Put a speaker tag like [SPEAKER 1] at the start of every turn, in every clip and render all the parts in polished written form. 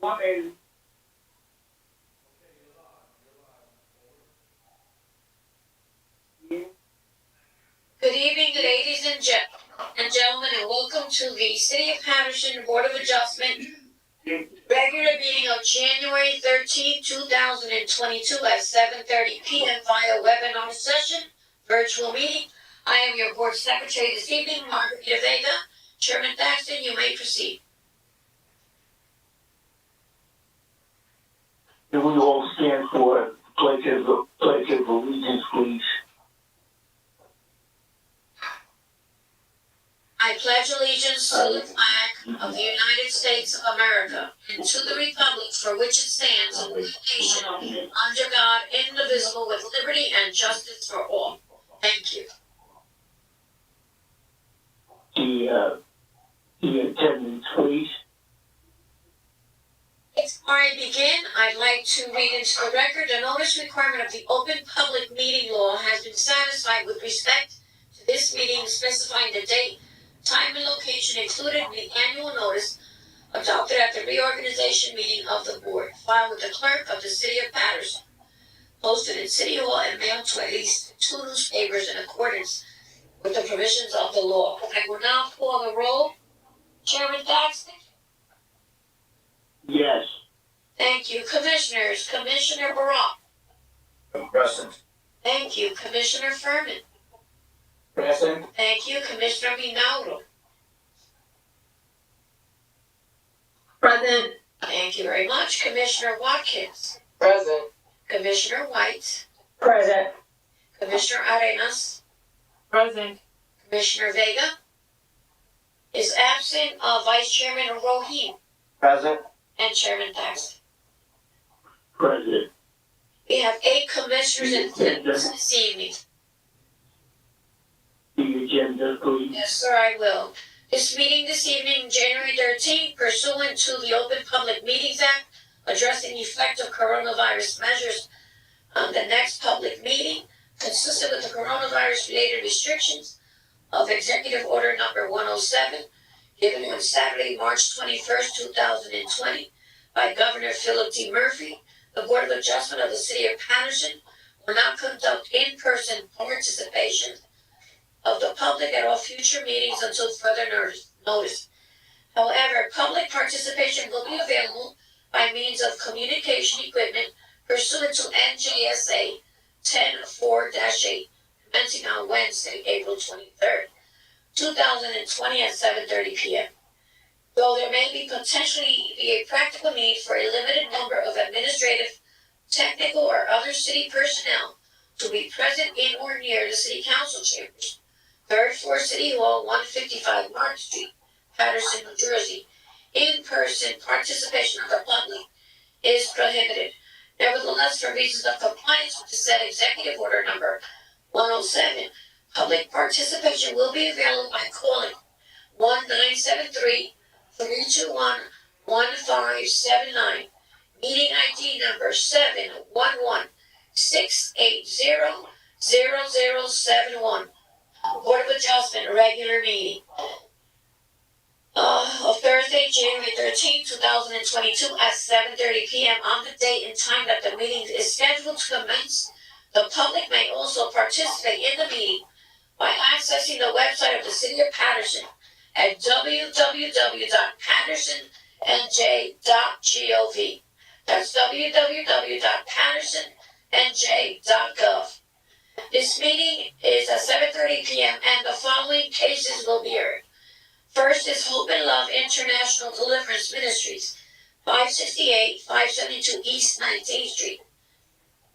[SPEAKER 1] 180.
[SPEAKER 2] Good evening, ladies and gentlemen, and welcome to the City of Paterson Board of Adjustment regular meeting of January 13, 2022 at 7:30 p.m. via webinar session, virtual meeting. I am your board secretary this evening, Margarita Vega. Chairman Paterson, you may proceed.
[SPEAKER 1] Can we all stand for pledge of allegiance, please?
[SPEAKER 2] I pledge allegiance to the flag of the United States of America and to the republic for which it stands, one nation, under God, indivisible, with liberty and justice for all. Thank you.
[SPEAKER 1] The attendance, please.
[SPEAKER 2] Before I begin, I'd like to read into the record the notice requirement of the Open Public Meeting Law has been satisfied with respect to this meeting, specifying the date, time, and location included in the annual notice adopted at the reorganization meeting of the board, filed with the clerk of the City of Paterson, posted in City Hall, and mailed to at least 2 newspapers in accordance with the provisions of the law. I will now call the roll. Chairman Paxton?
[SPEAKER 1] Yes.
[SPEAKER 2] Thank you. Commissioners, Commissioner Barak.
[SPEAKER 3] Present.
[SPEAKER 2] Thank you. Commissioner Furman.
[SPEAKER 3] Present.
[SPEAKER 2] Thank you. Commissioner Minauro.
[SPEAKER 4] Present.
[SPEAKER 2] Thank you very much. Commissioner Watkins.
[SPEAKER 3] Present.
[SPEAKER 2] Commissioner White.
[SPEAKER 4] Present.
[SPEAKER 2] Commissioner Arenas.
[SPEAKER 4] Present.
[SPEAKER 2] Commissioner Vega is absent. Vice Chairman Rohim
[SPEAKER 3] Present.
[SPEAKER 2] and Chairman Paxton.
[SPEAKER 1] President.
[SPEAKER 2] We have 8 commissioners in attendance this evening.
[SPEAKER 1] The agenda, please.
[SPEAKER 2] Yes, sir, I will. This meeting this evening, January 13th, pursuant to the Open Public Meetings Act, addressing the effect of coronavirus measures on the next public meeting, consistent with the coronavirus-related restrictions of Executive Order Number 107, given on Saturday, March 21st, 2020, by Governor Philip D. Murphy. The Board of Adjustment of the City of Paterson will not conduct in-person participation of the public at all future meetings until further notice. However, public participation will be available by means of communication equipment pursuant to NJSA 10-4-8, commencing on Wednesday, April 23rd, 2020 at 7:30 p.m. Though there may potentially be a practical need for a limited number of administrative, technical, or other city personnel to be present in or near the City Council chambers, 3rd floor City Hall, 155 Mark Street, Paterson, New Jersey, in-person participation of the public is prohibited. Nevertheless, for reasons of compliance with the said Executive Order Number 107, public participation will be available by calling 1-973-321-1579, meeting ID number 711-680-0071, Board of Adjustment regular meeting of Thursday, January 13, 2022 at 7:30 p.m. on the date and time that the meeting is scheduled to commence. The public may also participate in the meeting by accessing the website of the City of Paterson at www.patersonnj.gov. That's www.patersonnj.gov. This meeting is at 7:30 p.m. and the following cases will be heard. First is Hope and Love International Deliverance Ministries, 568-572 East 19th Street,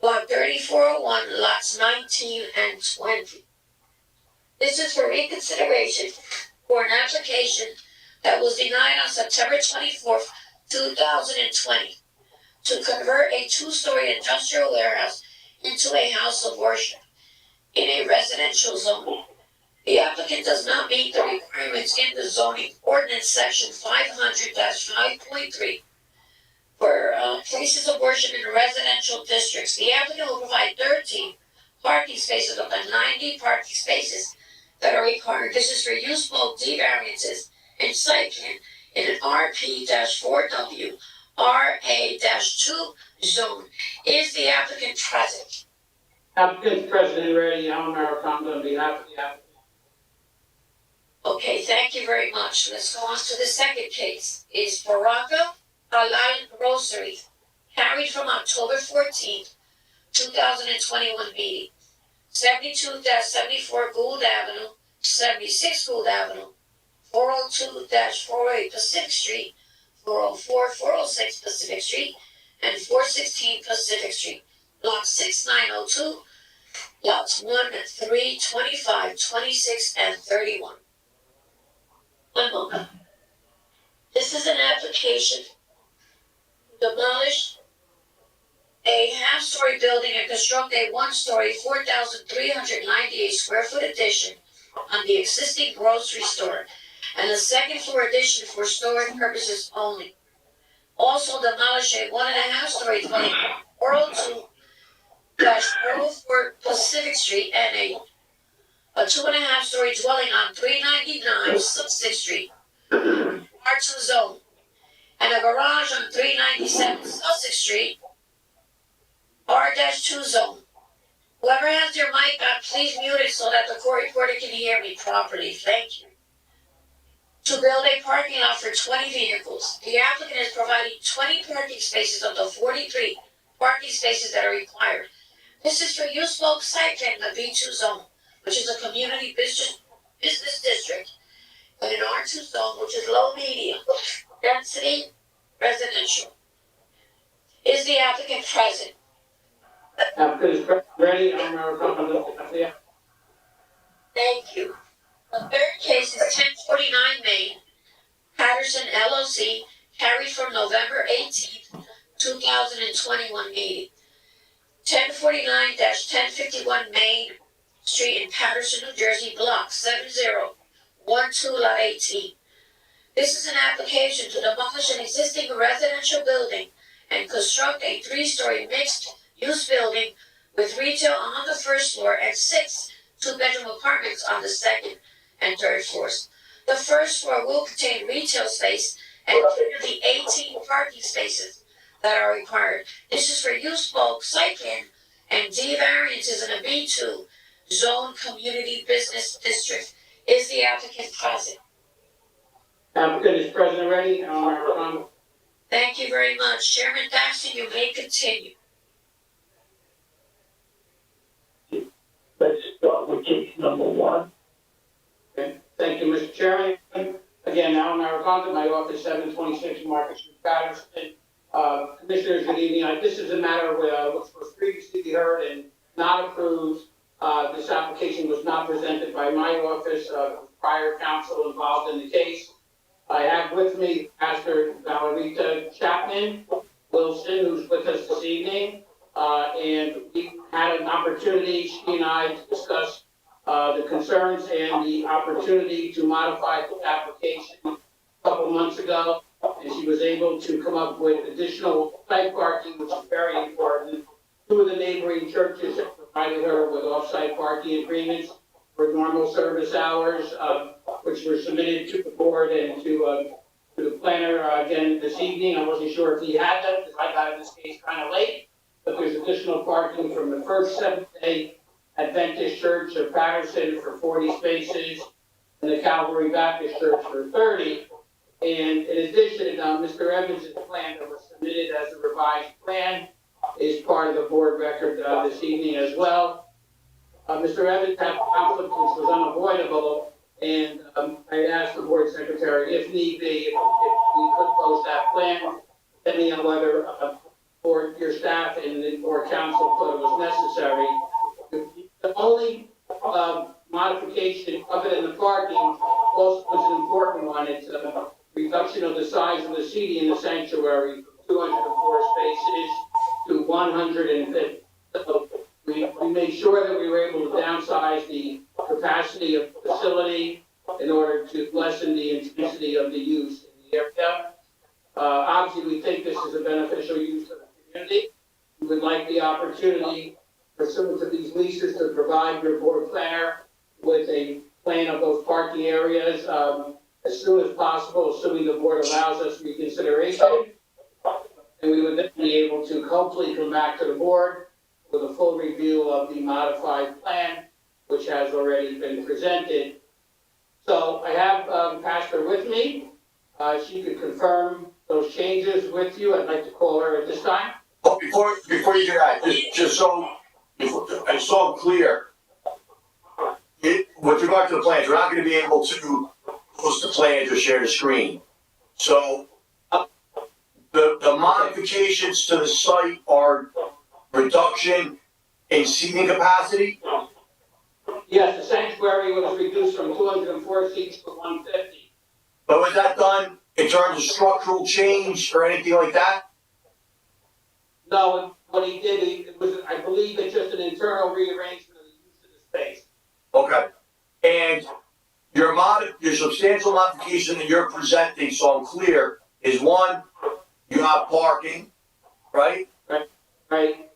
[SPEAKER 2] Block 3401, lots 19 and 20. This is for reconsideration for an application that was denied on September 24th, 2020, to convert a 2-story industrial warehouse into a house of worship in a residential zone. The applicant does not meet the requirements in the zoning ordinance section 500-5.3 for places of worship in residential districts. The applicant will provide 13 parking spaces of the 90 parking spaces that are required. This is for use both D variances and site plan in an RP-4W RA-2 zone. Is the applicant present?
[SPEAKER 4] Applicant President ready, Alan Maricon on behalf of the applicant.
[SPEAKER 2] Okay, thank you very much. Let's go on to the second case. Is Baraka Halal Grocery, carried from October 14th, 2021 meeting. 72-74 Gould Avenue, 76 Gould Avenue, 402-408 Pacific Street, 404-406 Pacific Street, and 416 Pacific Street. Block 6902, lots 1, 3, 25, 26, and 31. One moment. This is an application to demolish a half-story building and construct a one-story, 4,398 square foot addition on the existing grocery store, and a second floor addition for storage purposes only. Also demolish a 1.5-story dwelling, 402-404 Pacific Street, and a 2.5-story dwelling on 399 Sussex Street, R2 zone, and a garage on 397 Sussex Street, R-2 zone. Whoever has their mic on, please mute it so that the court reporter can hear me properly. Thank you. To build a parking lot for 20 vehicles, the applicant is providing 20 parking spaces of the 43 parking spaces that are required. This is for use bulk site plan in the B2 zone, which is a community business district, and an R2 zone, which is low medium density residential. Is the applicant present?
[SPEAKER 4] Applicant is ready, Alan Maricon on behalf of the applicant.
[SPEAKER 2] Thank you. The third case is 1049 Main, Paterson LLC, carried from November 18th, 2021 meeting. 1049-1051 Main Street in Paterson, New Jersey, block 7012, lot 18. This is an application to demolish an existing residential building and construct a 3-story mixed-use building with retail on the first floor and 6 two-bedroom apartments on the second and third floors. The first floor will contain retail space and the 18 parking spaces that are required. This is for use bulk site plan and D variances in a B2 zone community business district. Is the applicant present?
[SPEAKER 4] Applicant is President ready, Alan Maricon.
[SPEAKER 2] Thank you very much. Chairman Paxton, you may continue.
[SPEAKER 1] Let's start with case number 1.
[SPEAKER 4] Okay. Thank you, Mr. Chairman. Again, Alan Maricon, my office, 726 Market Street, Paterson. Commissioners, good evening. This is a matter which was previously heard and not approved. This application was not presented by my office. Prior counsel involved in the case. I have with me Pastor Valerita Chapman Wilson, who's with us this evening. And we had an opportunity, she and I, to discuss the concerns and the opportunity to modify the application a couple months ago. And she was able to come up with additional site parking, which is very important. 2 of the neighboring churches have provided her with off-site parking agreements for normal service hours, which were submitted to the board and to the planner again this evening. I wasn't sure if he had them, because I got in this case kind of late. But there's additional parking from the First Seventh-day Adventist Church of Paterson for 40 spaces, and the Calvary Baptist Church for 30. And in addition, Mr. Evans' plan that was submitted as a revised plan is part of the board record this evening as well. Mr. Evans had a conflict which was unavoidable, and I asked the board secretary, if need be, if we could post that plan, depending on whether or your staff and or council thought it was necessary. The only modification other than the parking also was an important one. It's a reduction of the size of the seating in the sanctuary from 204 spaces to 150. So we made sure that we were able to downsize the capacity of the facility in order to lessen the intensity of the use in the area. Obviously, we think this is a beneficial use of the community. We would like the opportunity, pursuant to these leases, to provide your board planner with a plan of those parking areas as soon as possible, assuming the board allows us reconsideration. And we would then be able to hopefully come back to the board with a full review of the modified plan, which has already been presented. So I have Pastor with me. She could confirm those changes with you. I'd like to call her at this time.
[SPEAKER 5] But before you do that, just so it's so clear, with regard to the plans, we're not going to be able to post the plans or share the screen. So the modifications to the site are reduction in seating capacity.
[SPEAKER 4] Yes, the sanctuary was reduced from 204 seats to 150.
[SPEAKER 5] But was that done in terms of structural change or anything like that?
[SPEAKER 4] No, what he did, it was, I believe it's just an internal rearrangement of the use of the space.
[SPEAKER 5] Okay. And your substantial modification that you're presenting, so I'm clear, is one, you have parking, right?
[SPEAKER 4] Right?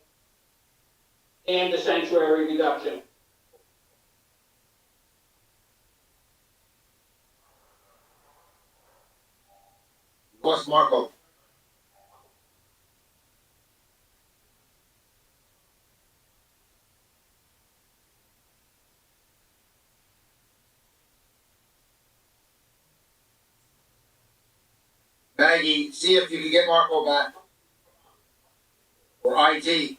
[SPEAKER 4] And the sanctuary reduction.
[SPEAKER 3] What's Marco? Maggie, see if you can get Marco back. Or IT.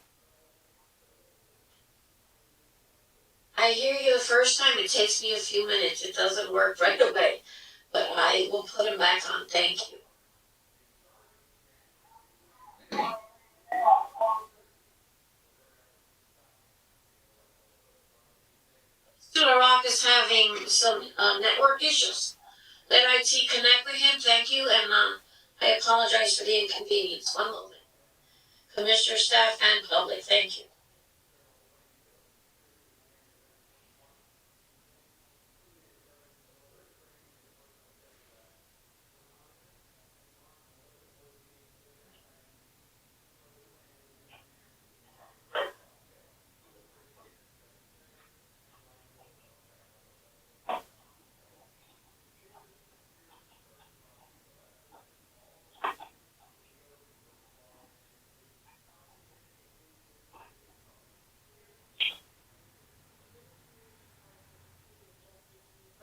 [SPEAKER 2] I hear you the first time, it takes me a few minutes, it doesn't work right away, but I will put him back on, thank you. Student Rock is having some network issues. Let IT connect with him, thank you, and I apologize for the inconvenience, one moment. Commissioner, staff, and public, thank you.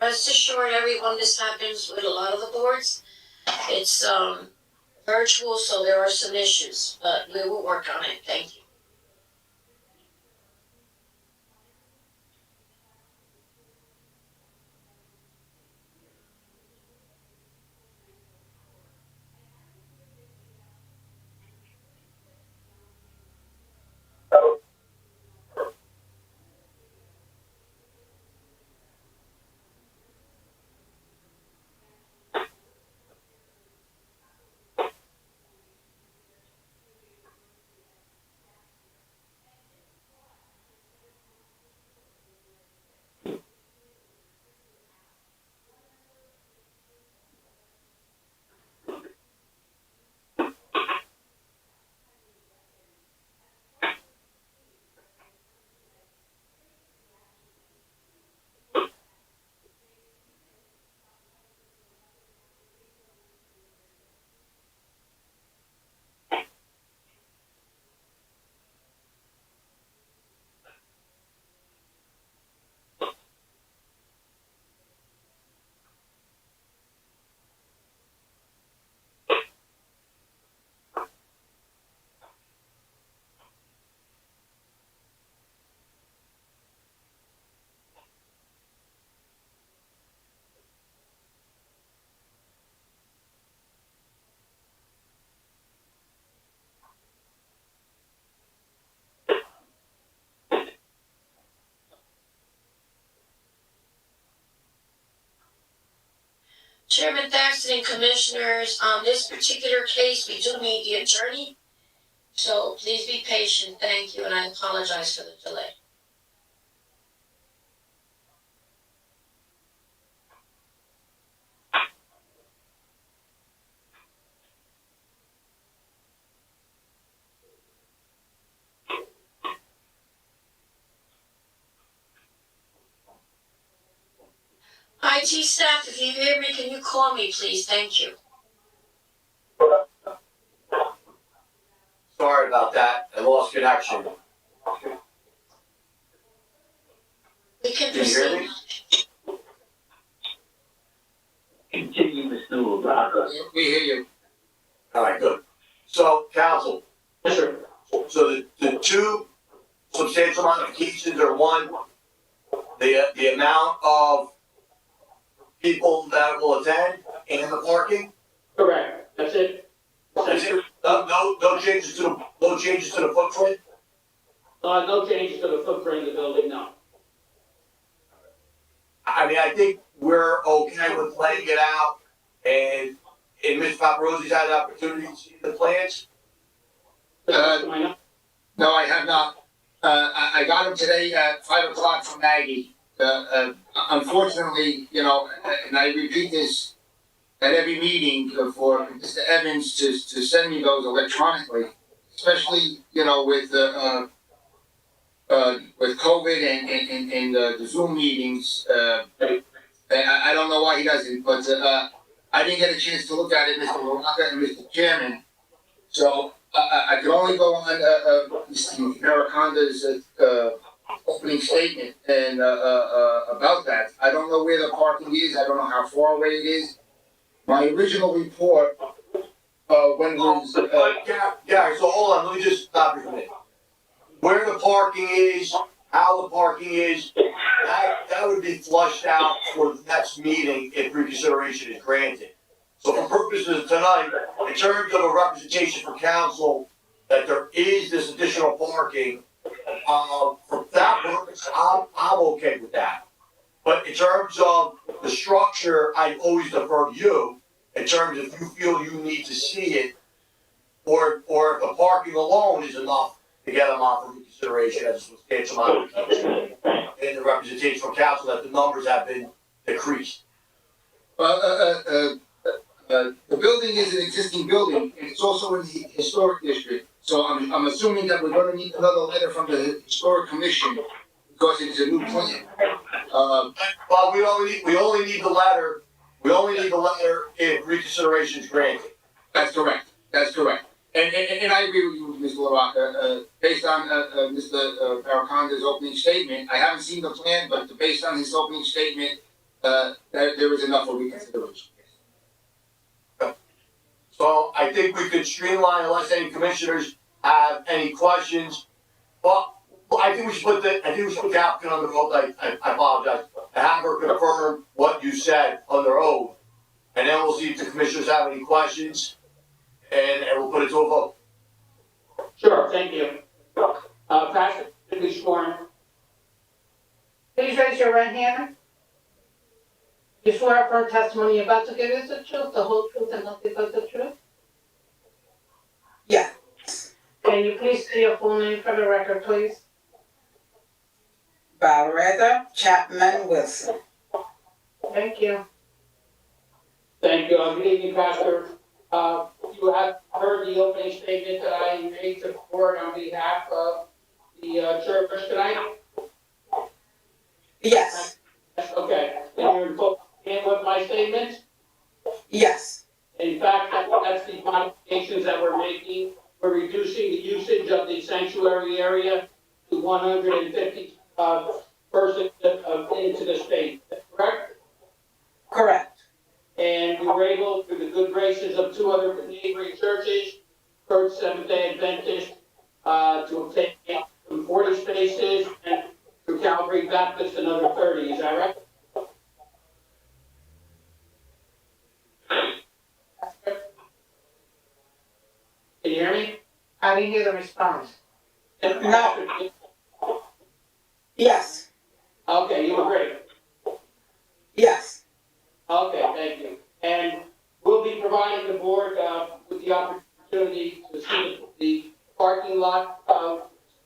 [SPEAKER 2] Rest assured, everyone, this happens with a lot of the boards. It's virtual, so there are some issues, but we will work on it. Thank you. Chairman Thaxton and Commissioners, on this particular case, we do need the attorney. So please be patient, thank you, and I apologize for the delay. IT staff, if you hear me, can you call me, please? Thank you.
[SPEAKER 5] Sorry about that, I lost connection.
[SPEAKER 2] We can
[SPEAKER 5] Can you hear
[SPEAKER 2] proceed.
[SPEAKER 5] me?
[SPEAKER 1] Continue, Mr. LaRocca.
[SPEAKER 3] We hear you.
[SPEAKER 5] Alright, good. So, council,
[SPEAKER 4] Yes, sir.
[SPEAKER 5] so the two substantial modifications are one, the amount of people that will attend and the parking.
[SPEAKER 4] Correct, that's it.
[SPEAKER 5] That's it. No changes to the footprint.
[SPEAKER 4] No changes to the footprint of the building, no.
[SPEAKER 5] I mean, I think we're okay with laying it out, and Mr. Paparossi's had the opportunity to see the plans.
[SPEAKER 3] No, I have not. I got them today at 5 o'clock from Maggie. Unfortunately, you know, and I repeat this at every meeting for Mr. Evans to send me those electronically, especially, you know, with COVID and the Zoom meetings. I don't know why he doesn't, but I didn't get a chance to look at it, Mr. LaRocca and Mr. Chairman. So I can only go on Mr. Maraconda's opening statement and about that. I don't know where the parking is. I don't know how far away it is. My original report when it was
[SPEAKER 5] Yeah, so hold on, let me just stop you for a minute. Where the parking is, how the parking is, that would be flushed out for the next meeting if reconsideration is granted. So for purposes of tonight, in terms of a representation for council, that there is this additional parking, for that purpose, I'm okay with that. But in terms of the structure, I always defer to you, in terms of if you feel you need to see it, or if the parking alone is enough to get them on for reconsideration as a substantial modification, and the representation from council that the numbers have been decreased.
[SPEAKER 3] well, the building is an existing building, and it's also in the historic district. So I'm assuming that we're gonna need another letter from the historic commission, because it's a new plan.
[SPEAKER 5] Well, we only need the letter if reconsideration is granted.
[SPEAKER 3] That's correct, And I agree with you, Mr. LaRocca, based on, Mr. Maraconda's opening statement, I haven't seen the plan, but based on his opening statement, there is enough for reconsideration.
[SPEAKER 5] So I think we could streamline unless any commissioners have any questions. But I think we should put the applicant on the oath. I apologize. And have her confirm what you said under oath. And then we'll see if the commissioners have any questions. And we'll put it to a vote.
[SPEAKER 4] Sure, thank you. Patrick, should be sworn.
[SPEAKER 6] Please raise your right hand. You swear affirm testimony you're about to give is the truth, the whole truth, and nothing but the truth?
[SPEAKER 7] Yeah.
[SPEAKER 6] Can you please say your full name for the record, please?
[SPEAKER 7] Valreza Chapman Wilson.
[SPEAKER 6] Thank you.
[SPEAKER 4] Thank you. Good evening, Pastor. You have heard the opening statement that I made to the board on behalf of the church tonight?
[SPEAKER 7] Yes.
[SPEAKER 4] Okay. And you're in full agreement with my statement?
[SPEAKER 7] Yes.
[SPEAKER 4] In fact, that's the modifications that we're making. We're reducing the usage of the sanctuary area to 150 persons into the state, correct?
[SPEAKER 7] Correct.
[SPEAKER 4] And we were able, through the good graces of two other neighboring churches, First Seventh-day Adventist, to obtain 40 spaces, and through Calvary Baptist another 30. Is that right? Can you hear me?
[SPEAKER 6] I didn't hear the response.
[SPEAKER 7] No. Yes.
[SPEAKER 4] Okay, you agree.
[SPEAKER 7] Yes.
[SPEAKER 4] Okay, thank you. And we'll be providing the board with the opportunity to see the parking lot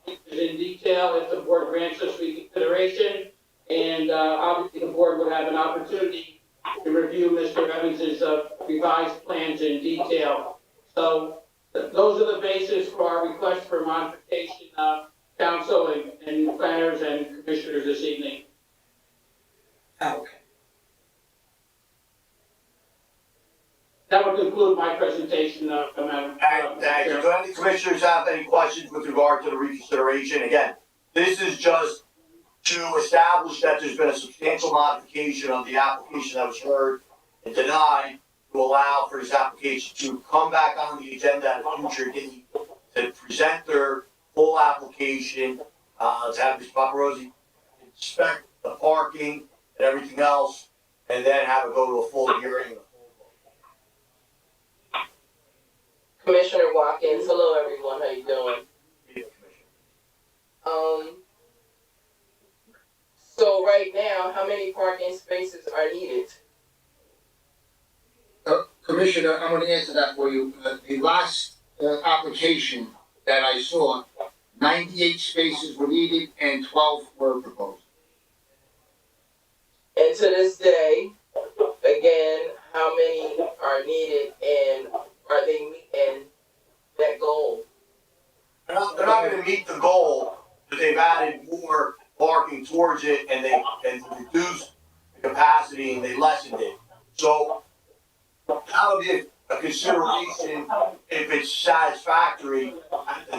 [SPEAKER 4] in detail if the board grants us reconsideration. And obviously the board would have an opportunity to review Mr. Evans's revised plans in detail. So those are the basis for our request for modification, council and planners and commissioners this evening.
[SPEAKER 7] Okay.
[SPEAKER 4] That would conclude my presentation, Madam.
[SPEAKER 5] Thank you.
[SPEAKER 4] Chair.
[SPEAKER 5] Do any commissioners have any questions with regard to the reconsideration? Again, this is just to establish that there's been a substantial modification of the application that was heard and denied to allow for this application to come back on the agenda at a future date to present their full application, to have Mr. Paparosi inspect the parking and everything else, and then have it go to a full hearing and a full vote.
[SPEAKER 8] Commissioner Watkins, hello everyone, how you doing?
[SPEAKER 5] Yeah, Commissioner.
[SPEAKER 8] So right now, how many parking spaces are needed?
[SPEAKER 3] Commissioner, I'm gonna answer that for you. The last, application that I saw, 98 spaces were needed and 12 were proposed.
[SPEAKER 8] And to this day, again, how many are needed and are they meeting that goal?
[SPEAKER 5] They're not gonna meet the goal, but they've added more parking towards it and they reduced the capacity and they lessened it. So that'll be a consideration if it's satisfactory at the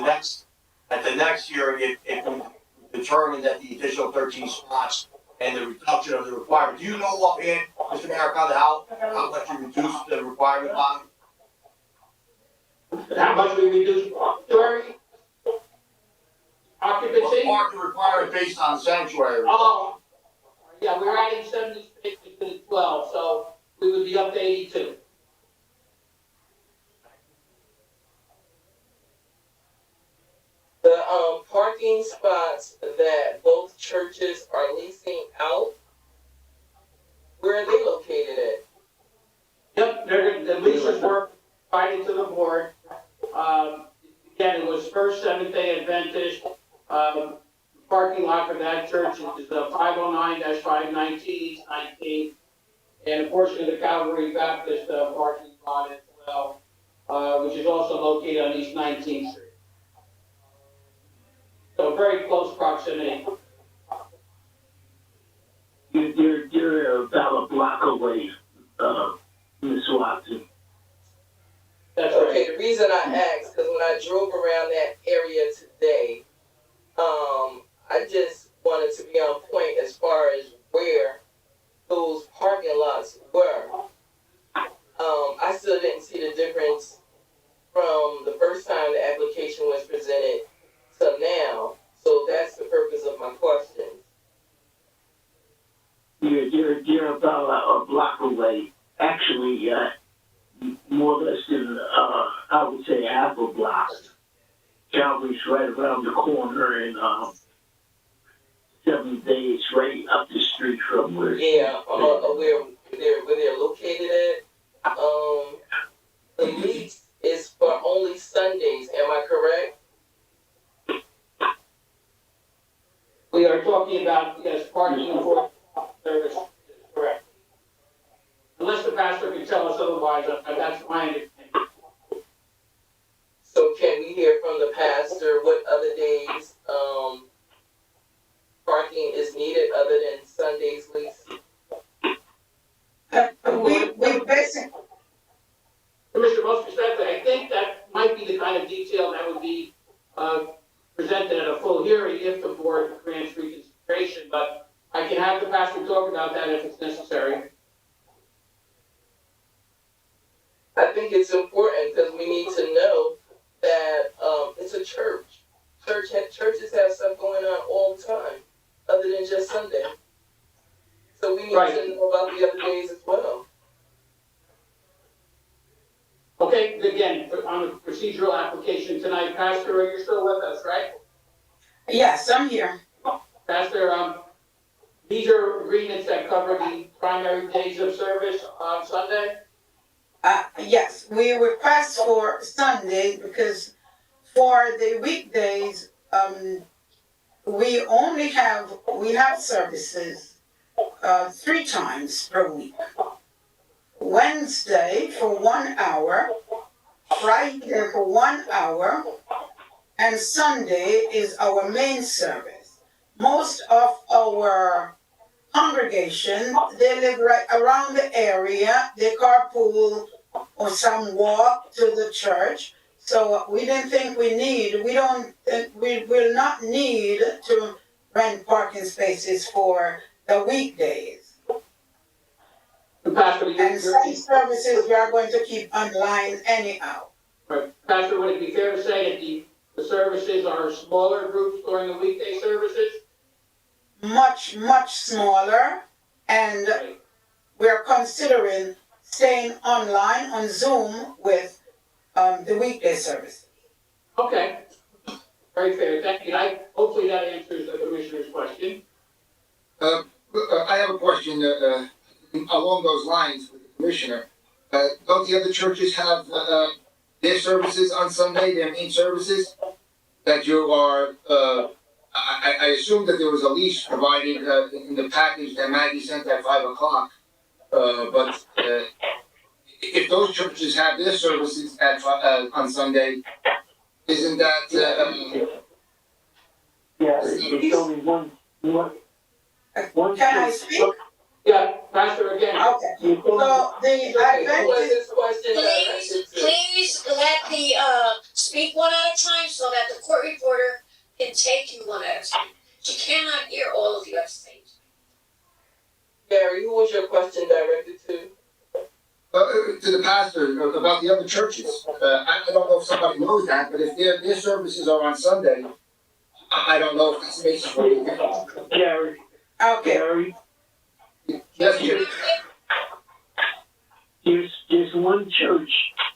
[SPEAKER 5] next hearing, if we determine that the additional 13 spots and the reduction of the requirement. Do you know offhand, Mr. Maricon, how much you reduced the requirement by?
[SPEAKER 4] How much we reduce sanctuary occupancy?
[SPEAKER 5] Parking requirement based on sanctuary.
[SPEAKER 4] Oh, yeah, we're adding 70 spaces to the 12, so we would be up to 82.
[SPEAKER 8] The parking spots that both churches are leasing out, where are they located at?
[SPEAKER 4] Yep, the leases were provided to the board. Again, it was First Seventh-day Adventist. Parking lot for that church is 509-519, 19. And a portion of the Calvary Baptist parking lot as well, which is also located on East 19th Street. So very close proximity.
[SPEAKER 1] You're about a block away, Ms. Watson.
[SPEAKER 4] That's right.
[SPEAKER 8] Okay, the reason I asked, because when I drove around that area today, I just wanted to be on point as far as where those parking lots were. I still didn't see the difference from the first time the application was presented to now. So that's the purpose of my question.
[SPEAKER 1] You're about a block away. Actually, more or less than, I would say half a block. Calvary's right around the corner and, 7 days right up the street from where.
[SPEAKER 8] Yeah, where they're located at. The lease is for only Sundays. Am I correct?
[SPEAKER 4] We are talking about, yes, parking for service, correct. Unless the pastor can tell us otherwise, that's my understanding.
[SPEAKER 8] So can we hear from the pastor what other days parking is needed other than Sunday's lease?
[SPEAKER 7] We basically,
[SPEAKER 4] Commissioner, most respectfully, I think that might be the kind of detail that would be presented at a full hearing if the board grants reconsideration, but I can have the pastor talk about that if it's necessary.
[SPEAKER 8] I think it's important because we need to know that it's a church. Churches have stuff going on all the time, other than just Sunday. So we need to know about the other days as well.
[SPEAKER 4] Okay, again, on the procedural application tonight, Pastor, you're still with us, right?
[SPEAKER 7] yes, I'm here.
[SPEAKER 4] Pastor, these are agreements that cover the primary days of service on Sunday?
[SPEAKER 7] Yes, we request for Sunday because for the weekdays, we have services 3 times per week. Wednesday for 1 hour, Friday for 1 hour, and Sunday is our main service. Most of our congregation, they live right around the area, they carpool or some walk to the church. So we didn't think we will not need to rent parking spaces for the weekdays.
[SPEAKER 4] Pastor,
[SPEAKER 7] And some services we are going to keep online anyhow.
[SPEAKER 4] right. Pastor, would it be fair to say that the services are smaller groups during the weekday services?
[SPEAKER 7] Much, much smaller, and
[SPEAKER 4] Right.
[SPEAKER 7] we're considering staying online on Zoom with the weekday service.
[SPEAKER 4] Okay. Very fair. Thank you. Hopefully that answers the commissioner's question.
[SPEAKER 3] I have a question, along those lines with the commissioner. Don't the other churches have, their services on Sunday, their main services? That you are, I assume that there was a lease provided, in the package that Maggie sent at 5 o'clock. But if those churches have their services on Sunday, isn't that,
[SPEAKER 1] Yeah, it's only one
[SPEAKER 7] Can I
[SPEAKER 1] church.
[SPEAKER 7] speak?
[SPEAKER 4] Yeah, Pastor, again.
[SPEAKER 7] Okay.
[SPEAKER 1] It's only-
[SPEAKER 7] So the
[SPEAKER 8] Okay, who was
[SPEAKER 7] Adventist,
[SPEAKER 8] this question directed to?
[SPEAKER 2] Please let the, speak one at a time so that the court reporter can take you one at a time. She cannot hear all of you at the same time.
[SPEAKER 8] Gary, who was your question directed to?
[SPEAKER 3] to the pastor about the other churches? I don't know if somebody knows that, but if their services are on Sunday, I don't know if that's the basis for it.
[SPEAKER 1] Gary,
[SPEAKER 7] okay,
[SPEAKER 1] Gary,
[SPEAKER 3] Yes, Jim.
[SPEAKER 1] there's one church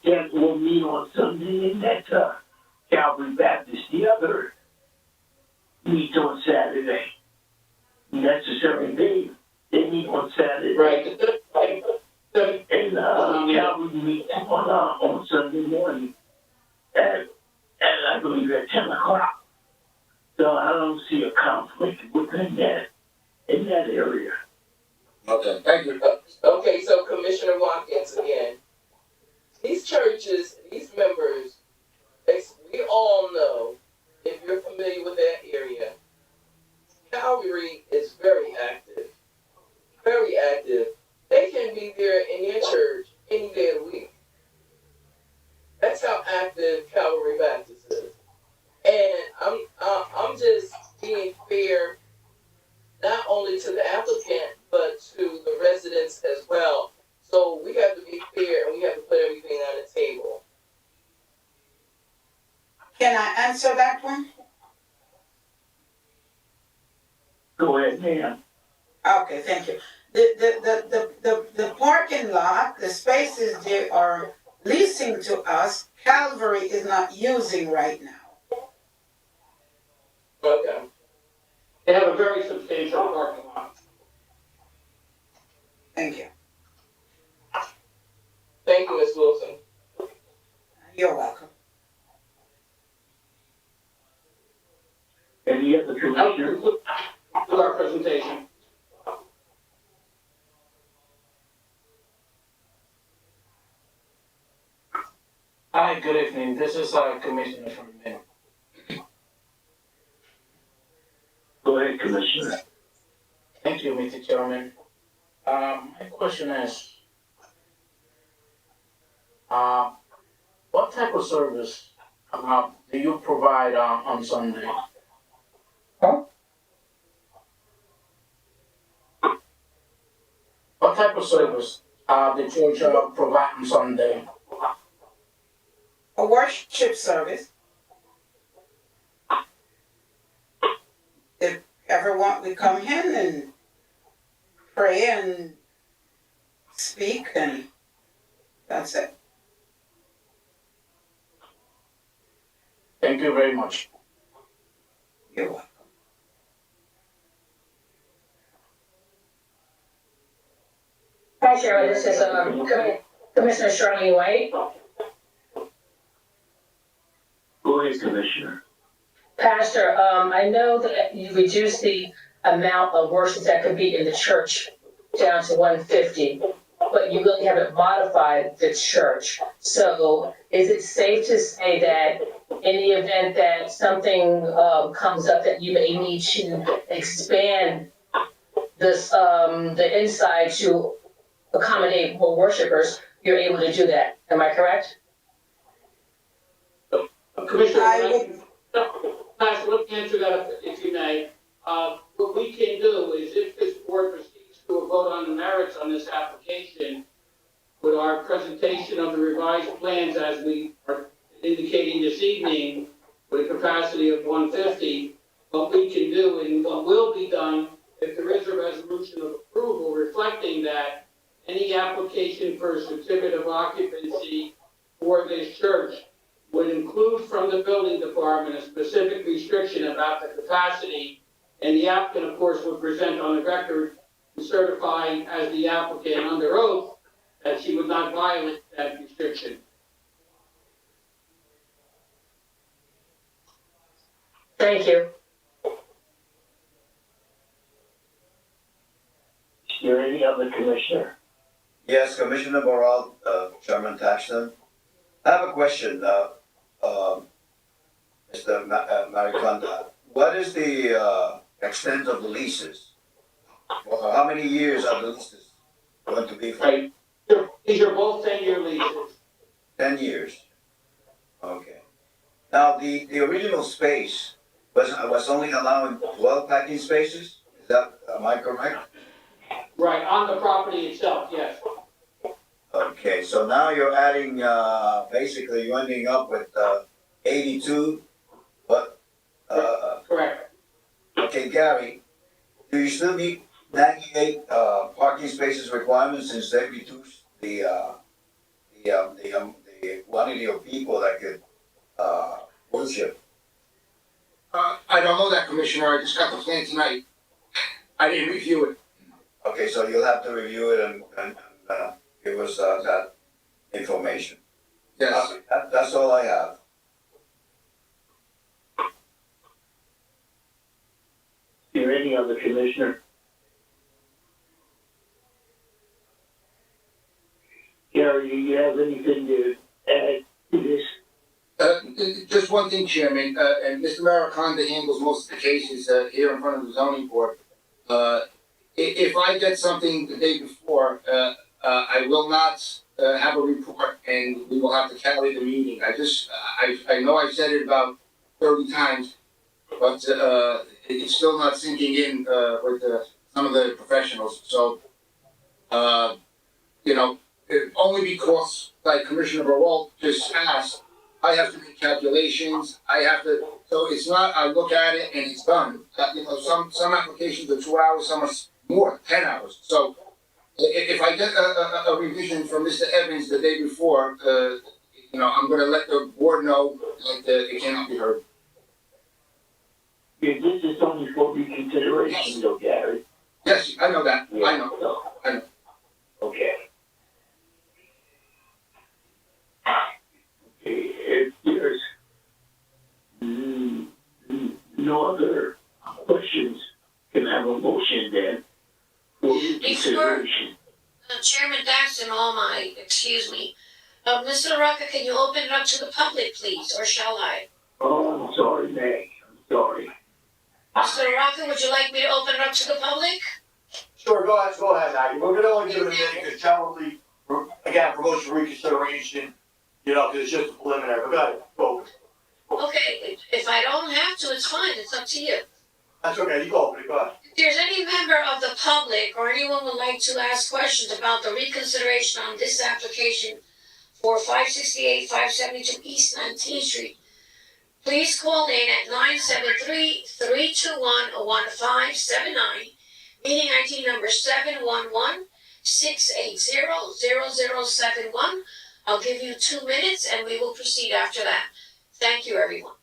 [SPEAKER 1] that will meet on Sunday, and that's Calvary Baptist. The other meets on Saturday. And that's the seventh day. They meet on Saturday.
[SPEAKER 4] Right.
[SPEAKER 1] And Calvary meets on Sunday morning at I believe at 10 o'clock. So I don't see a conflict within that in that area.
[SPEAKER 3] Okay, thank you.
[SPEAKER 8] Okay, so Commissioner Watkins again. These churches, these members, we all know, if you're familiar with that area, Calvary is very active. Very active. They can be there in your church any day of the week. That's how active Calvary Baptist is. And I'm just being fair, not only to the applicant, but to the residents as well. So we have to be fair and we have to put everything on the table.
[SPEAKER 7] can I answer that one?
[SPEAKER 1] Go ahead, ma'am.
[SPEAKER 7] Okay, thank you. The parking lot, the spaces they are leasing to us, Calvary is not using right now.
[SPEAKER 8] Okay.
[SPEAKER 4] They have a very substantial parking lot.
[SPEAKER 7] Thank you.
[SPEAKER 8] Thank you, Ms. Wilson.
[SPEAKER 7] You're welcome.
[SPEAKER 1] Any other
[SPEAKER 4] That
[SPEAKER 1] commissioner?
[SPEAKER 4] concludes our presentation.
[SPEAKER 9] Hi, good evening. This is Commissioner from Maine.
[SPEAKER 1] Go ahead, Commissioner.
[SPEAKER 9] Thank you, Mr. Chairman. My question is, what type of service do you provide on Sunday?
[SPEAKER 7] Huh?
[SPEAKER 9] What type of service the church provide on Sunday?
[SPEAKER 7] A worship service. If everyone, we come in and pray and speak, and that's it.
[SPEAKER 9] Thank you very much.
[SPEAKER 7] You're welcome.
[SPEAKER 10] Hi, Cheryl. This is Commissioner Charlene White.
[SPEAKER 1] Go ahead, Commissioner.
[SPEAKER 10] Pastor, I know that you reduced the amount of worship that could be in the church down to 150, but you really haven't modified the church. So is it safe to say that in the event that something comes up that you may need to expand this, the inside to accommodate more worshipers, you're able to do that. Am I correct?
[SPEAKER 4] Commissioner,
[SPEAKER 7] I
[SPEAKER 4] Pastor, let me answer that if you may. What we can do is if this board proceeds to a vote on the merits on this application, with our presentation of the revised plans as we are indicating this evening, with a capacity of 150, what we can do and what will be done, if there is a resolution of approval reflecting that, any application for a certificate of occupancy for this church would include from the building department a specific restriction about the capacity, and the applicant, of course, would present on the record and certify as the applicant under oath that she would not violate that restriction.
[SPEAKER 10] Thank you.
[SPEAKER 1] Is there any other commissioner?
[SPEAKER 11] Yes, Commissioner Borrell, Chairman Paterson. I have a question, Mr. Mariconda. What is the extent of the leases? Or how many years are the leases going to be for?
[SPEAKER 4] Right. These are both 10-year leases.
[SPEAKER 11] 10 years. Okay. Now, the original space was only allowing 12 parking spaces? Am I correct?
[SPEAKER 4] Right, on the property itself, yes.
[SPEAKER 11] Okay, so now you're adding, basically you're ending up with 82, but,
[SPEAKER 4] Correct.
[SPEAKER 11] okay, Gary, do you still meet 98 parking spaces requirements since they reduced the quantity of people that could worship?
[SPEAKER 3] I don't know that, Commissioner, I just got the plan tonight. I didn't review it.
[SPEAKER 11] Okay, so you'll have to review it and give us that information.
[SPEAKER 3] Yes.
[SPEAKER 11] That's all I have.
[SPEAKER 1] Is there any other commissioner? Gary, do you have anything to add to this?
[SPEAKER 3] Just one thing, Chairman, and Mr. Mariconda handles most of the cases here in front of the zoning board. If I get something the day before, I will not have a report, and we will have to carry the meeting. I know I've said it about 30 times, but it's still not sinking in with some of the professionals. So, only because, like Commissioner Barwalt just asked, I have to make calculations. So it's not, I look at it and it's done. Some applications are 2 hours, some are more, 10 hours. So if I get a revision from Mr. Evans the day before, I'm gonna let the board know that it cannot be heard.
[SPEAKER 1] Yeah, this is only for reconsideration though, Gary.
[SPEAKER 3] Yes, I know that.
[SPEAKER 1] Yeah,
[SPEAKER 3] I know.
[SPEAKER 1] so-
[SPEAKER 3] I know.
[SPEAKER 1] Okay. If there's no other questions, can I have a motion then for reconsideration?
[SPEAKER 2] Chairman Daxton, excuse me. Mr. LaRocca, can you open it up to the public, please, or shall I?
[SPEAKER 1] Oh, I'm sorry, Meg, I'm sorry.
[SPEAKER 2] Mr. LaRocca, would you like me to open it up to the public?
[SPEAKER 5] Sure, go ahead, Maggie. We're gonna only give it a minute, because generally, again, for motion for reconsideration, because it's just a preliminary, but go ahead, go.
[SPEAKER 2] Okay, if I don't have to, it's fine, it's up to you.
[SPEAKER 5] That's okay, you go, go ahead.
[SPEAKER 2] If there's any member of the public or anyone would like to ask questions about the reconsideration on this application for 568, 572 East 19th Street, please call in at 973-321-1579, meeting ID number 711-680-0071. I'll give you 2 minutes and we will proceed after that. Thank you, everyone.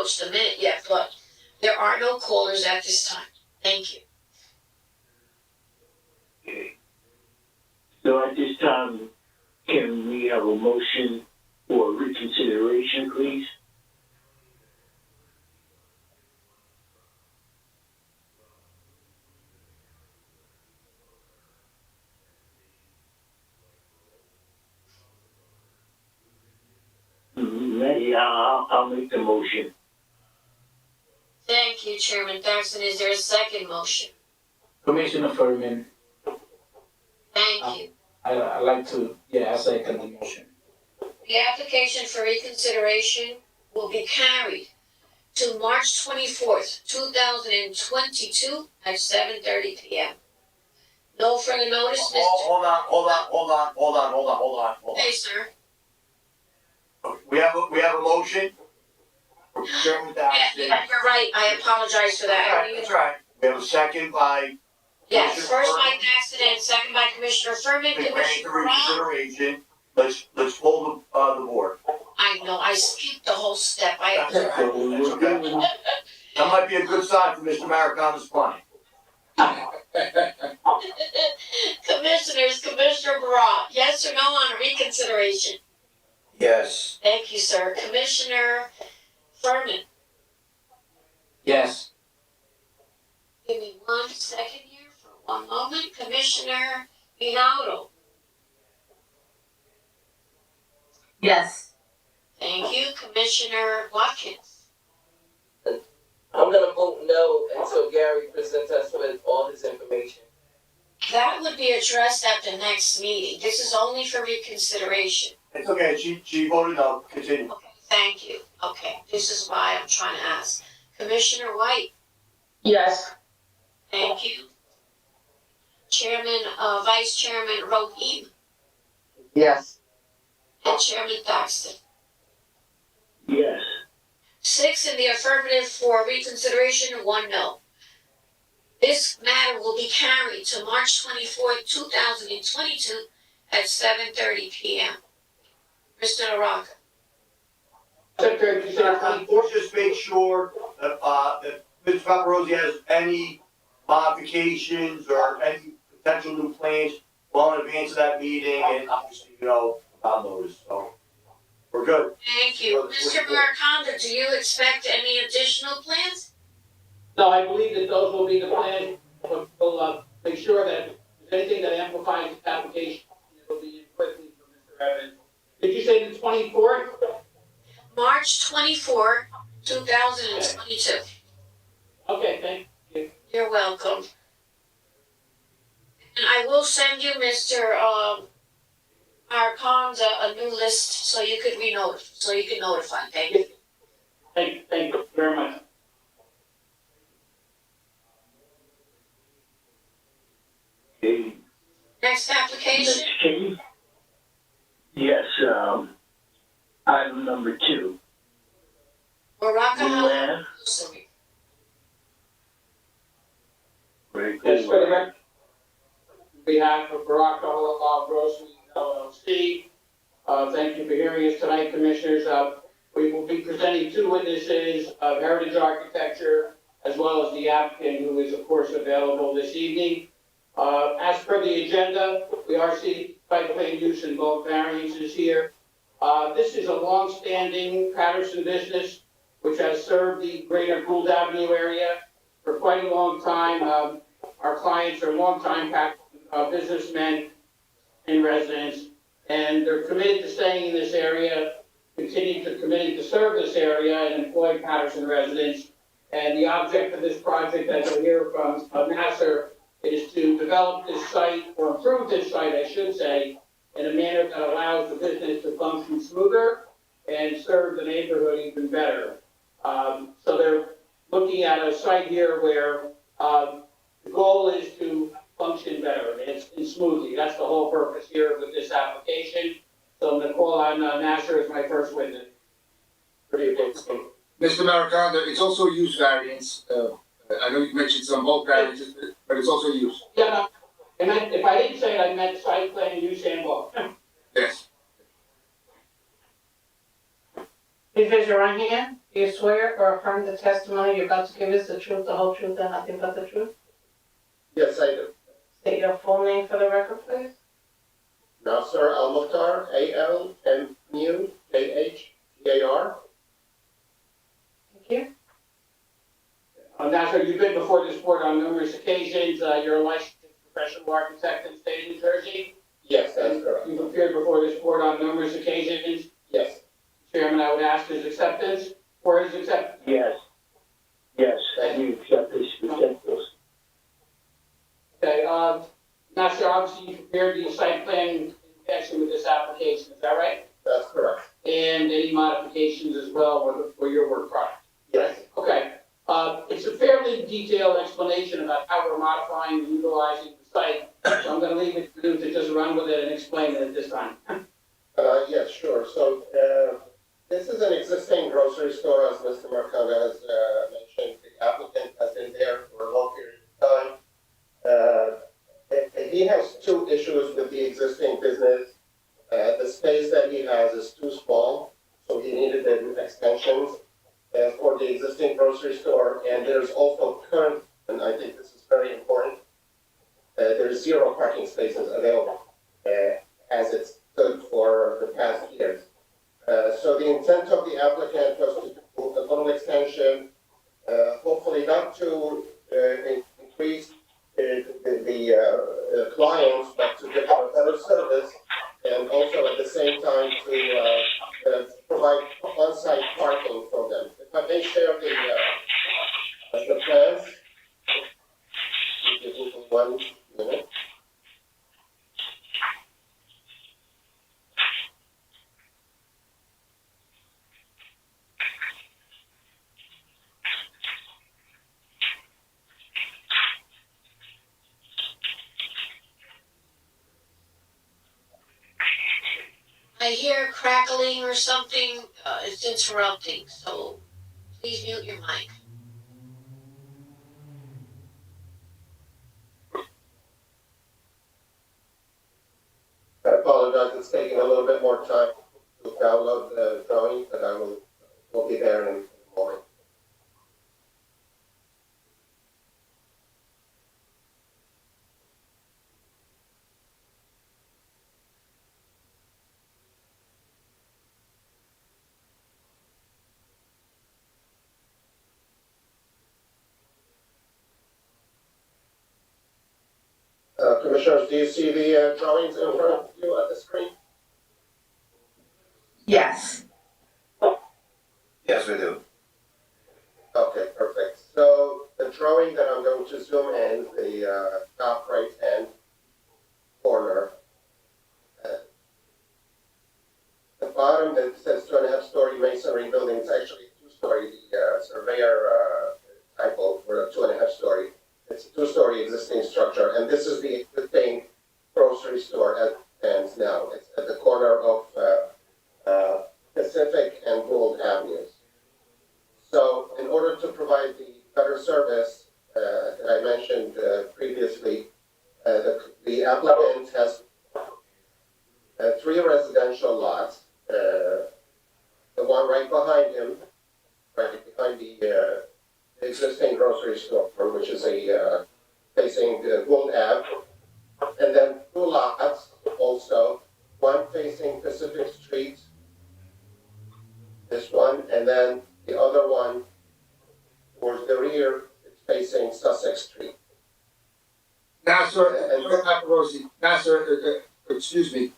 [SPEAKER 2] approached the minute yet, but there are no callers at this time. Thank you.
[SPEAKER 1] Okay. So at this time, can we have a motion for reconsideration, please? Yeah, I'll make the motion.
[SPEAKER 2] Thank you, Chairman Paterson. Is there a second motion?
[SPEAKER 9] Commissioner Furman,
[SPEAKER 2] Thank you.
[SPEAKER 9] I like to, I second the motion.
[SPEAKER 2] The application for reconsideration will be carried to March 24th, 2022 at 7:30 p.m. No further notice, Mr.
[SPEAKER 5] Hold on.
[SPEAKER 2] Hey, sir.
[SPEAKER 5] We have a motion. Chairman
[SPEAKER 2] Yeah,
[SPEAKER 5] Paterson.
[SPEAKER 2] you're right. I apologize for that.
[SPEAKER 5] That's right. We have a second by
[SPEAKER 2] Yes,
[SPEAKER 5] Commissioner
[SPEAKER 2] first by
[SPEAKER 5] Furman.
[SPEAKER 2] Paxton and second by Commissioner Furman.
[SPEAKER 5] Granted
[SPEAKER 2] Commissioner Brown.
[SPEAKER 5] reconsideration. Let's pull the board.
[SPEAKER 2] I know, I skipped the whole step.
[SPEAKER 5] That's okay. That might be a good sign for Mr. Maricona's client.
[SPEAKER 2] Commissioners, Commissioner Brown, yes or no on reconsideration?
[SPEAKER 11] Yes.
[SPEAKER 2] Thank you, sir. Commissioner Furman,
[SPEAKER 9] Yes.
[SPEAKER 2] give me 1 second here for one moment. Commissioner Rinaldo,
[SPEAKER 10] Yes.
[SPEAKER 2] thank you. Commissioner Watkins,
[SPEAKER 8] I'm gonna vote no until Gary presents us with all his information.
[SPEAKER 2] that would be addressed at the next meeting. This is only for reconsideration.
[SPEAKER 5] It's okay, she voted no, continue.
[SPEAKER 2] Okay, thank you. Okay, this is why I'm trying to ask. Commissioner White,
[SPEAKER 10] Yes.
[SPEAKER 2] thank you. Chairman, Vice Chairman Rohit,
[SPEAKER 8] Yes.
[SPEAKER 2] and Chairman Paxton.
[SPEAKER 1] Yes.
[SPEAKER 2] 6 in the affirmative for reconsideration, 1 no. This matter will be carried to March 24th, 2022 at 7:30 p.m. Mr. Naraka.
[SPEAKER 4] Secretary, you said 24th?
[SPEAKER 5] Let's just make sure that Mr. Paparosi has any modifications or any potential new plans well in advance of that meeting, and obviously, on those, so we're good.
[SPEAKER 2] Thank you. Mr. Murakanda, do you expect any additional plans?
[SPEAKER 4] No, I believe that those will be the plans, but we'll, make sure that if there's anything that amplifies the application, it'll be in quickly for Mr. Evans. Did you say the 24th?
[SPEAKER 2] March 24, 2022.
[SPEAKER 4] Okay, thank you.
[SPEAKER 2] You're welcome. And I will send you, Mr. Arconda, a new list so you could notify. Thank you.
[SPEAKER 4] Thank you very much.
[SPEAKER 1] Okay.
[SPEAKER 2] Next application,
[SPEAKER 1] Next case. Yes, item number 2.
[SPEAKER 2] Baraka House.
[SPEAKER 1] Luann. Very
[SPEAKER 4] Yes, for the
[SPEAKER 1] good.
[SPEAKER 4] record, on behalf of Baraka Grocery LLC, thank you for hearing us tonight, Commissioners. We will be presenting 2 witnesses of Heritage Architecture, as well as the applicant, who is, of course, available this evening. As per the agenda, we are seeking site plan use and bulk variances here. This is a long-standing Paterson business, which has served the greater Gould Avenue area for quite a long time. Our clients are longtime businessmen and residents, and they're committed to staying in this area, committed to serve this area and employ Paterson residents. And the object of this project, as I hear from Nasser, is to develop this site, or improve this site, I should say, in a manner that allows the business to function smoother and serve the neighborhood even better. So they're looking at a site here where the goal is to function better and smoothly. That's the whole purpose here with this application. So I'm going to call on Nasser as my first witness. Pretty good.
[SPEAKER 3] Mr. Maricondo, it's also use variance. I know you mentioned some bulk variances, but it's also use.
[SPEAKER 4] Yeah, no, if I didn't say it, I meant site plan use and bulk.
[SPEAKER 3] Yes.
[SPEAKER 6] Please raise your right hand. Do you swear or affirm the testimony you're about to give is the truth, the whole truth, and nothing but the truth?
[SPEAKER 12] Yes, I do.
[SPEAKER 6] State your full name for the record, please.
[SPEAKER 12] Nasser Al-Mukhtar, Almukhtar.
[SPEAKER 6] Thank you.
[SPEAKER 4] Nasser, you've been before this board on numerous occasions. You're a licensed professional architect in the state of New Jersey.
[SPEAKER 12] Yes, that's correct.
[SPEAKER 4] You've appeared before this board on numerous occasions.
[SPEAKER 12] Yes.
[SPEAKER 4] Chairman, I would ask his acceptance or his acceptance.
[SPEAKER 1] Yes. Yes, and you accept this credentials.
[SPEAKER 4] Okay, Nasser, obviously you prepared the site plan in connection with this application, is that right?
[SPEAKER 12] That's correct.
[SPEAKER 4] And any modifications as well for your work product?
[SPEAKER 12] Yes.
[SPEAKER 4] Okay, it's a fairly detailed explanation about how we're modifying and utilizing the site, so I'm gonna leave it to you to just run with it and explain it at this time.
[SPEAKER 12] Yes, sure. So, this is an existing grocery store, as Mr. Marcanda has mentioned. The applicant has been there for a long period of time. He has two issues with the existing business. The space that he has is too small, so he needed an extension for the existing grocery store. And there's also current, and I think this is very important, there's 0 parking spaces available as it's stood for the past years. So the intent of the applicant was to do a little extension, hopefully not to increase the clients, but to give them a better service, and also at the same time to provide on-site parking for them. If I may share the plans, give me 1 minute.
[SPEAKER 2] I hear crackling or something, it's interrupting, so please mute your mic.
[SPEAKER 12] I apologize, it's taking a little bit more time to download the drawing, but I will be there in the morning. Commissioners, do you see the drawings in front of you at the screen?
[SPEAKER 7] Yes.
[SPEAKER 11] Yes, we do.
[SPEAKER 12] Okay, perfect. So the drawing that I'm going to zoom in, the top right hand corner, the bottom that says 2.5-story masonry building, it's actually 2-story. The surveyor typo for a 2.5-story. It's a 2-story existing structure, and this is the existing grocery store as it stands now. It's at the corner of Pacific and Gould Avenues. So in order to provide the better service that I mentioned previously, the applicant has 3 residential lots. The one right behind him, right behind the existing grocery store, which is facing Gould Ave, and then 2 lots also, one facing Pacific Street, this one, and then the other one towards the rear, it's facing Sussex Street.
[SPEAKER 3] Nasser, excuse me,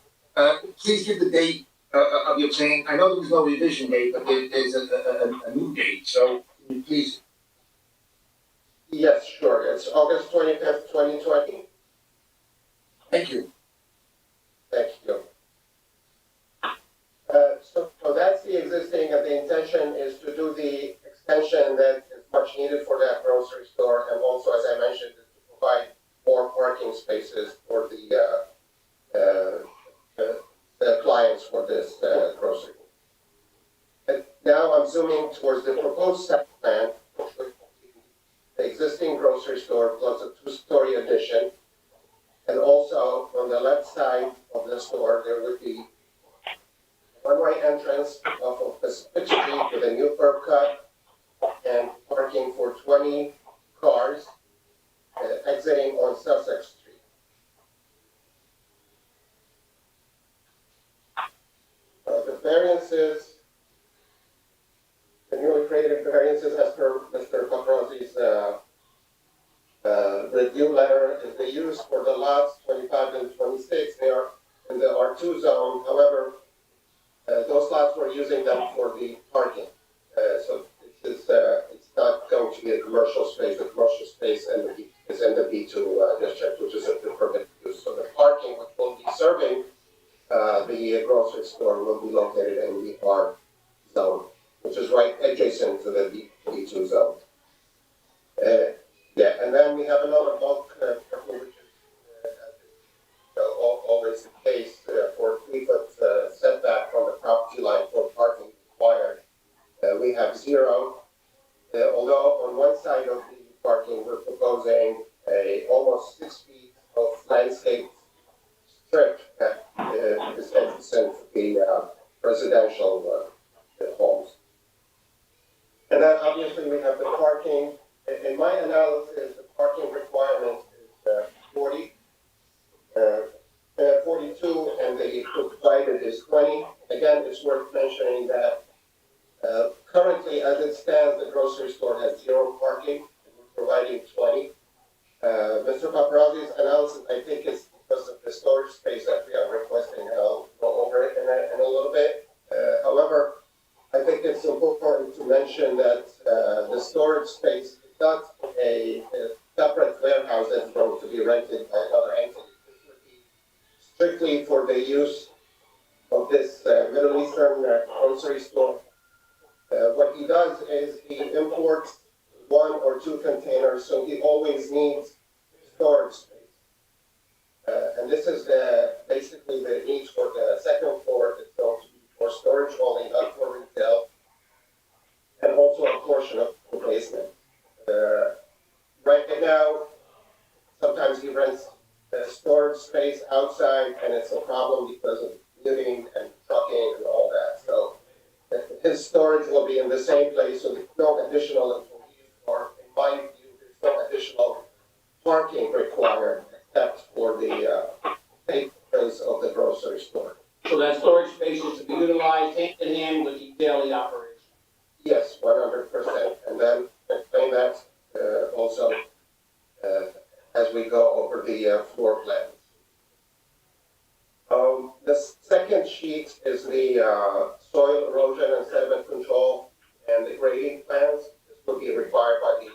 [SPEAKER 3] please give the date of your plan. I know there was no revision date, but there's a new date, so can you please?
[SPEAKER 12] Yes, sure. It's August 25th, 2020.
[SPEAKER 3] Thank you.
[SPEAKER 12] Thank you. So that's the existing, and the intention is to do the extension that is much needed for that grocery store, and also, as I mentioned, to provide more parking spaces for the clients for this grocery. And now I'm zooming towards the proposed site plan, which would be the existing grocery store plus a 2-story addition. And also on the left side of the store, there would be one-way entrance off of Pacific Street with a new curb cut and parking for 20 cars exiting on Sussex Street. The variances, the newly created variances as per Mr. Patrozzi's review letter, is the use for the lots 25 and 26. They are in the R2 zone. However, those lots were using them for the parking. So this is, it's not going to be a commercial space. The commercial space is in the B2 district, which is a permitted use. So the parking, which will be serving the grocery store, will be located in the R zone, which is right adjacent to the B2 zone. Yeah, and then we have another bulk parking, which is always the case for 3-foot setback from the property line for parking required. We have 0. Although on one side of the parking, we're proposing a almost 6 feet of landscape strip that is adjacent to the residential homes. And then obviously we have the parking. In my analysis, the parking requirement is 42, and the provided is 20. Again, it's worth mentioning that currently, as it stands, the grocery store has 0 parking, and we're providing 20. Mr. Paparazzi's analysis, I think, is because of the storage space that we are requesting. I'll go over it in a little bit. However, I think it's important to mention that the storage space is not a separate warehouse that's going to be rented by another entity. This would be strictly for the use of this Middle Eastern grocery store. What he does is he imports 1 or 2 containers, so he always needs storage space. And this is basically the need for the second floor. It's going to be for storage only, not for retail, and also a portion of the basement. Right now, sometimes he rents storage space outside, and it's a problem because of commuting and trucking and all that. So his storage will be in the same place, so there's no additional employees, or in my view, there's no additional parking required except for the patrons of the grocery store.
[SPEAKER 4] So that storage space is to be utilized hand in hand with the daily operation.
[SPEAKER 12] Yes, 100%. And then explain that also as we go over the floor plans. The second sheet is the soil erosion and sediment control and the grading plans. This will be required by the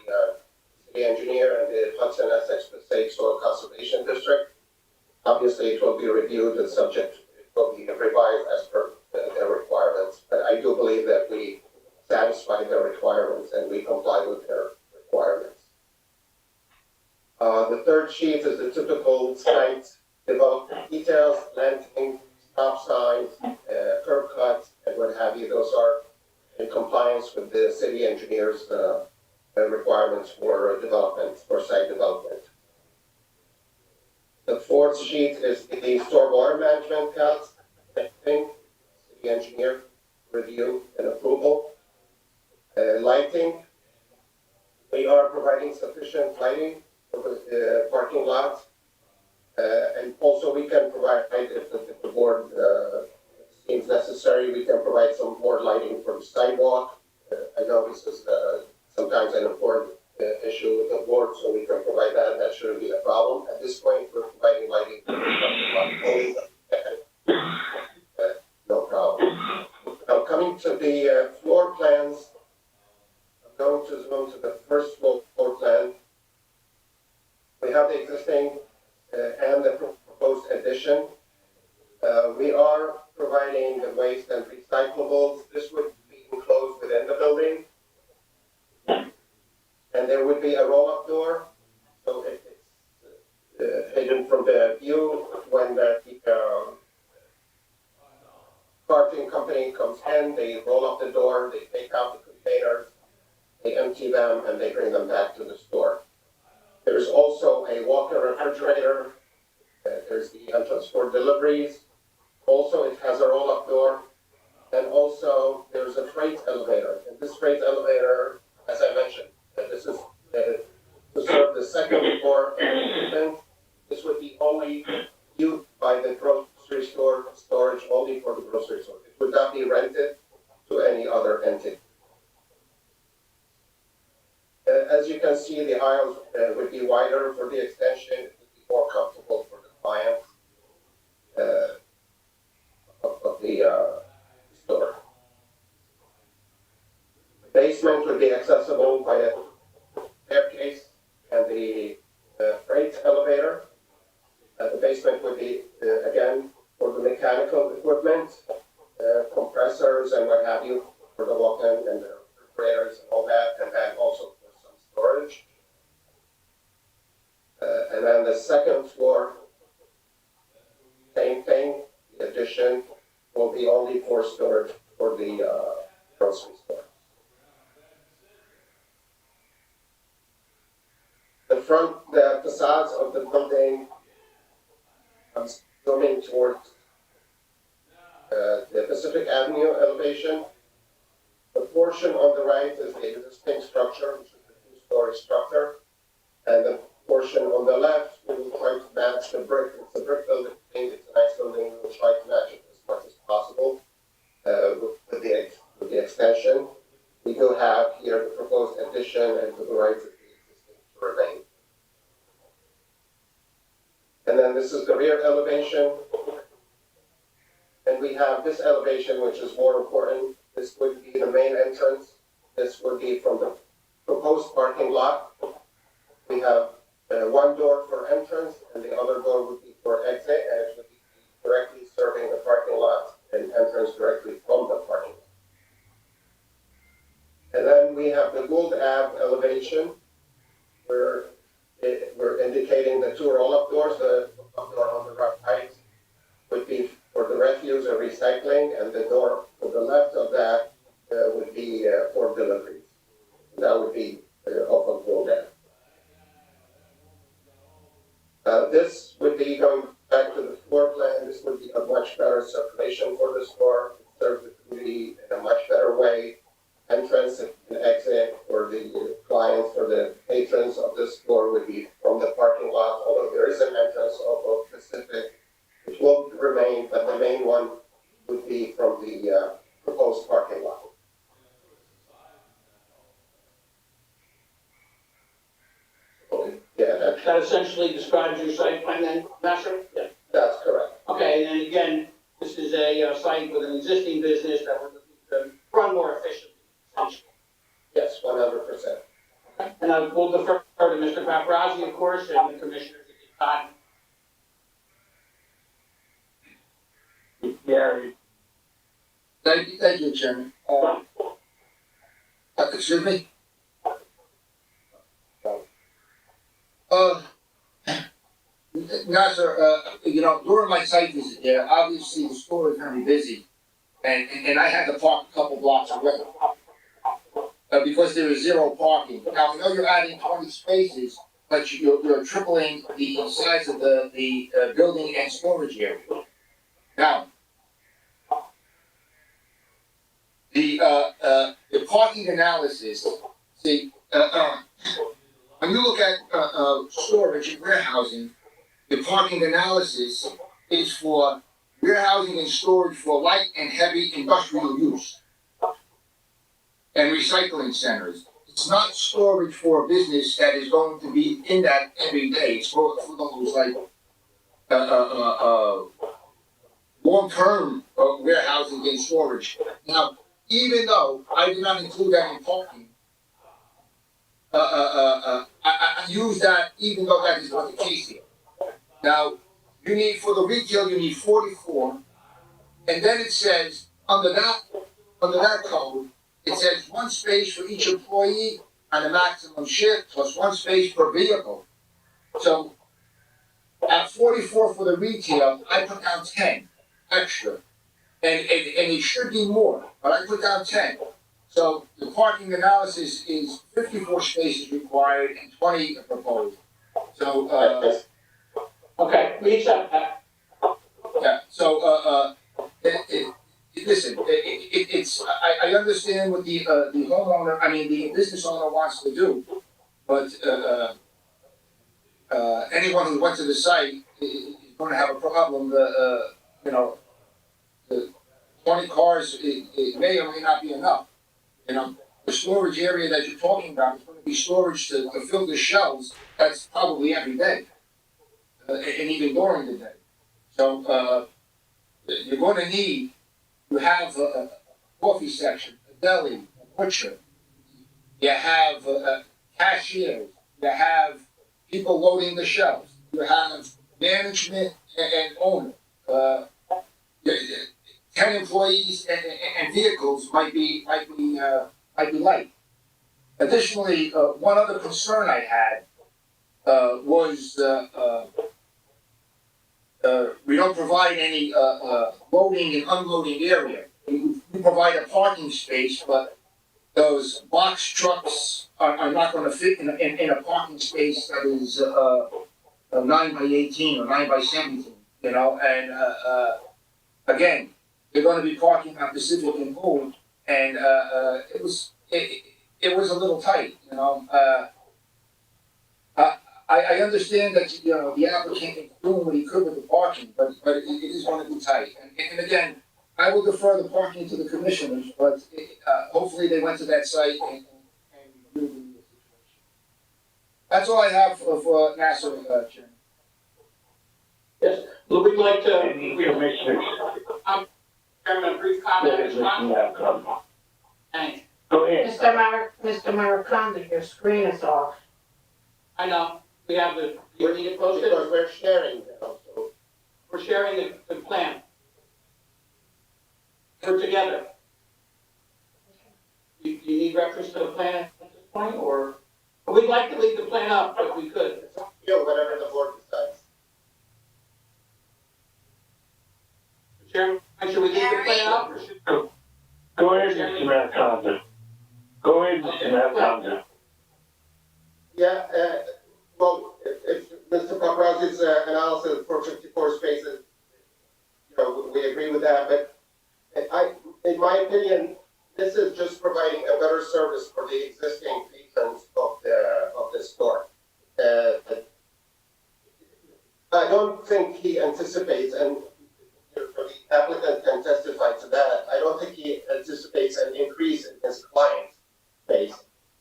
[SPEAKER 12] city engineer and the Hudson Essex Passaic Soil Conservation District. Obviously, it will be reviewed and subject, it will be revised as per their requirements. But I do believe that we satisfy their requirements and we comply with their requirements. The third sheet is the typical site development details, planting, stop signs, curb cuts, and what have you. Those are in compliance with the city engineer's requirements for development, for site development. The fourth sheet is the stormwater management counts, city engineer review and approval. Lighting, we are providing sufficient lighting for the parking lots. And also we can provide, if the board seems necessary, we can provide some more lighting for the sidewalk. I know this is sometimes an important issue with the board, so we can provide that. That shouldn't be a problem. At this point, we're providing lighting for the no problem. Now coming to the floor plans, I'm going to zoom to the first floor plan. We have the existing and the proposed addition. We are providing the waste and recyclables. This would be enclosed within the building. And there would be a roll-up door, so it's hidden from the view when the carting company comes in. They roll up the door, they take out the containers, they empty them, and they bring them back to the store. There's also a walk-in refrigerator. There's the entrance for deliveries. Also, it has a roll-up door. And also, there's a freight elevator, and this freight elevator, as I mentioned, this is to serve the second floor equipment. This would be only used by the grocery store, storage only for the grocery store. It would not be rented to any other entity. As you can see, the aisles would be wider for the extension. It would be more comfortable for the client of the store. The basement would be accessible by a staircase and the freight elevator. The basement would be, again, for the mechanical equipment, compressors and what have you, for the walk-in and the refrigerators and all that, and then also for some storage. And then the second floor, same thing, the addition will be only for storage for the grocery store. The facades of the building, I'm zooming towards the Pacific Avenue elevation. The portion on the right is the existing structure, which is the two-story structure. And the portion on the left, we will try to match the brick. It's a brick building, it's a nice building, we will try to match it as much as possible with the extension. We do have here the proposed addition, and to the right is the existing to remain. And then this is the rear elevation. And we have this elevation, which is more important. This would be the main entrance. This would be from the proposed parking lot. We have one door for entrance, and the other door would be for exit, and it would be directly serving the parking lot and entrance directly from the parking lot. And then we have the Gould Ave elevation, where we're indicating the two roll-up doors. The door on the right would be for the refuse and recycling, and the door to the left of that would be for deliveries. That would be off of Gould Ave. This would be going back to the floor plan. This would be a much better circulation for the store, serve the community in a much better way. Entrance and exit for the clients or the patrons of the store would be from the parking lot, although there is an entrance off of Pacific, which will remain, but the main one would be from the proposed parking lot. Yeah,
[SPEAKER 4] That essentially describes your site plan then, Master? Yeah.
[SPEAKER 12] that's correct.
[SPEAKER 4] Okay, and then again, this is a site with an existing business that we're looking to run more efficiently, essentially.
[SPEAKER 12] Yes, 100%.
[SPEAKER 4] And I will defer to Mr. Paparazzi, of course, and the commissioners at this time.
[SPEAKER 1] Gary.
[SPEAKER 3] Thank you, Chairman. Excuse me? Nasser, during my site visit there, obviously the store is very busy. And I had to park a couple blocks away. Because there is zero parking. Now, I know you're adding 20 spaces, but you're tripling the size of the building and storage area. Now, the parking analysis, see, when you look at storage and warehousing, the parking analysis is for warehousing and storage for light and heavy industrial use and recycling centers. It's not storage for a business that is going to be in that every day. It's for those like long-term warehousing and storage. Now, even though I did not include that in parking, I use that even though that is not the case here. Now, you need, for the retail, you need 44, and then it says, under that code, it says 1 space for each employee on a maximum shift, plus 1 space per vehicle. So, at 44 for the retail, I put down 10 extra, and it should be more, but I put down 10. So, the parking analysis is 54 spaces required and 20 proposed. So,
[SPEAKER 4] Okay, we accept that.
[SPEAKER 3] yeah, so, listen, I understand what the homeowner, I mean, the business owner wants to do, but, anyone who went to the site is gonna have a problem, you know, the 20 cars, it may or may not be enough, you know? The storage area that you're talking about is gonna be storage to fill the shelves, that's probably every day, and even during the day. So, you're gonna need, you have a coffee section, a deli, a butcher, you have cashiers, you have people loading the shelves, you have management and owner. 10 employees and vehicles might be light. Additionally, one other concern I had was we don't provide any loading and unloading area. We provide a parking space, but those box trucks are not going to fit in a parking space that is 9 by 18 or 9 by 17. You know, and again, they're going to be parking on Pacific and Gold, and it was a little tight. You know, I understand that the applicant is doing what he could with the parking, but it is going to be tight. And again, I will defer the parking to the commissioners, but hopefully they went to that site and reviewed the situation. That's all I have for Nassau, Chairman.
[SPEAKER 4] Yes, well, we'd like to,
[SPEAKER 1] Any commissioners?
[SPEAKER 4] Chairman, a brief comment. Thanks.
[SPEAKER 1] Go ahead.
[SPEAKER 6] Mr. Maracanda, your screen is off.
[SPEAKER 4] I know, we have the, you need it posted?
[SPEAKER 12] Because we're sharing now, so.
[SPEAKER 4] We're sharing the plan. We're together. You need reference to the plan at this point, or? We'd like to leave the plan up if we could.
[SPEAKER 12] Whatever the board decides.
[SPEAKER 4] Chairman, should we leave the plan up or should?
[SPEAKER 1] Go ahead, Mr. Maracanda. Go ahead, Mr. Maracanda.
[SPEAKER 12] Yeah, well, if Mr. Paparazzi's analysis for 54 spaces, we agree with that, but in my opinion, this is just providing a better service for the existing patrons of the store. I don't think he anticipates, and the applicant can testify to that, I don't think he anticipates an increase in his client base.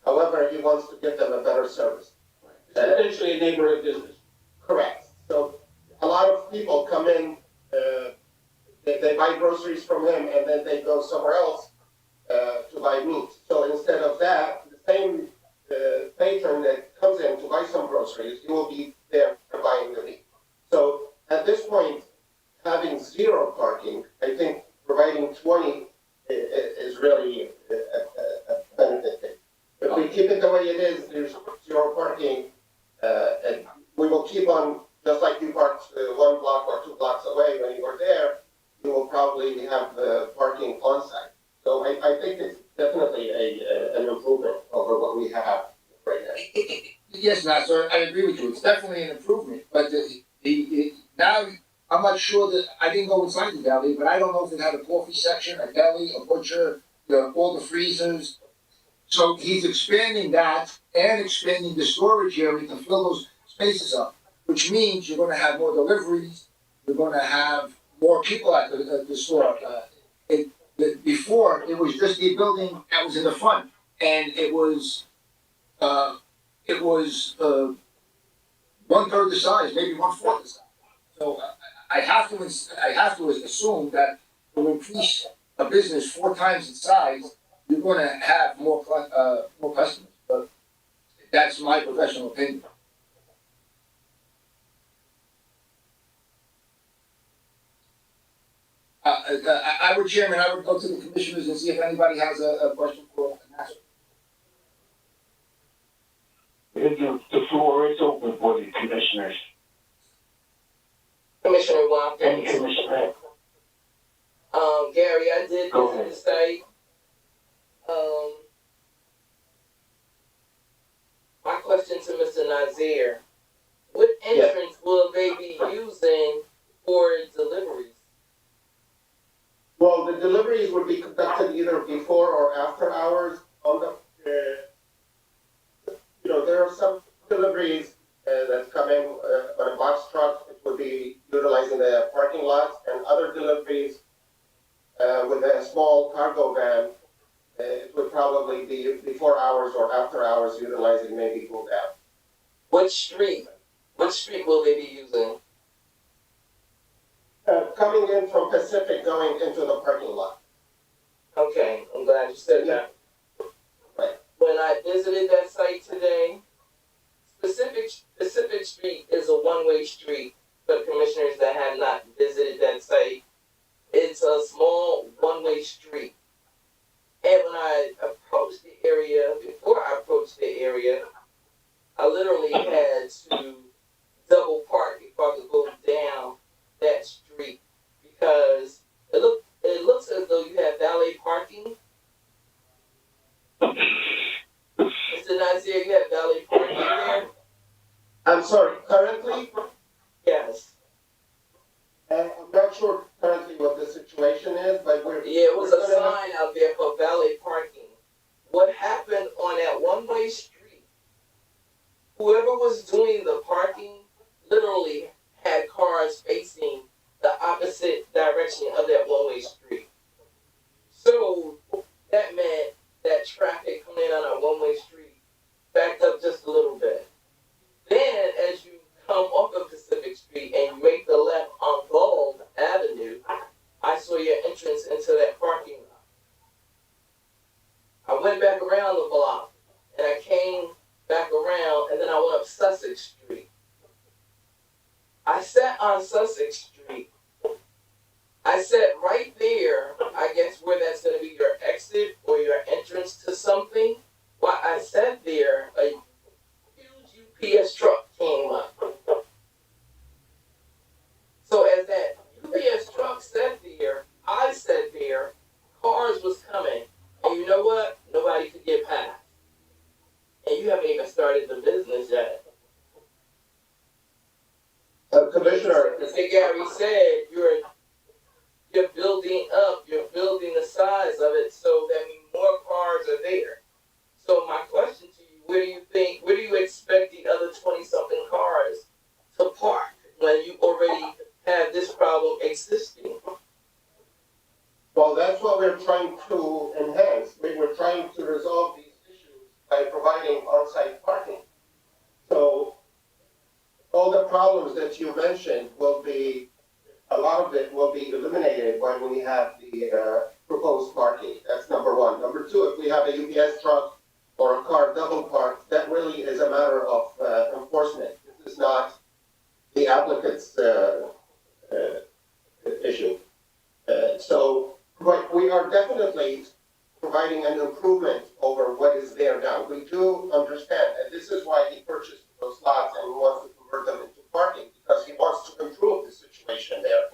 [SPEAKER 12] However, he wants to give them a better service.
[SPEAKER 4] It's essentially a neighborhood business.
[SPEAKER 12] Correct. So a lot of people come in, they buy groceries from him, and then they go somewhere else to buy meat. So instead of that, the same patron that comes in to buy some groceries, he will be there buying the meat. So at this point, having zero parking, I think providing 20 is really a benefit. If we keep it the way it is, there's zero parking, and we will keep on, just like you parked 1 block or 2 blocks away when you were there, you will probably have parking on site. So I think it's definitely an improvement over what we have right now.
[SPEAKER 3] Yes, Nasser, I agree with you. It's definitely an improvement, but now I'm not sure that I didn't go inside the deli, but I don't know if it had a coffee section, a deli, a butcher, all the freezers. So he's expanding that and expanding the storage area to fill those spaces up, which means you're going to have more deliveries. You're going to have more people at the store. Before it was just the building that was in the front, and it was 1/3 the size, maybe 1/4 the size. So I have to assume that to increase a business 4 times its size, you're going to have more customers. But that's my professional opinion. Chairman, I would go to the commissioners and see if anybody has a question for Nassau.
[SPEAKER 1] The floor is open for the commissioners.
[SPEAKER 8] Commissioner Watkins.
[SPEAKER 1] Any commissioner?
[SPEAKER 8] Gary, I did visit the site. My question to Mr. Nazir, what entrance will they be using for deliveries?
[SPEAKER 12] Well, the deliveries would be conducted either before or after hours on the, there are some deliveries that come in on a box truck. It would be utilizing the parking lots, and other deliveries with a small cargo van, it would probably be before hours or after hours utilizing maybe Google App.
[SPEAKER 8] Which street will they be using?
[SPEAKER 12] Coming in from Pacific going into the parking lot.
[SPEAKER 8] Okay, I'm glad you said that.
[SPEAKER 12] Right.
[SPEAKER 8] When I visited that site today, Pacific Street is a one-way street for commissioners that have not visited that site. It's a small one-way street. And when I approached the area, before I approached the area, I literally had to double park before I could go down that street because it looks as though you have valet parking. Mr. Nazir, you have valet parking there?
[SPEAKER 12] I'm sorry, currently?
[SPEAKER 8] Yes.
[SPEAKER 12] I'm not sure currently what the situation is, but
[SPEAKER 8] Yeah, it was a sign out there for valet parking. What happened on that one-way street, whoever was doing the parking literally had cars facing the opposite direction of that one-way street. So that meant that traffic coming in on a one-way street backed up just a little bit. Then as you come off of Pacific Street and you make the left on Gold Avenue, I saw your entrance into that parking lot. I went back around the block and I came back around and then I went up Sussex Street. I sat on Sussex Street. I sat right there, I guess where that's going to be your exit or your entrance to something. While I sat there, a huge UPS truck came up. So as that UPS truck sat there, I sat there, cars was coming, and you know what? Nobody could get past. And you haven't even started the business yet.
[SPEAKER 12] Commissioner.
[SPEAKER 8] As Gary said, you're building up, you're building the size of it, so that means more cars are there. So my question to you, where do you expect the other 20-something cars to park when you already have this problem existing?
[SPEAKER 12] Well, that's what we're trying to enhance. We're trying to resolve these issues by providing on-site parking. So all the problems that you mentioned a lot of it will be eliminated when we have the proposed parking. That's number one. Number two, if we have a UPS truck or a car double parked, that really is a matter of enforcement. This is not the applicant's issue. But we are definitely providing an improvement over what is there now. We do understand, and this is why he purchased those lots and he wants to convert them into parking, because he wants to improve the situation there.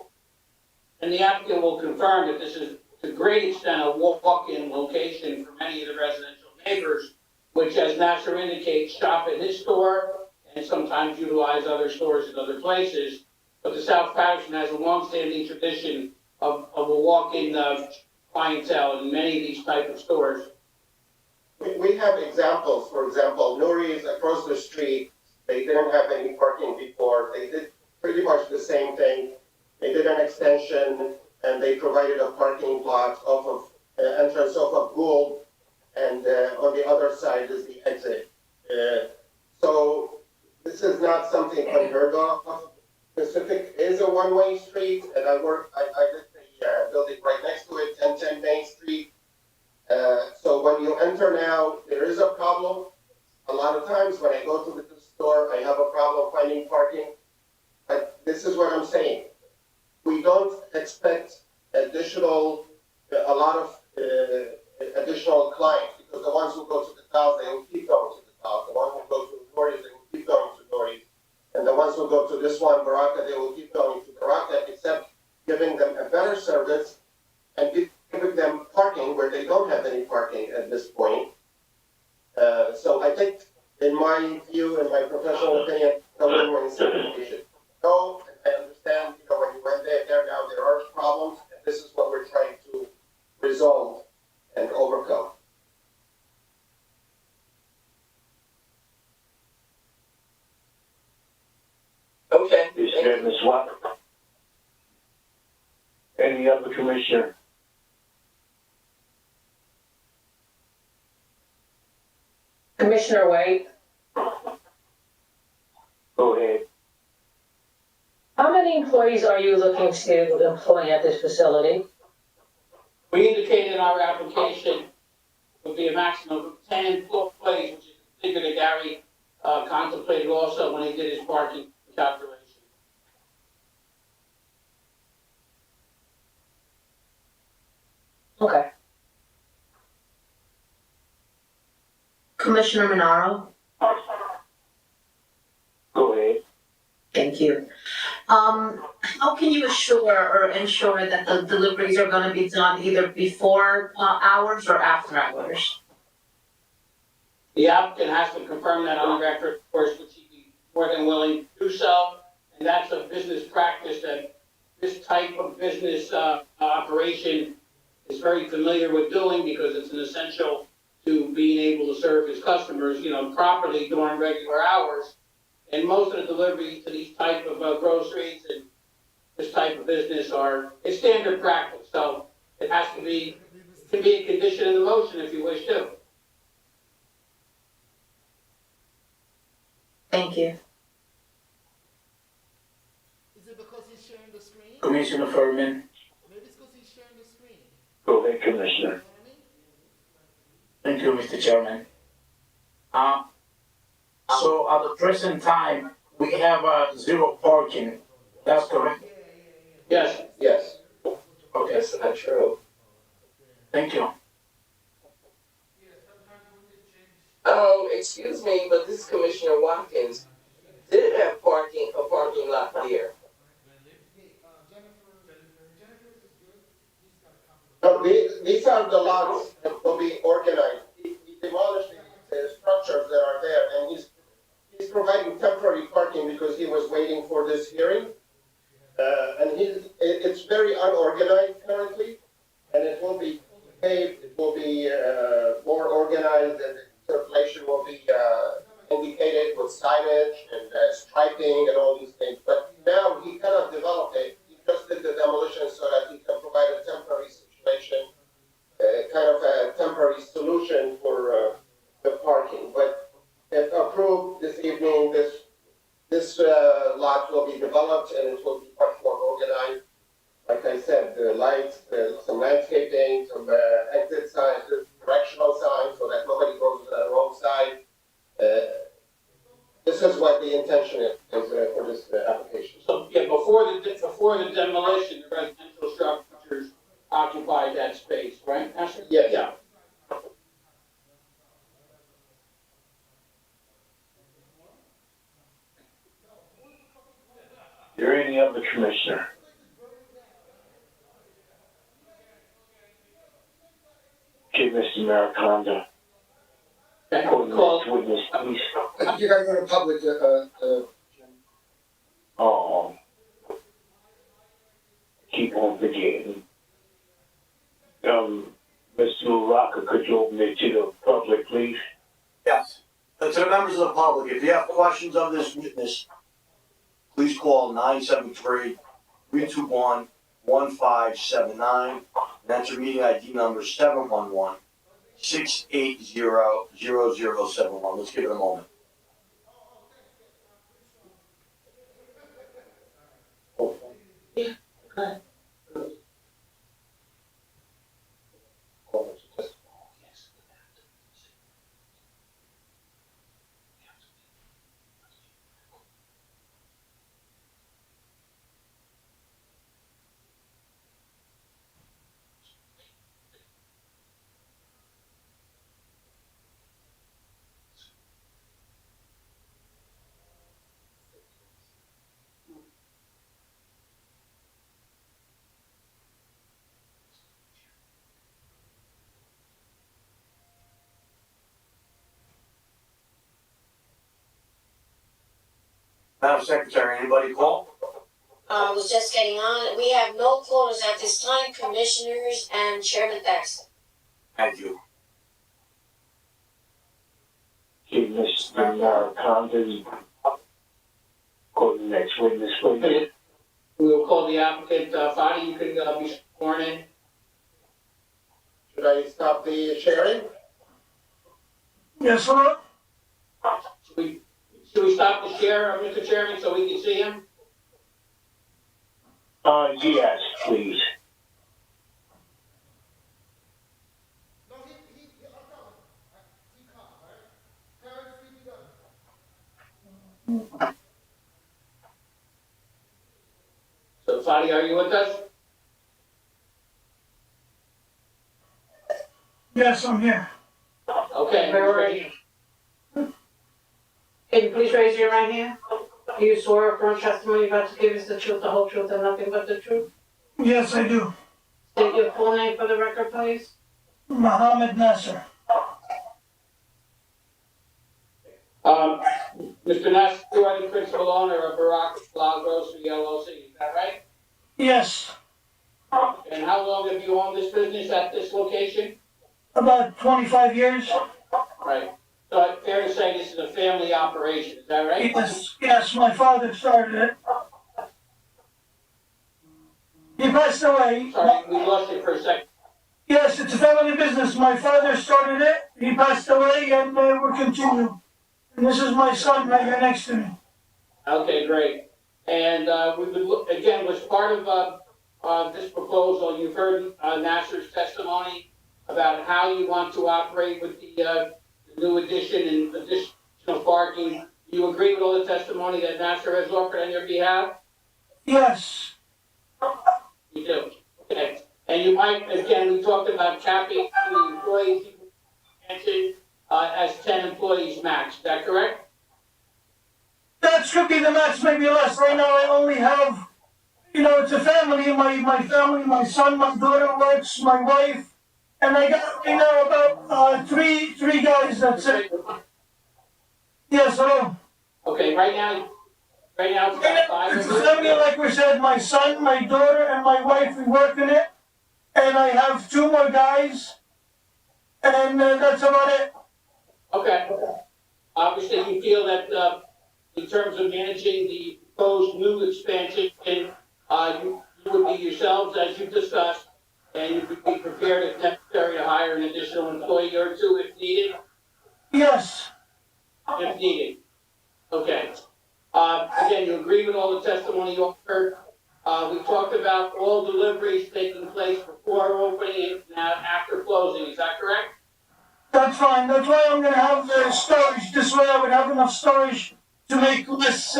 [SPEAKER 4] And the applicant will confirm that this is to a great extent a walk-in location for many of the residential neighbors, which, as Nasser indicates, shop at his store and sometimes utilize other stores in other places. But the South Paterson has a long-standing tradition of a walk-in clientele in many of these type of stores.
[SPEAKER 12] We have examples. For example, Nuri's across the street, they didn't have any parking before. They did pretty much the same thing. They did an extension and they provided a parking lot off of entrance off of Gould, and on the other side is the exit. So this is not something unheard of. Pacific is a one-way street, and I did the building right next to it, 1010 Main Street. So when you enter now, there is a problem. A lot of times when I go to the store, I have a problem finding parking. But this is what I'm saying. We don't expect a lot of additional clients, because the ones who go to the South, they will keep going to the South. The ones who go to Nori's, they will keep going to Nori's. And the ones who go to this one, Baraka, they will keep going to Baraka, except giving them a better service and giving them parking where they don't have any parking at this point. So I think, in my view, in my professional opinion, the win-win situation. So I understand, when you went there now there are problems, and this is what we're trying to resolve and overcome.
[SPEAKER 8] Okay.
[SPEAKER 1] Is there, Ms. Watkins? Any other commissioner?
[SPEAKER 10] Commissioner White,
[SPEAKER 1] Go ahead.
[SPEAKER 10] how many employees are you looking to employ at this facility?
[SPEAKER 4] We indicated in our application would be a maximum of 10 employees, which is the figure that Gary contemplated also when he did his parking calculation.
[SPEAKER 10] Okay.
[SPEAKER 13] Commissioner Minaro,
[SPEAKER 1] Go ahead.
[SPEAKER 13] thank you. How can you ensure that the deliveries are gonna be done either before hours or after hours?
[SPEAKER 4] The applicant has to confirm that on the record, of course, which he'd be more than willing to do so. And that's a business practice that this type of business operation is very familiar with doing because it's an essential to being able to serve his customers, properly during regular hours. And most of the deliveries to these type of groceries and this type of business is standard practice. So it has to be, it can be a condition in the motion if you wish to.
[SPEAKER 13] Thank you.
[SPEAKER 14] Is it because he's sharing the screen?
[SPEAKER 9] Commissioner Furman.
[SPEAKER 14] Maybe it's because he's sharing the screen.
[SPEAKER 1] Go ahead, Commissioner.
[SPEAKER 9] Thank you, Mr. Chairman. So at the present time, we have zero parking. That's correct?
[SPEAKER 4] Yes.
[SPEAKER 12] Yes.
[SPEAKER 9] Okay,
[SPEAKER 8] That's not true.
[SPEAKER 9] thank you.
[SPEAKER 8] Excuse me, but this is Commissioner Watkins. Did have a parking lot there.
[SPEAKER 12] No, these are the lots that will be organized. He demolished the structures that are there, and he's providing temporary parking because he was waiting for this hearing. And it's very unorganized currently, and it will be paved, it will be more organized, and the circulation will be indicated with signage and striping and all these things. But now he cannot develop it. He just did the demolition so that he can provide a temporary situation, kind of a temporary solution for the parking. But if approved this evening, this lot will be developed and it will be much more organized. Like I said, the lights, some landscaping, some exit signs, directional signs so that nobody goes to the wrong side. This is what the intention is for this application.
[SPEAKER 4] So, yeah, before the demolition, the residential structures occupied that space, right, Ashley?
[SPEAKER 12] Yes.
[SPEAKER 4] Yeah.
[SPEAKER 1] Is there any other commissioner? Okay, Mr. Maricondo.
[SPEAKER 4] Call.
[SPEAKER 1] Witness, please.
[SPEAKER 3] You gotta go to public,
[SPEAKER 1] Oh. Keep on forgetting. Mr. Larocca, could you open it to the public, please?
[SPEAKER 5] Yes. To the members of the public, if you have questions of this witness, please call 973-321-1579. That's your meeting ID number 711-680-0071. Let's give it a moment. Madam Secretary, anybody call?
[SPEAKER 2] was just getting on. We have no quotas at this time, commissioners and Chairman Thaxton.
[SPEAKER 5] Thank you.
[SPEAKER 1] Okay, Mr. Condon, go to the next witness, please.
[SPEAKER 4] We will call the applicant, Fadi, you can, be sworn in.
[SPEAKER 12] Should I stop the sharing?
[SPEAKER 5] Yes, sir.
[SPEAKER 4] Should we stop the share, Mr. Chairman, so we can see him?
[SPEAKER 1] Yes, please.
[SPEAKER 14] No, I'm coming. He come, right? Parents, be done.
[SPEAKER 4] So Fadi, are you with us?
[SPEAKER 5] Yes, I'm here.
[SPEAKER 4] Okay.
[SPEAKER 6] Where are you? Can you please raise your right hand? Do you swear or affirm testimony you're about to give is the truth, the whole truth, and nothing but the truth?
[SPEAKER 5] Yes, I do.
[SPEAKER 6] State your full name for the record, please.
[SPEAKER 5] Mohammed Nasser.
[SPEAKER 4] Mr. Nass, you are the principal owner of Barack Law Grocery LLC, is that right?
[SPEAKER 5] Yes,
[SPEAKER 4] And how long have you owned this business at this location?
[SPEAKER 5] about 25 years.
[SPEAKER 4] Right. So it's fair to say this is a family operation, is that right?
[SPEAKER 5] Yes, my father started it. He passed away.
[SPEAKER 4] Sorry, we lost you for a second.
[SPEAKER 5] Yes, it's a family business. My father started it. He passed away, and we're continuing. And this is my son right here next to me.
[SPEAKER 4] Okay, great. And we would look, again, was part of this proposal, you've heard Nasser's testimony about how you want to operate with the new addition and additional parking. Do you agree with all the testimony that Nasser has offered on your behalf?
[SPEAKER 5] Yes,
[SPEAKER 4] You do? Okay. And you might, again, we talked about capping the employees, you mentioned, as 10 employees max, is that correct?
[SPEAKER 5] that should be the max, maybe less. Right now, I only have, it's a family. My family, my son, my daughter works, my wife, and I got right now about three guys. That's it. Yes, hello.
[SPEAKER 4] Okay, right now it's about 5
[SPEAKER 5] It's
[SPEAKER 4] of
[SPEAKER 5] a
[SPEAKER 4] you.
[SPEAKER 5] family, like we said. My son, my daughter, and my wife. We work in it, and I have 2 more guys, and that's about it.
[SPEAKER 4] Okay. Obviously, you feel that, in terms of managing the proposed new expansion, you would be yourselves, as you've discussed, and you would be prepared if necessary to hire an additional employee or 2 if needed?
[SPEAKER 5] Yes,
[SPEAKER 4] If needed. Okay. Again, you agree with all the testimony you heard. We talked about all deliveries taking place before opening and now after closing, is that correct?
[SPEAKER 5] that's fine. That's why I'm gonna have storage. This way, I would have enough storage to make less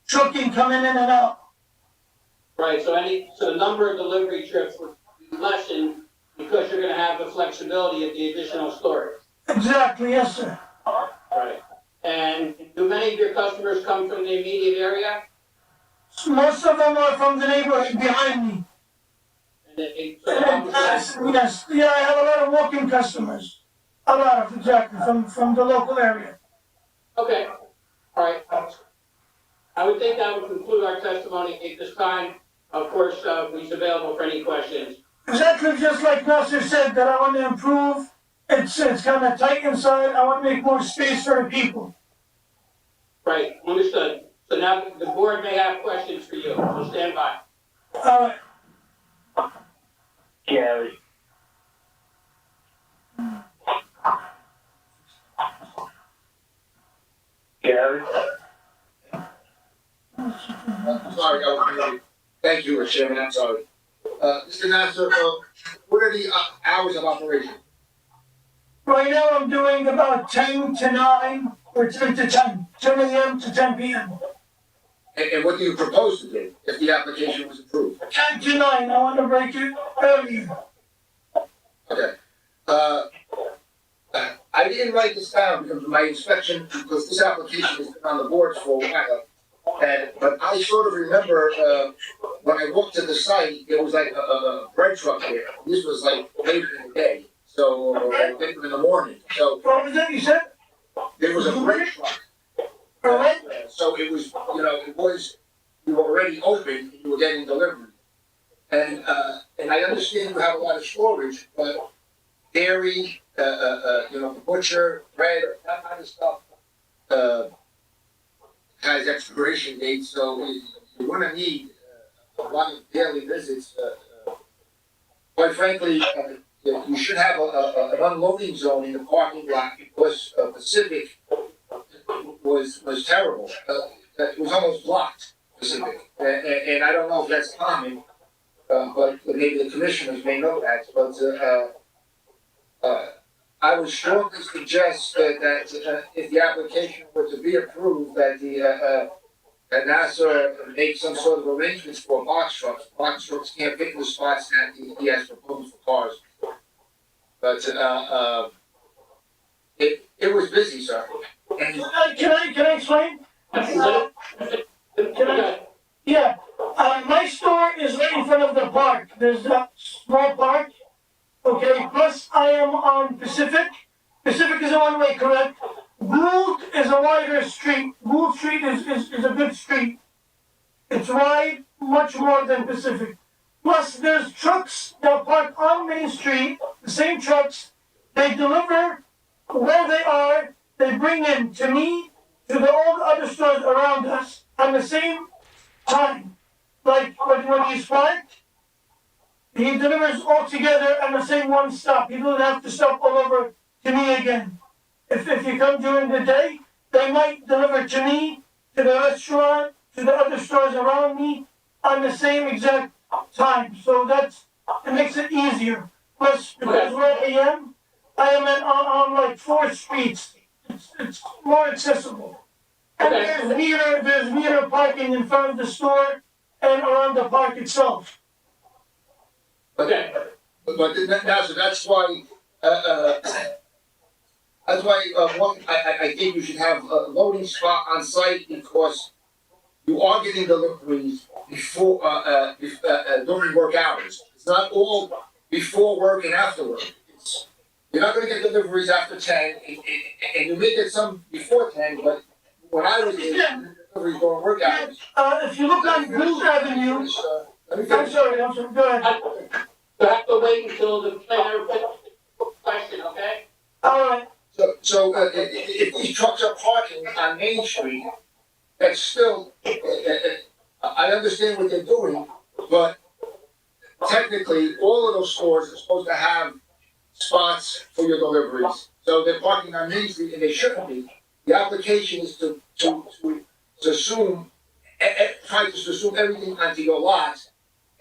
[SPEAKER 5] trucking coming in and out.
[SPEAKER 4] Right, so the number of delivery trips would be lessened because you're gonna have the flexibility of the additional storage.
[SPEAKER 5] Exactly, yes, sir.
[SPEAKER 4] Right. And do many of your customers come from the immediate area?
[SPEAKER 5] Most of them are from the neighborhood behind me.
[SPEAKER 4] And they,
[SPEAKER 5] Yes, yeah, I have a lot of walking customers. A lot of, exactly, from the local area.
[SPEAKER 4] Okay, all right. I would think that would conclude our testimony at this time. Of course, he's available for any questions.
[SPEAKER 5] Exactly, just like Nasser said, that I want to improve. It's kind of tight inside. I want to make more space for the people.
[SPEAKER 4] Right, understood. So now the board may have questions for you, so stand by.
[SPEAKER 5] All right.
[SPEAKER 1] Gary. Gary?
[SPEAKER 3] Sorry, I was muted. Thank you, Chairman, I'm sorry. Mr. Nasser, what are the hours of operation?
[SPEAKER 5] Right now, I'm doing about 10 to 9 or 10 to 10, 10 a.m. to 10 p.m.
[SPEAKER 3] And what do you propose to do if the application was approved?
[SPEAKER 5] 10 to 9, I want to break it earlier.
[SPEAKER 3] Okay. I didn't write this down because of my inspection, because this application has been on the boards for a while. But I sort of remember, when I walked to the site, there was like a bread truck there. This was like later in the day, so, later in the morning, so.
[SPEAKER 5] What was that you said?
[SPEAKER 3] There was a bread truck.
[SPEAKER 5] All right.
[SPEAKER 3] So it was, it was you were already open, and you were getting delivery. And I understand you have a lot of storage, but dairy, butcher, bread, that kind of stuff, has expiration dates, so you're gonna need a lot of daily visits. Quite frankly, you should have an unloading zone in the parking lot because Pacific was terrible. It was almost blocked, Pacific, and I don't know if that's common, but maybe the commissioners may know that, but I would strongly suggest that if the application were to be approved, that that NASA make some sort of arrangements for box trucks. Box trucks can't fit in the spots that he has proposed for cars. But it was busy, sir. And
[SPEAKER 15] Can I explain? Yeah, my store is right in front of the park. There's a small park. Okay, plus I am on Pacific. Pacific is a one-way, correct? Gould is a wider street. Gould Street is a good street. It's wide, much more than Pacific. Plus, there's trucks that park on Main Street, the same trucks. They deliver where they are. They bring in to me, to the old other stores around us on the same time. Like when he's parked, he delivers all together on the same one stop. He doesn't have to stop all over to me again. If you come during the day, they might deliver to me, to the restaurant, to the other stores around me on the same exact time. So it makes it easier. Plus, because where I am on like 4 streets. It's more accessible. And there's meter parking in front of the store and around the park itself.
[SPEAKER 3] But now, so that's why I think you should have a loading spot on site because you are getting deliveries before during work hours. It's not all before work and after work. You're not going to get deliveries after 10, and you may get some before 10. But when I was there, deliveries during work hours.
[SPEAKER 15] If you look on Gould Avenue, I'm sorry, go ahead.
[SPEAKER 4] You have to wait until the planner finishes the question, okay?
[SPEAKER 15] All right.
[SPEAKER 3] So if these trucks are parking on Main Street, that's still, I understand what they're doing, but technically, all of those stores are supposed to have spots for your deliveries. So they're parking on Main Street and they shouldn't be. The application is to assume, try to assume everything onto your lot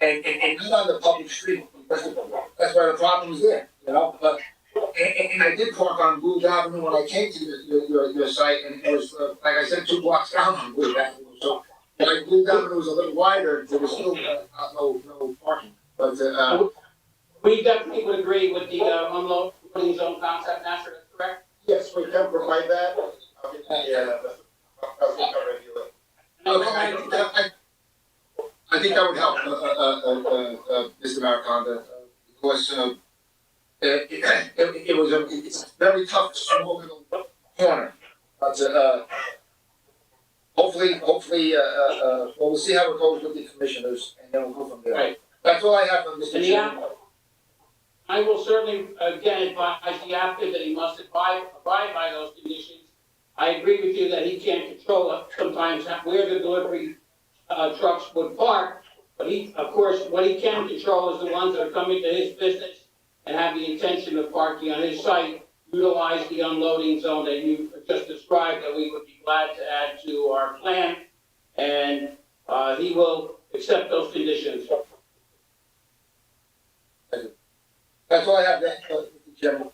[SPEAKER 3] and not on the public street. That's why the problem is there, you know? But and I did park on Gould Avenue when I came to your site, and it was like I said, 2 blocks down on Gould Avenue. So like Gould Avenue was a little wider, there was still no parking. But
[SPEAKER 4] we definitely would agree with the unloading zone concept, Nasser, that's correct?
[SPEAKER 12] Yes, we can provide that.
[SPEAKER 3] Okay, I think that would help, Mr. Mariconda, because it's a very tough, small little corner. But hopefully, well, we'll see how it goes with the commissioners, and then we'll go from there.
[SPEAKER 4] Right.
[SPEAKER 3] That's all I have from Mr. Chairman.
[SPEAKER 4] I will certainly, again, advise the applicant that he must abide by those conditions. I agree with you that he can't control sometimes where the delivery trucks would park, but of course, what he can control is the ones that are coming to his business and have the intention of parking on his site, utilize the unloading zone that you just described, that we would be glad to add to our plan, and he will accept those conditions.
[SPEAKER 3] That's all I have, Mr. Chairman.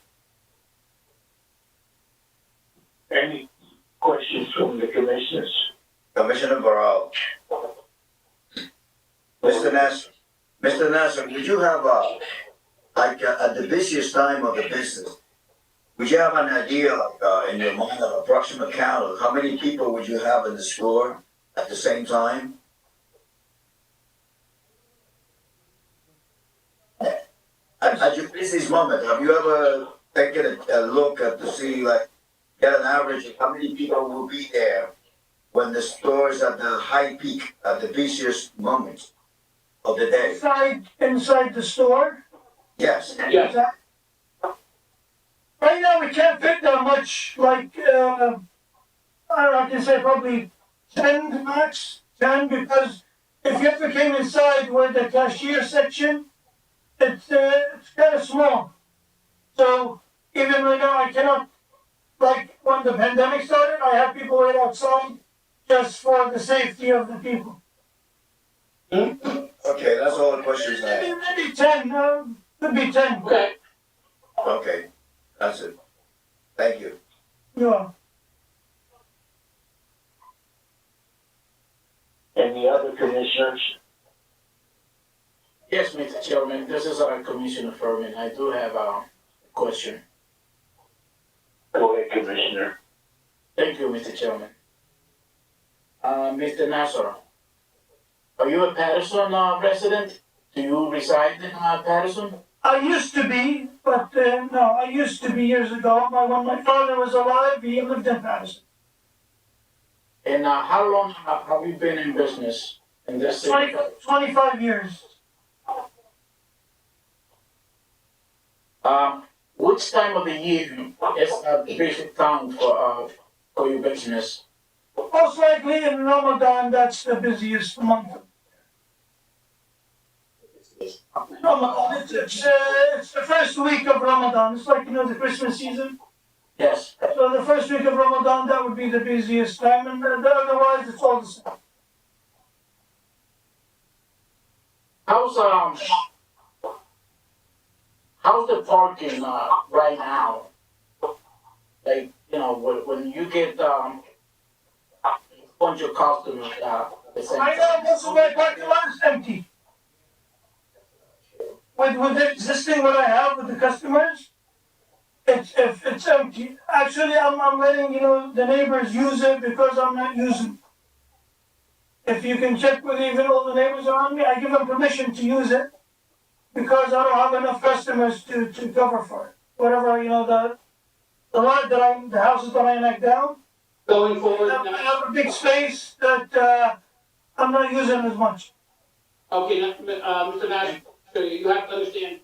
[SPEAKER 1] Any questions from the commissioners?
[SPEAKER 11] Commissioner Barral. Mr. Nasser, would you have at the busiest time of the business, would you have an idea, in your mind, of approximate count of how many people would you have in the store at the same time? At your busiest moment, have you ever taken a look at to see, like, get an average of how many people will be there when the store is at the high peak, at the busiest moment of the day?
[SPEAKER 15] Inside the store?
[SPEAKER 11] Yes.
[SPEAKER 4] Yes.
[SPEAKER 15] Right now, we can't fit that much, like, I don't know, I can say probably 10 max, 10, because if you ever came inside where the cashier section, it's kind of small. So even right now, I cannot, like when the pandemic started, I have people wait outside just for the safety of the people.
[SPEAKER 11] Okay, that's all the questions I have.
[SPEAKER 15] Maybe 10, could be 10.
[SPEAKER 4] Okay.
[SPEAKER 11] Okay, that's it. Thank you.
[SPEAKER 15] Yeah.
[SPEAKER 1] Any other commissioners?
[SPEAKER 9] Yes, Mr. Chairman, this is Commissioner Furman. I do have a question.
[SPEAKER 1] Go ahead, Commissioner.
[SPEAKER 9] Thank you, Mr. Chairman. Mr. Nasser, are you a Paterson resident? Do you reside in Paterson?
[SPEAKER 15] I used to be, but no, I used to be years ago. When my father was alive, he lived in Paterson.
[SPEAKER 9] And how long have you been in business in this city?
[SPEAKER 15] 25 years.
[SPEAKER 9] Which time of the year is the basic time for your business?
[SPEAKER 15] Most likely in Ramadan, that's the busiest month. Ramadan, it's the first week of Ramadan. It's like, the Christmas season.
[SPEAKER 9] Yes.
[SPEAKER 15] So the first week of Ramadan, that would be the busiest time, and otherwise it's all the same.
[SPEAKER 9] How's the parking right now? Like, when you get a bunch of customers at the same time.
[SPEAKER 15] Right now, most of my parking lot is empty. With the existing what I have with the customers, it's empty. Actually, I'm letting the neighbors use it because I'm not using it. If you can check with even all the neighbors around me, I give them permission to use it because I don't have enough customers to cover for it. Whatever, the lot the houses that I knock down,
[SPEAKER 4] Going forward.
[SPEAKER 15] I have a big space that I'm not using as much.
[SPEAKER 4] Okay, Mr. Nash, so you have to understand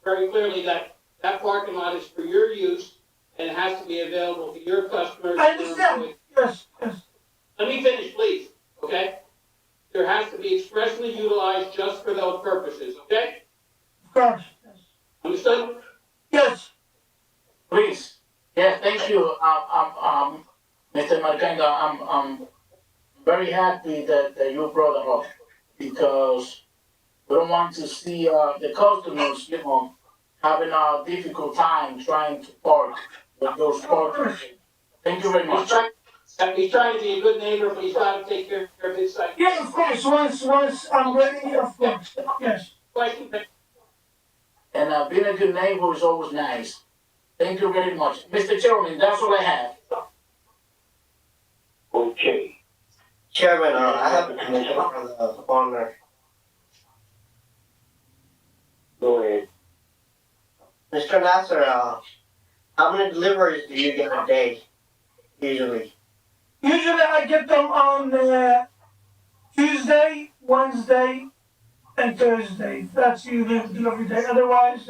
[SPEAKER 4] very clearly that that parking lot is for your use and it has to be available for your customers.
[SPEAKER 15] I understand. Yes.
[SPEAKER 4] Let me finish, please, okay? There has to be expressly utilized just for those purposes, okay?
[SPEAKER 15] Of course. Yes.
[SPEAKER 4] Understood?
[SPEAKER 15] Yes.
[SPEAKER 9] Please. Yeah, thank you, Mr. Marcanga. I'm very happy that you brought it up because we don't want to see the customers, having a difficult time trying to park with those parkers. Thank you very much.
[SPEAKER 4] He's trying to be a good neighbor, but he's got to take care of his site.
[SPEAKER 15] Yeah, of course. Once I'm ready, of course. Yes.
[SPEAKER 4] Question?
[SPEAKER 9] And being a good neighbor is always nice. Thank you very much. Mr. Chairman, that's all I have.
[SPEAKER 1] Okay.
[SPEAKER 16] Chairman, I have a commission for the owner.
[SPEAKER 1] Go ahead.
[SPEAKER 16] Mr. Nasser, how many deliveries do you get a day, usually?
[SPEAKER 15] Usually I get them on Tuesday, Wednesday, and Thursday. That's usually the delivery day. Otherwise,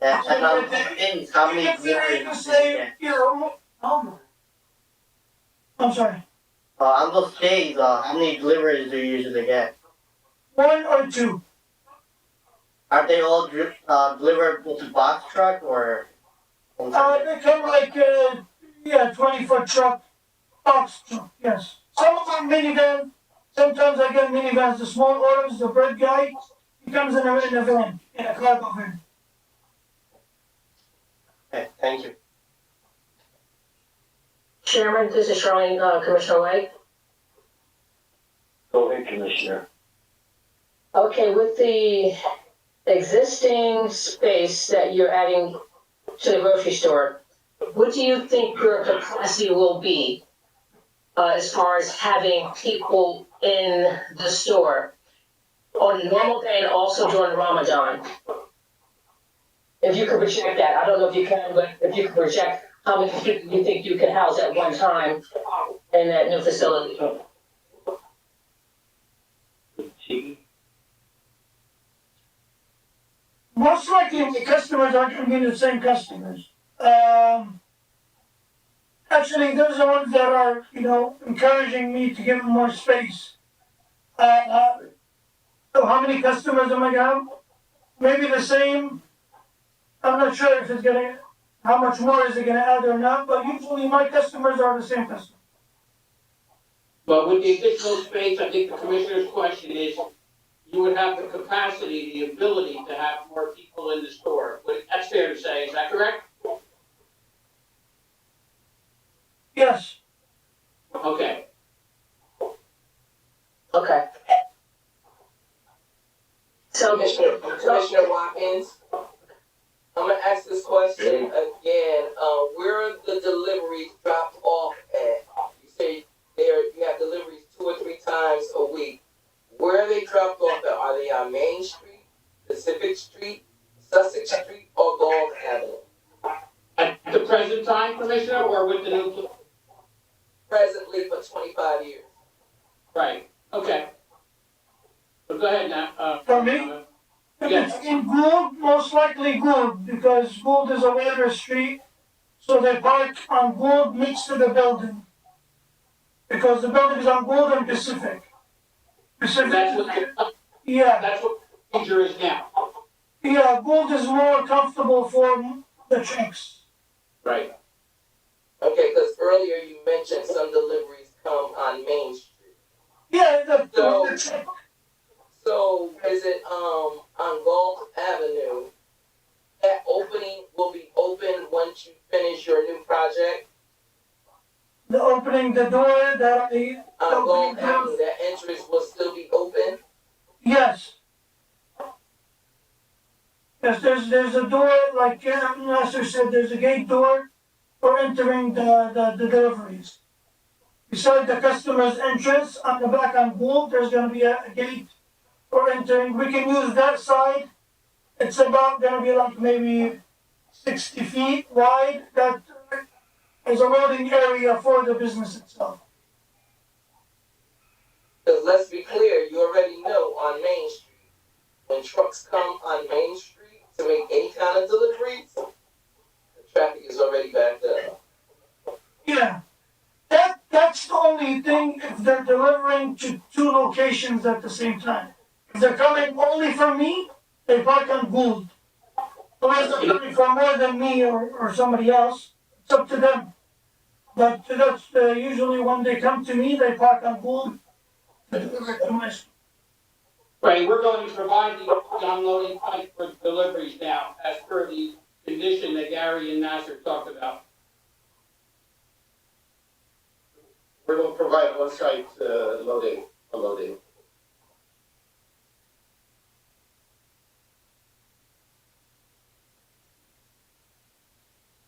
[SPEAKER 16] And on days, how many deliveries do you get?
[SPEAKER 15] I'm sorry.
[SPEAKER 16] On those days, how many deliveries do you usually get?
[SPEAKER 15] 1 or 2.
[SPEAKER 16] Are they all delivered with a box truck or?
[SPEAKER 15] They come like 20-foot truck, box truck. Yes. Some of them minivan. Sometimes I get minivans. The small orders, the bread guy, he comes in a van, in a cargo van.
[SPEAKER 16] Okay, thank you.
[SPEAKER 10] Chairman, this is Charlene, Commissioner White.
[SPEAKER 1] Go ahead, Commissioner.
[SPEAKER 10] Okay, with the existing space that you're adding to the grocery store, what do you think your capacity will be as far as having people in the store on a normal day and also during Ramadan? If you could project that, I don't know if you can, but if you could project how many people you think you can house at one time in that new facility?
[SPEAKER 15] Most likely, the customers aren't gonna be the same customers. Actually, those are ones that are, encouraging me to give them more space. So how many customers am I gonna have? Maybe the same. I'm not sure if it's gonna, how much more is it gonna add or not, but usually my customers are the same customers.
[SPEAKER 4] But with the additional space, I think the commissioner's question is, you would have the capacity, the ability to have more people in the store. But that's fair to say, is that correct?
[SPEAKER 15] Yes.
[SPEAKER 4] Okay.
[SPEAKER 10] Okay. So,
[SPEAKER 8] Commissioner Watkins, I'm gonna ask this question again. Where are the deliveries dropped off at? You say you have deliveries 2 or 3 times a week. Where are they dropped off at? Are they on Main Street, Pacific Street, Sussex Street, or Galt Avenue?
[SPEAKER 4] At the present time, Commissioner, or with the new?
[SPEAKER 8] Presently for 25 years.
[SPEAKER 4] Right, okay. But go ahead now.
[SPEAKER 15] For me? If
[SPEAKER 4] Yes.
[SPEAKER 15] it's in Gould, most likely Gould, because Gould is a wider street, so they park on Gould next to the building. Because the building is on Gould and Pacific. Pacific.
[SPEAKER 4] That's what,
[SPEAKER 15] Yeah,
[SPEAKER 4] that's what the procedure is now.
[SPEAKER 15] yeah, Gould is more comfortable for the trucks.
[SPEAKER 4] Right.
[SPEAKER 8] Okay, because earlier you mentioned some deliveries come on Main Street.
[SPEAKER 15] Yeah,
[SPEAKER 8] So is it on Galt Avenue? That opening will be open once you finish your new project?
[SPEAKER 15] the opening the door that I.
[SPEAKER 8] On Galt Avenue, that entrance will still be open?
[SPEAKER 15] Yes. Yes, there's a door, like Nasser said, there's a gate door for entering the deliveries. Beside the customer's entrance on the back on Gould, there's gonna be a gate for entering. We can use that side. It's about gonna be like maybe 60 feet wide. That is a loading area for the business itself.
[SPEAKER 8] Because let's be clear, you already know on Main Street, when trucks come on Main Street to make any kind of deliveries, the traffic is already backed up.
[SPEAKER 15] Yeah. That's the only thing if they're delivering to 2 locations at the same time. If they're coming only for me, they park on Gould. Unless they're coming for more than me or somebody else, it's up to them. But that's usually when they come to me, they park on Gould to deliver to my store.
[SPEAKER 4] Right, we're going to provide the unloading pipe for deliveries now, as per the condition that Gary and Nasser talked about.
[SPEAKER 12] We will provide on-site loading, unloading.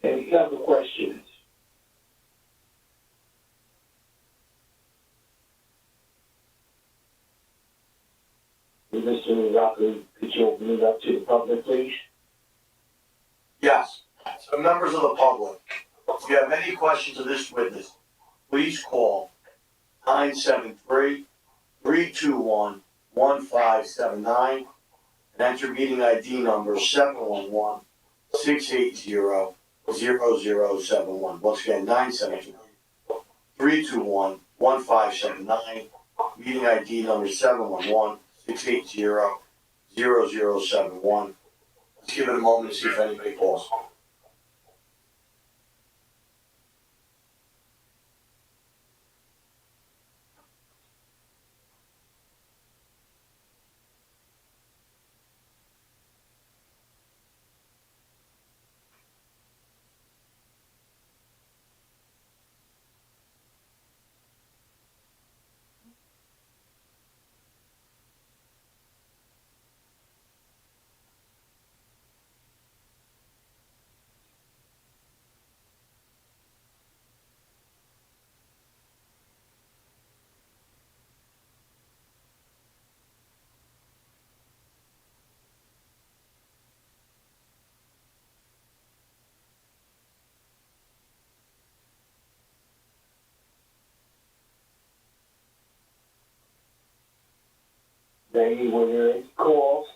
[SPEAKER 1] Any other questions? Mr. Rocker, could you open it up to the public, please?
[SPEAKER 5] Yes. So members of the public, if you have any questions of this witness, please call 973-321-1579 and enter meeting ID number 711-680-0071. Once again, 973-321-1579, meeting ID number 711-680-0071. Let's give it a moment to see if anybody calls.
[SPEAKER 1] Maggie, were there any calls?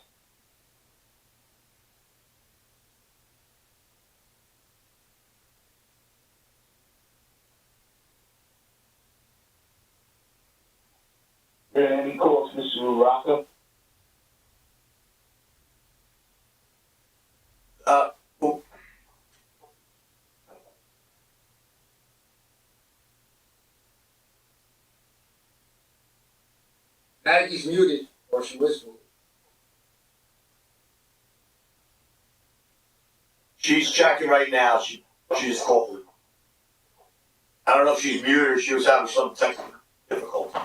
[SPEAKER 1] Were there any calls, Mr. Uraka?
[SPEAKER 5] Oh,
[SPEAKER 3] Maggie's muted, or she was muted.
[SPEAKER 5] she's checking right now. She's called. I don't know if she's muted or she was having some technical difficulty.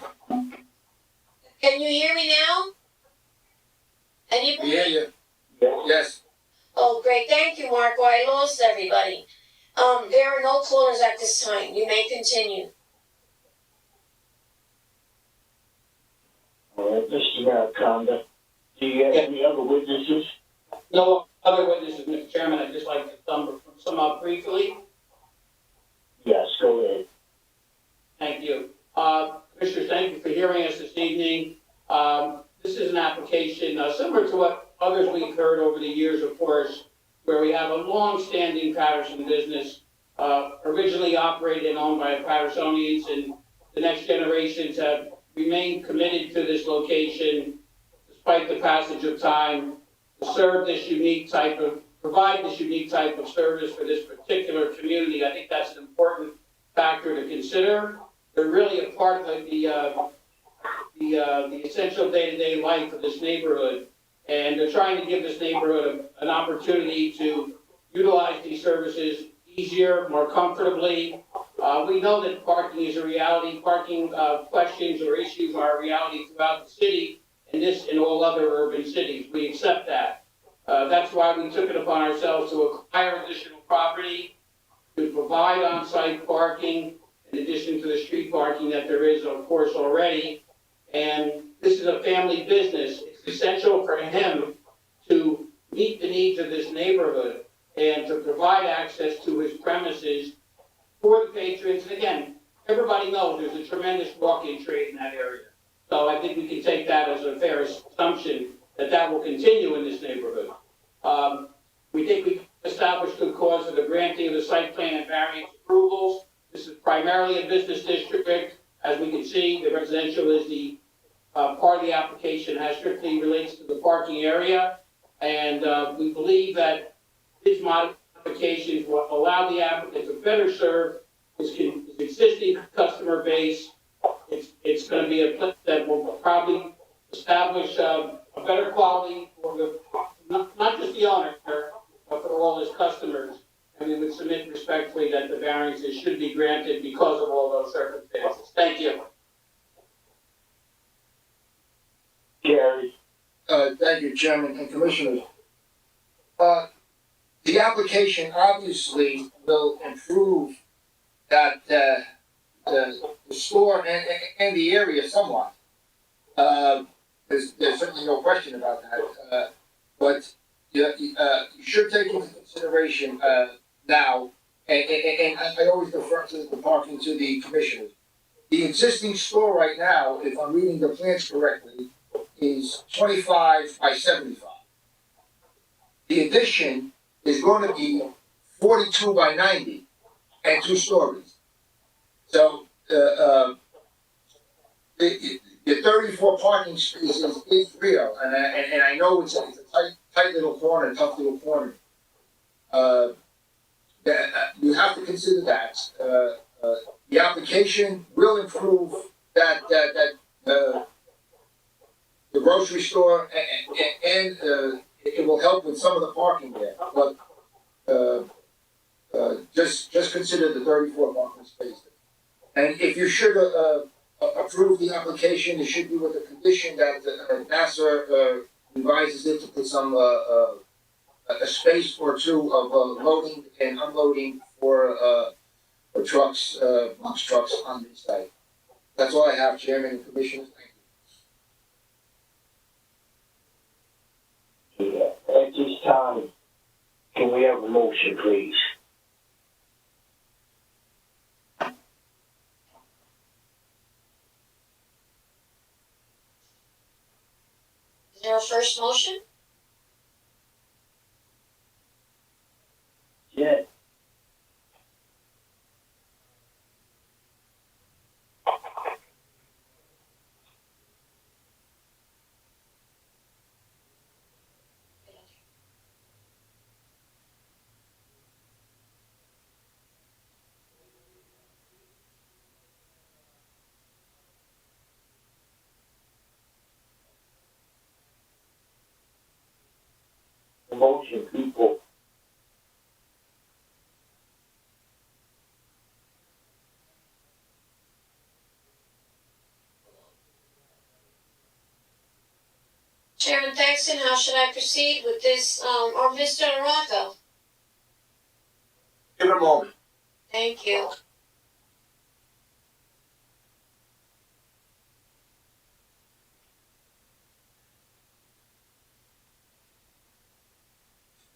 [SPEAKER 2] Can you hear me now? Anybody?
[SPEAKER 3] We hear you. Yes.
[SPEAKER 2] Oh, great. Thank you, Marco. I lost everybody. There are no callers at this time. You may continue.
[SPEAKER 1] All right, Mr. Mariconda, do you have any other witnesses?
[SPEAKER 4] No other witnesses, Mr. Chairman, I'd just like to sum up briefly.
[SPEAKER 1] Yes, go ahead.
[SPEAKER 4] Thank you. Commissioners, thank you for hearing us this evening. This is an application similar to what others we've heard over the years, of course, where we have a long-standing Paterson business, originally operated and owned by Patersonians, and the next generations have remained committed to this location despite the passage of time to serve this provide this unique type of service for this particular community. I think that's an important factor to consider. They're really a part of the essential day-to-day life of this neighborhood. And they're trying to give this neighborhood an opportunity to utilize these services easier, more comfortably. We know that parking is a reality. Parking questions or issues are a reality throughout the city and in all other urban cities. We accept that. That's why we took it upon ourselves to acquire additional property, to provide on-site parking, in addition to the street parking that there is, of course, already. And this is a family business. It's essential for him to meet the needs of this neighborhood and to provide access to his premises for the patrons. And again, everybody knows there's a tremendous walk-in trade in that area. So I think we can take that as a fair assumption that will continue in this neighborhood. We think we established good cause of the granting of the site plan and variance approvals. This is primarily a business district. As we can see, the residential is the part of the application has strictly relates to the parking area. And we believe that these modifications will allow the applicant to better serve his existing customer base. It's going to be a place that will probably establish a better quality for not just the owner, but for all his customers. And we would submit respectfully that the variances should be granted because of all those circumstances. Thank you.
[SPEAKER 1] Gary?
[SPEAKER 3] Thank you, Chairman and Commissioners. The application obviously will improve that, the store and the area somewhat. There's certainly no question about that. But you should take into consideration now, and I always refer to the parking to the commissioners. The existing store right now, if I'm reading the plans correctly, is 25 by 75. The addition is going to be 42 by 90 and 2 stories. So the 34 parking spaces is real, and I know it's a tight little corner, tough little corner. You have to consider that. The application will improve that the grocery store and it will help with some of the parking there. But just consider the 34 parking spaces. And if you should approve the application, it should be with the condition that NASA revises it to put some a space or two of loading and unloading for trucks, box trucks on this site. That's all I have, Chairman and Commissioners. Thank you.
[SPEAKER 1] At this time, can we have a motion, please?
[SPEAKER 2] first motion?
[SPEAKER 1] Yeah. Motion, people.
[SPEAKER 2] Chairman Thaxton, how should I proceed with this, or Mr. Naraka?
[SPEAKER 5] Give it a moment.
[SPEAKER 2] Thank you.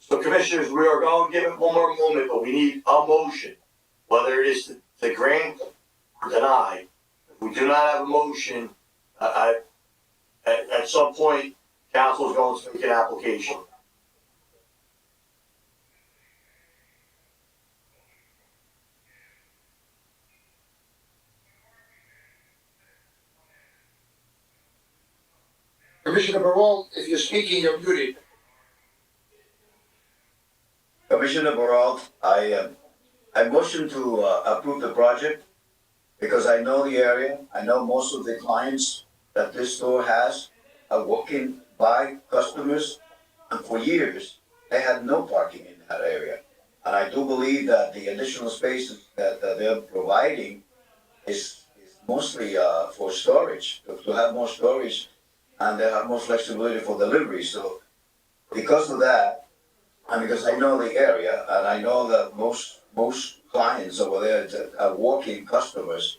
[SPEAKER 5] So commissioners, we are going to give it one more moment, but we need a motion, whether it is to grant or deny. If we do not have a motion, at some point, council is going to make an application.
[SPEAKER 3] Commissioner Barol, if you're speaking, you're muted.
[SPEAKER 11] Commissioner Baralt, I motion to approve the project because I know the area. I know most of the clients that this store has are walking by customers, and for years, they had no parking in that area. And I do believe that the additional spaces that they're providing is mostly for storage, to have more storage, and they have more flexibility for delivery. So because of that, and because I know the area, and I know that most clients over there are walking customers,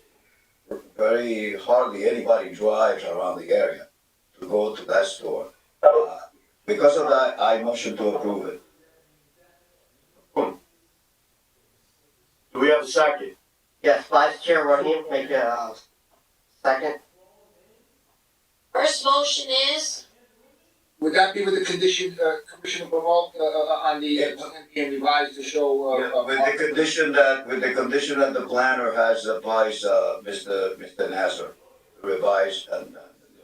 [SPEAKER 11] very hardly anybody drives around the area to go to that store. Because of that, I motion to approve it.
[SPEAKER 5] Do we have a second?
[SPEAKER 16] Yes, Vice Chair Rahim, make a second.
[SPEAKER 2] First motion is,
[SPEAKER 3] Would that be with the condition, Commissioner Barol, on the, being revised to show,
[SPEAKER 11] With the condition that the planner has applies, Mr. Nasser, revised and,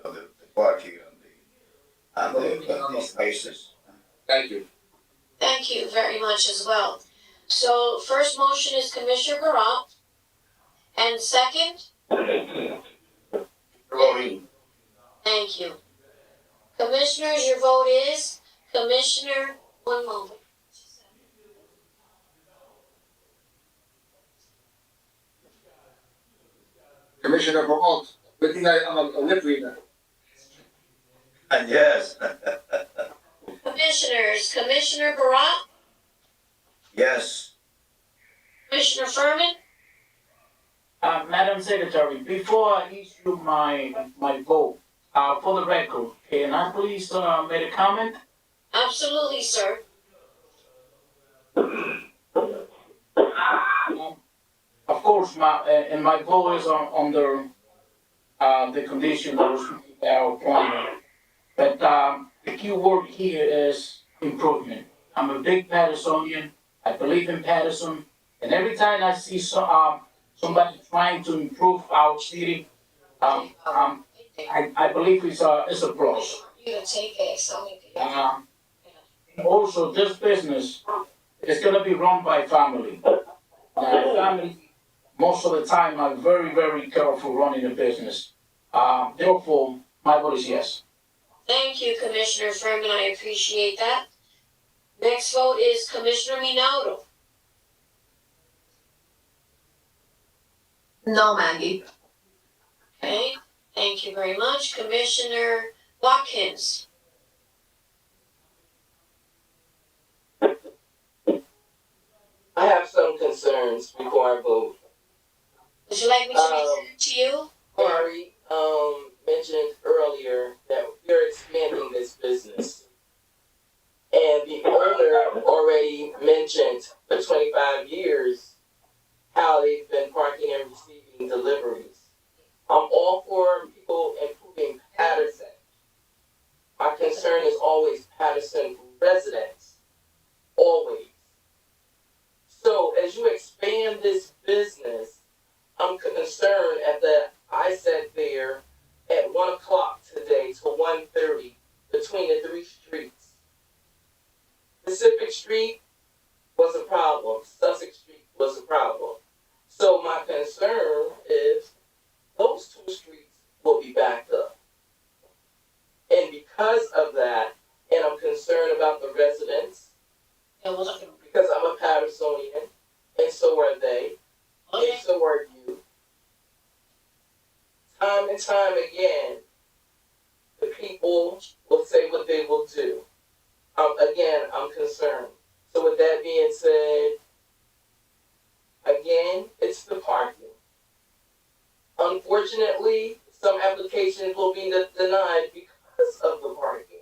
[SPEAKER 11] the parking and the spaces.
[SPEAKER 3] Thank you.
[SPEAKER 2] thank you very much as well. So first motion is Commissioner Barat, and second,
[SPEAKER 5] Voting.
[SPEAKER 2] thank you. Commissioners, your vote is, Commissioner, one moment.
[SPEAKER 3] Commissioner Barol, good thing I'm a lip reader.
[SPEAKER 11] And yes,
[SPEAKER 2] Commissioners, Commissioner Barat,
[SPEAKER 11] yes,
[SPEAKER 2] Commissioner Furman,
[SPEAKER 9] Madam Secretary, before I issue my vote, for the record, can I please, make a comment?
[SPEAKER 2] absolutely, sir.
[SPEAKER 9] Of course, my vote is under, the condition that was our planner. But, the key word here is improvement. I'm a big Patersonian, I believe in Paterson, and every time I see somebody trying to improve our city, I believe it's a plus.
[SPEAKER 2] You to take it, so.
[SPEAKER 9] Also, this business is gonna be run by family. Now, family, most of the time, are very, very careful running a business. Therefore, my vote is yes.
[SPEAKER 2] Thank you, Commissioner Furman, I appreciate that. Next vote is Commissioner Minato.
[SPEAKER 13] No, Maggie.
[SPEAKER 2] Okay, thank you very much. Commissioner Watkins.
[SPEAKER 8] I have some concerns before I vote.
[SPEAKER 2] Would you like me to return to you?
[SPEAKER 8] Mari, mentioned earlier that we're expanding this business. And the owner already mentioned for 25 years how they've been parking and receiving deliveries. I'm all for people improving Paterson. My concern is ran this business, I'm concerned at that I sat there at 1 o'clock today to 1:30 between the three streets. Pacific Street was a problem. Sussex Street was a problem. So my concern is those two streets will be backed up. And because of that, and I'm concerned about the residents, because I'm a Patersonian, and so are they, and so are you. Time and time again, the people will say what they will do. Again, I'm concerned. So with that being said, again, it's the parking. Unfortunately, some applications will be denied because of the parking.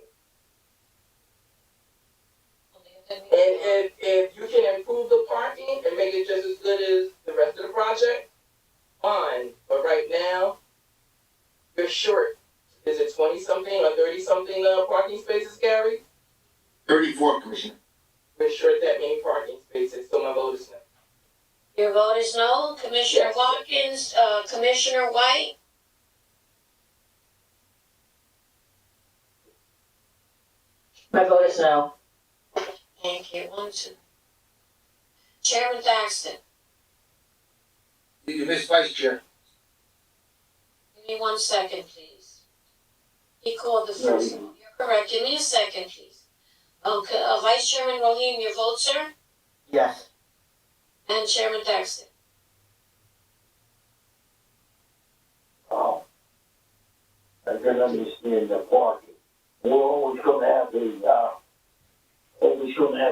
[SPEAKER 8] And if you can improve the parking and make it just as good as the rest of the project, fine. But right now, you're short. Is it 20-something or 30-something parking spaces, Gary?
[SPEAKER 3] 34, Commissioner.
[SPEAKER 8] We're short that many parking spaces, so my vote is no.
[SPEAKER 2] Your vote is no. Commissioner
[SPEAKER 8] Yes.
[SPEAKER 2] Watkins, Commissioner White?
[SPEAKER 10] My vote is no.
[SPEAKER 2] Thank you. 1, 2. Chairman Thaxton,
[SPEAKER 3] You missed Vice Chair.
[SPEAKER 2] give me 1 second, please. He called the first one. You're correct. Give me a second, please. Okay, Vice Chairman Rahim, your vote, sir?
[SPEAKER 16] Yes.
[SPEAKER 2] And Chairman Thaxton?
[SPEAKER 1] Oh, I can understand the parking. We're always gonna have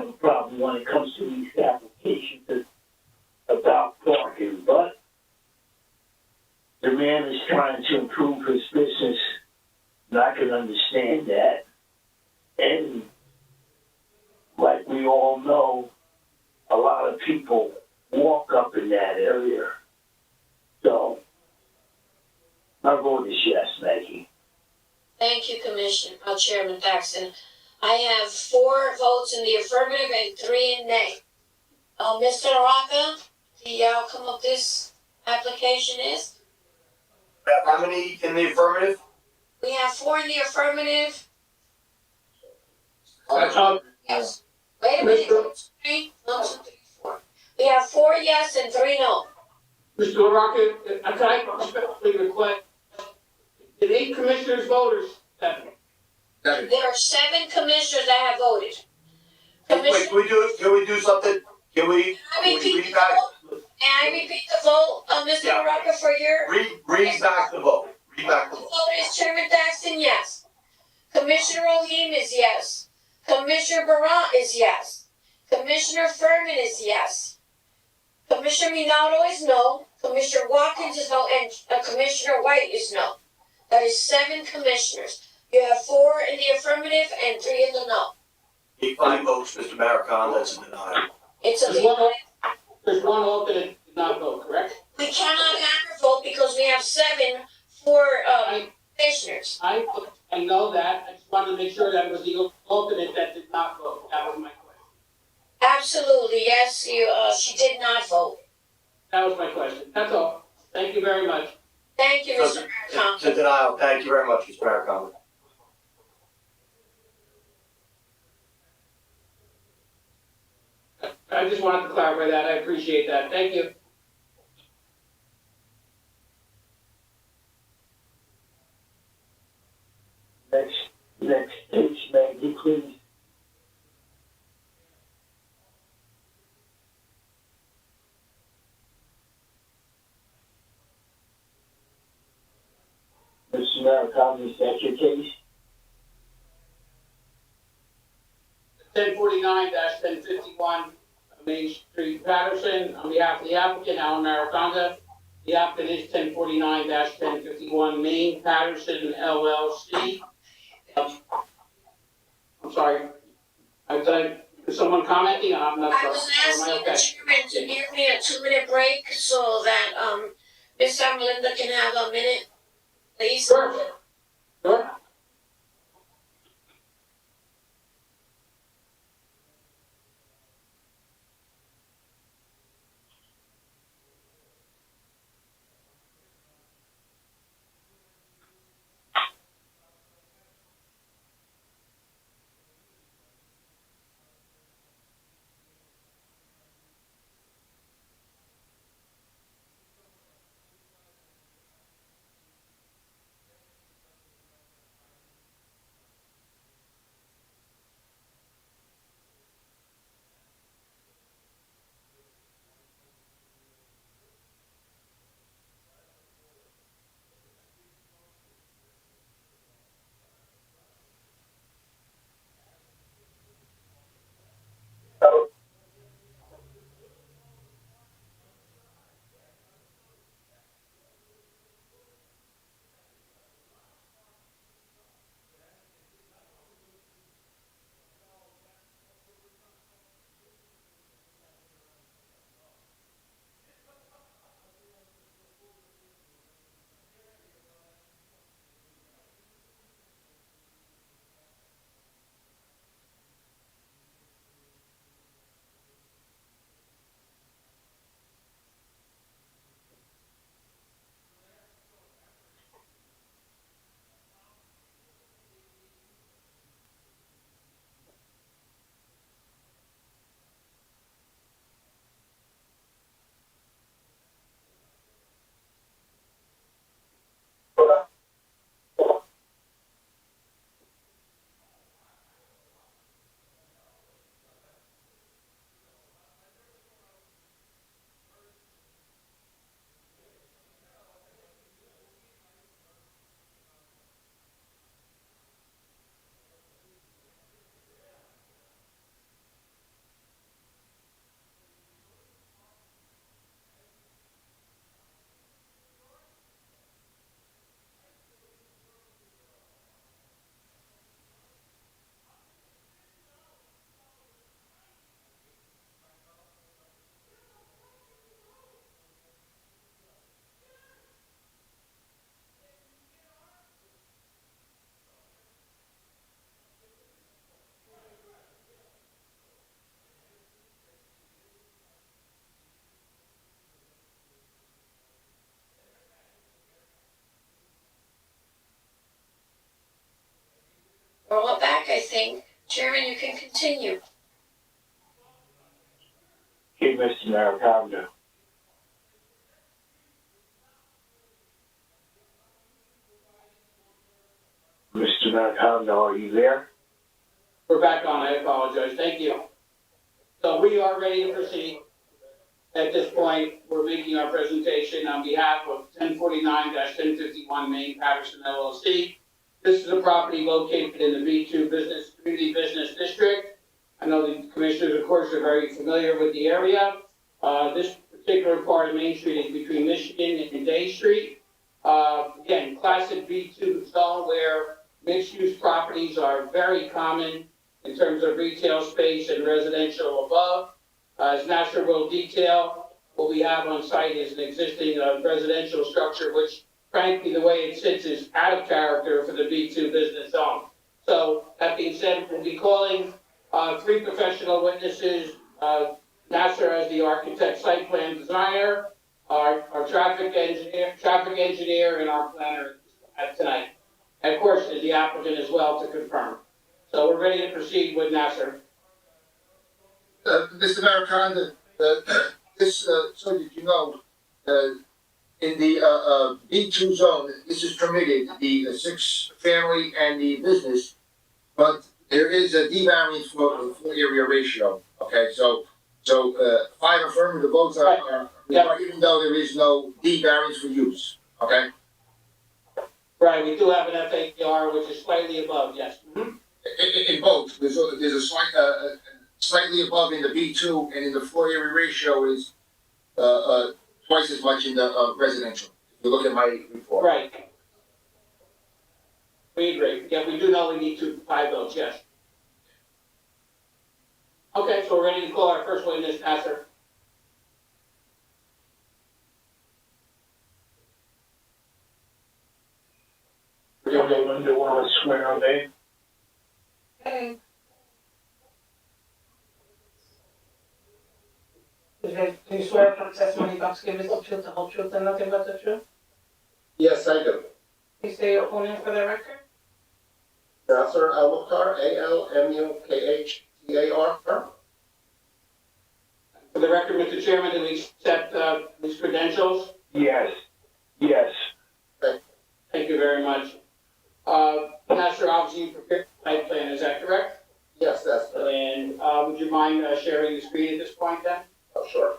[SPEAKER 1] a problem when it comes to these applications about parking, but the man is trying to improve his business, and I can understand that. And like we all know, a lot of people walk up in that area. So, my vote is yes, Maggie.
[SPEAKER 2] Thank you, Chairman Thaxton. I have 4 votes in the affirmative and 3 in nay. Mr. Araka, the outcome of this application is?
[SPEAKER 5] How many in the affirmative?
[SPEAKER 2] We have 4 in the affirmative. Yes. Wait a minute. 1, 2, 3, 4. We have 4 yes and 3 no.
[SPEAKER 4] Mr. LaRocca, can I respectfully request, did 8 commissioners vote or 7?
[SPEAKER 2] There are 7 commissioners that have voted.
[SPEAKER 5] Wait, can we do something? Can we read back?
[SPEAKER 2] May I repeat the vote, Mr.
[SPEAKER 5] Yeah.
[SPEAKER 2] Baraka, for your?
[SPEAKER 5] Read back the vote. Read back the
[SPEAKER 2] The
[SPEAKER 5] vote.
[SPEAKER 2] vote is Chairman Thaxton, yes. Commissioner Rahim is yes. Commissioner Baran is yes. Commissioner Furman is yes. Commissioner Minato is no. Commissioner Watkins is no, and Commissioner White is no. That is 7 commissioners. You have 4 in the affirmative and 3 in the no.
[SPEAKER 5] 5 votes, Mr. Maricon, that's a denial.
[SPEAKER 2] It's a
[SPEAKER 4] There's one alternate that did not vote, correct?
[SPEAKER 2] We cannot have a vote because we have 7 for commissioners.
[SPEAKER 4] I know that, I just wanted to make sure that it was the alternate that did not vote, that was my question.
[SPEAKER 2] Absolutely, yes, she did not vote.
[SPEAKER 4] That was my question, that's all, thank you very much.
[SPEAKER 2] Thank you, Mr. Maricon.
[SPEAKER 5] It's a denial. Thank you very much, Mr. Maricon.
[SPEAKER 4] I just wanted to clarify that, I appreciate that, thank you.
[SPEAKER 1] Next page, Maggie, please. Mr. Maricon, is that your case?
[SPEAKER 4] 1049-1051 Main Street, Paterson, on behalf of the applicant, Alan Mariconda. The applicant is 1049-1051 Main Paterson LLC. I'm sorry, is someone commenting? I'm not
[SPEAKER 2] I
[SPEAKER 4] sure.
[SPEAKER 2] was
[SPEAKER 4] Am I
[SPEAKER 2] asking the
[SPEAKER 4] okay?
[SPEAKER 2] chairman to give me a 2-minute break so that, Ms. Melinda can have a minute, please.
[SPEAKER 4] Sure. Sure.
[SPEAKER 2] We're all back, I think. Chairman, you can continue.
[SPEAKER 1] Okay, Mr. Maracabra. Mr. Maracabra, are you there?
[SPEAKER 4] We're back on, I apologize, thank you. So we are ready to proceed. At this point, we're making our presentation on behalf of 1049-1051 Main Paterson LLC. This is a property located in the B2 Community Business District. I know the commissioners, of course, are very familiar with the area. This particular part of Main Street is between Michigan and Day Street. Again, classic B2 zone where mixed-use properties are very common in terms of retail space and residential above. As Nasser will detail, what we have on site is an existing residential structure, which frankly, the way it sits is out of character for the B2 business zone. So that being said, we'll be calling 3 professional witnesses, Nasser as the architect site plan designer, our traffic engineer, and our planner tonight. And of course, is the applicant as well to confirm. So we're ready to proceed with Nasser.
[SPEAKER 3] Mr. Maracanda, this, so that you know, in the B2 zone, this is permitted, the 6-family and the business, but there is a D variance for floor area ratio. Okay, so 5 affirmative votes are required, even though there is no D variance for use. Okay.
[SPEAKER 4] Right, we do have an FAR which is slightly above, yes. Mm-hmm.
[SPEAKER 3] In both, there's a slight, slightly above in the B2, and in the floor area ratio is twice as much in the residential. If you look at my report.
[SPEAKER 4] Right. We agree. Yeah, we do know we need 5 votes, yes. Okay, so we're ready to call our first witness, Nasser.
[SPEAKER 1] Anyone that want to swear on me?
[SPEAKER 6] Okay. Do you swear from testimony about to give us the truth, the whole truth, and nothing but the truth?
[SPEAKER 12] Yes, I do.
[SPEAKER 6] Please say your full name for the record.
[SPEAKER 12] Nasser Al-Mukhtar, Almukhtar.
[SPEAKER 4] For the record, Mr. Chairman, do we accept these credentials?
[SPEAKER 1] Yes. Yes.
[SPEAKER 4] Thank you very much. Nasser, obviously you prepared the site plan, is that correct?
[SPEAKER 12] Yes, that's correct.
[SPEAKER 4] And would you mind sharing the screen at this point then?
[SPEAKER 12] Oh, sure.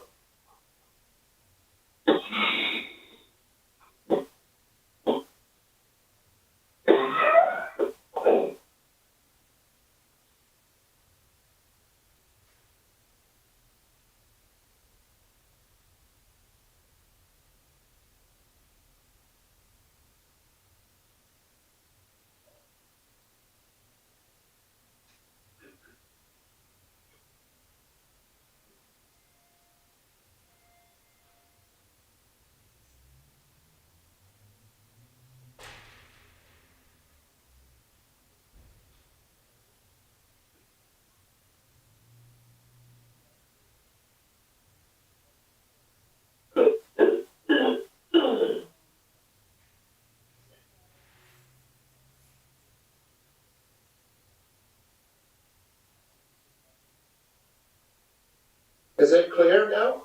[SPEAKER 12] Is it clear now,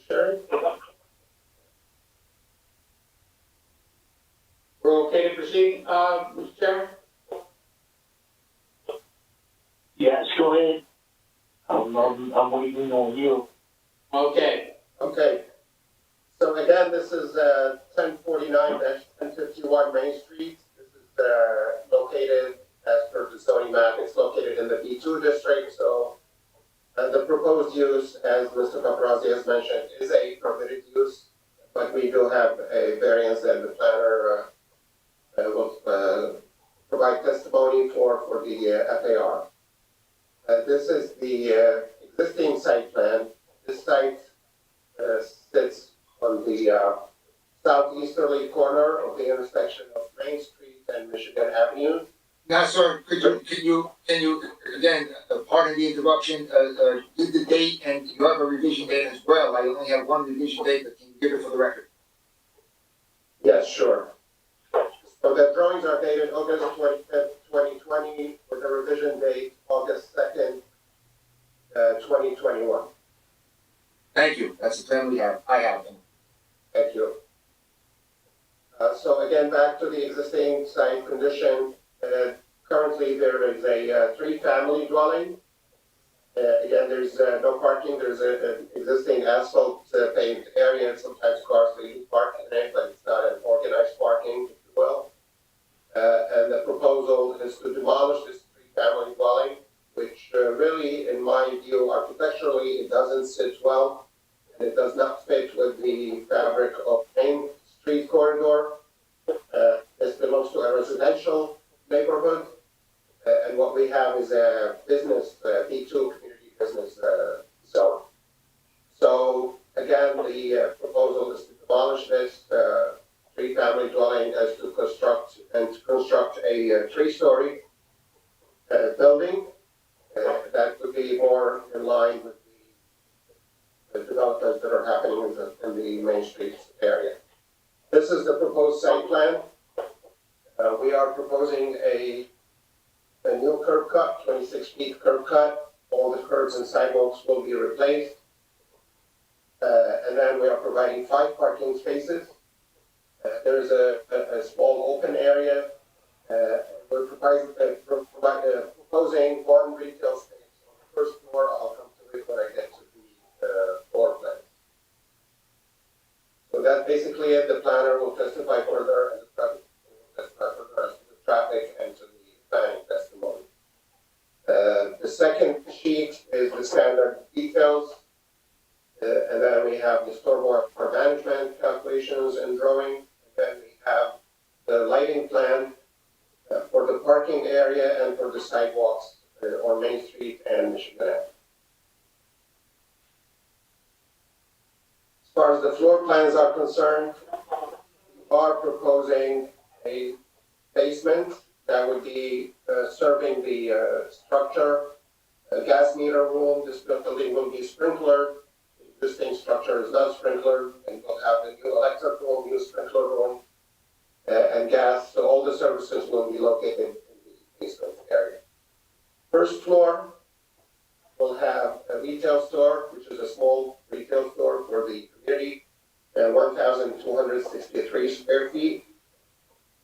[SPEAKER 12] Sherry?
[SPEAKER 4] We're okay to proceed, Mr. Chairman?
[SPEAKER 1] Yes, go ahead. I'm waiting on you.
[SPEAKER 4] Okay.
[SPEAKER 12] Okay. So again, this is 1049-1051 Main Street. This is located, as per the zoning map, it's located in the B2 district. So the proposed use, as Mr. Paparazzi has mentioned, is a permitted use, but we do have a variance that the planner will provide testimony for the FAR. This is the existing site plan. This site sits on the southeasterly corner of the intersection of Main Street and Michigan Avenue.
[SPEAKER 3] Now, sir, can you again, pardon the interruption, give the date, and you have a revision date as well. I only have one revision date, but can you give it for the record?
[SPEAKER 12] Yes, sure. So the drawings are dated August 25th, 2020, with a revision date August 2nd, 2021.
[SPEAKER 3] Thank you, that's the plan we have, I have.
[SPEAKER 12] Thank you. So again, back to the existing site condition. Currently, there is a three-family dwelling. Again, there's no parking. There's an existing asphalt paved area. Sometimes cars do park in it, but it's not an organized parking, if you will. And the proposal is to demolish this three-family dwelling, which really, in my view, architecturally, it doesn't sit well. And it does not fit with the fabric of Main Street corridor. This belongs to a residential neighborhood. And what we have is a business, B2 community business zone. So again, the proposal is to demolish this three-family dwelling as to construct a three-story building that would be more in line with the developments that are happening in the Main Street area. This is the proposed site plan. We are proposing a new curb cut, 26 feet curb cut. All the curbs and sidewalks will be replaced. And then we are providing 5 parking spaces. There is a small open area. We're proposing 1 retail space on the first floor. I'll come to it when I get to the floor plan. So that's basically it. The planner will testify further, and the traffic will testify further as to the traffic and to the planning testimony. The second sheet is the standard details. And then we have the stormwater management calculations and drawing. And then we have the lighting plan for the parking area and for the sidewalks on Main Street and Michigan Ave. As far as the floor plans are concerned, we are proposing a basement that would be serving the structure, a gas meter room. This building will be sprinklered. The existing structure is not sprinklered, and we'll have a new electric room, new sprinkler room, and gas. So all the services will be located in the basement area. First floor will have a retail store, which is a small retail store for the community, 1,263 square feet.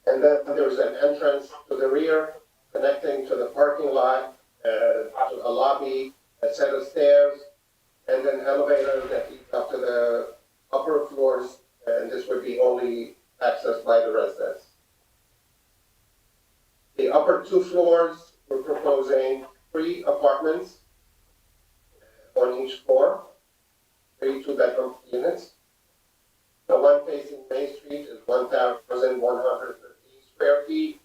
[SPEAKER 12] And then there's an entrance to the rear connecting to the parking lot, to a lobby, a set of stairs, and an elevator that leads up to the upper floors, and this would be only accessed by the residents. The upper 2 floors, we're proposing 3 apartments on each floor, 3 2-bedroom units. The one facing Main Street is 1,113 square feet.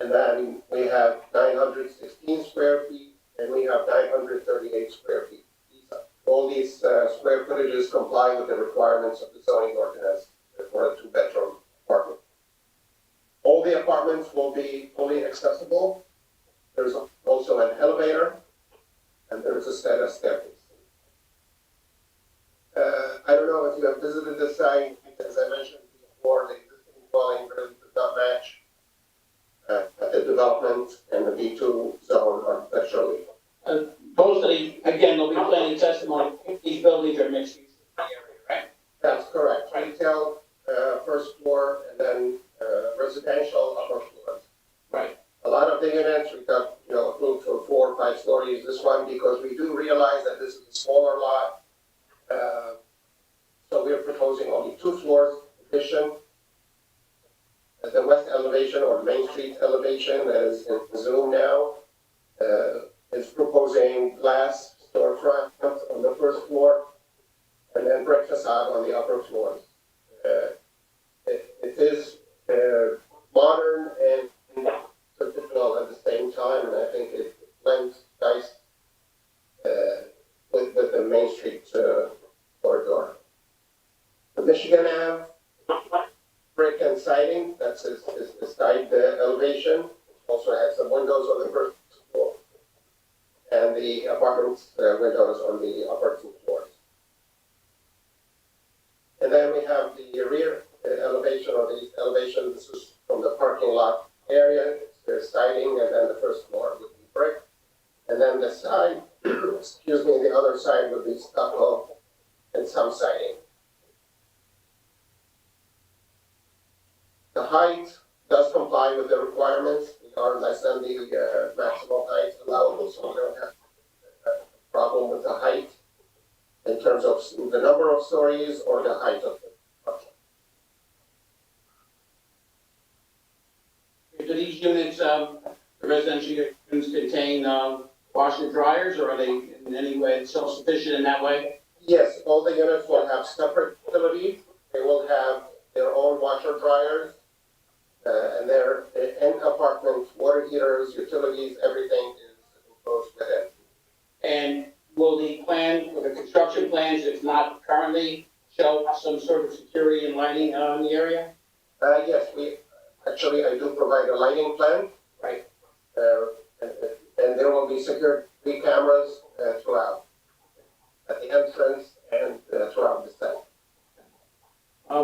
[SPEAKER 12] And then we have 916 square feet, and we have 938 square feet. All these square footages comply with the requirements of the zoning ordinance for a 2-bedroom apartment. All the apartments will be fully accessible. There's also an elevator, and there's a set of staircase. I don't know if you have visited the site. As I mentioned before, the existing dwelling really does not match the development and the B2 zone architecturally.
[SPEAKER 4] Mostly, again, there'll be planning testimony. These buildings are mixed use in the area, right?
[SPEAKER 12] That's correct. Retail, first floor, and then residential upper floors.
[SPEAKER 4] Right.
[SPEAKER 12] A lot of the units we got, approved for 4 or 5 stories. This one, because we do realize that this is a smaller lot. So we are proposing only 2 floors addition. The west elevation or Main Street elevation that is in Zoom now is proposing glass storefront on the first floor and then brick facade on the upper floors. It is modern and traditional at the same time, and I think it blends nice with the Main Street corridor. The Michigan Ave brick and siding, that's his side elevation. Also has some windows on the first floor, and the apartments windows on the upper 2 floors. And then we have the rear elevation or the elevation. This is parking lot area, there's siding, and then the first floor would be brick. And then the side, excuse me, the other side would be stucco and some siding. The height does comply with the requirements. We are less than the maximum height allowable, so we don't have a problem with the height in terms of the number of stories or the height of the structure.
[SPEAKER 4] Do these units, the residential units contain washer dryers, or are they in any way self-sufficient in that way?
[SPEAKER 12] Yes, all the units will have separate utilities. They will have their own washer dryers, and their in apartment water heaters, utilities, everything is enclosed within.
[SPEAKER 4] And will the plan, will the construction plans, if not currently, show some sort of security and lighting in the area?
[SPEAKER 12] Yes, I do provide a lighting plan.
[SPEAKER 4] Right.
[SPEAKER 12] And there will be security cameras throughout, at the entrance and throughout the site.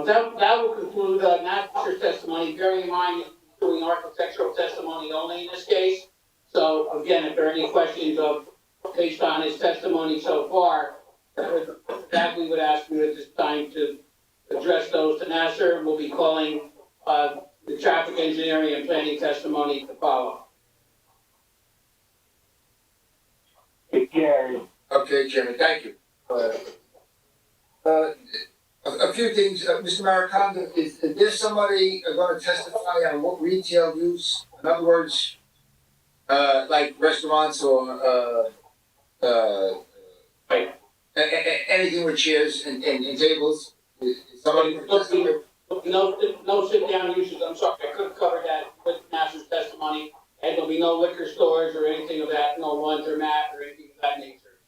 [SPEAKER 4] That will conclude Nasser's testimony. Bearing in mind, he's doing architectural testimony only in this case. So again, if there are any questions based on his testimony so far, that we would ask you at this time to address those to Nasser. We'll be calling the traffic engineering and planning testimony to follow.
[SPEAKER 3] Okay, Chairman, thank you. A few things, Mr. Maricondo, is there somebody going to testify on what retail use? In other words, like restaurants or anything with chairs and tables? Is somebody going to testify?
[SPEAKER 4] No sit-down uses. I'm sorry, I couldn't cover that with Nasser's testimony. And there'll be no liquor stores or anything of that, no laundromat or anything of that nature.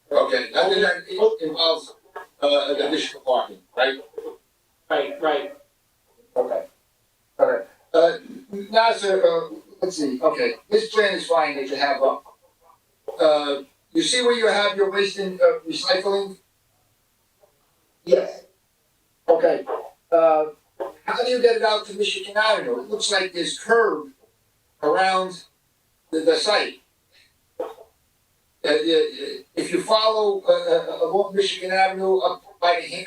[SPEAKER 3] Okay, nothing that involves additional parking, right?
[SPEAKER 4] Right.
[SPEAKER 3] Okay. All right. Nasser, let's see. Okay, this plan is fine that you have up. You see where you have your waste and recycling?
[SPEAKER 12] Yes.
[SPEAKER 3] Okay. How do you get it out to Michigan Avenue? It looks like there's curb around the site. If you follow along Michigan Avenue up by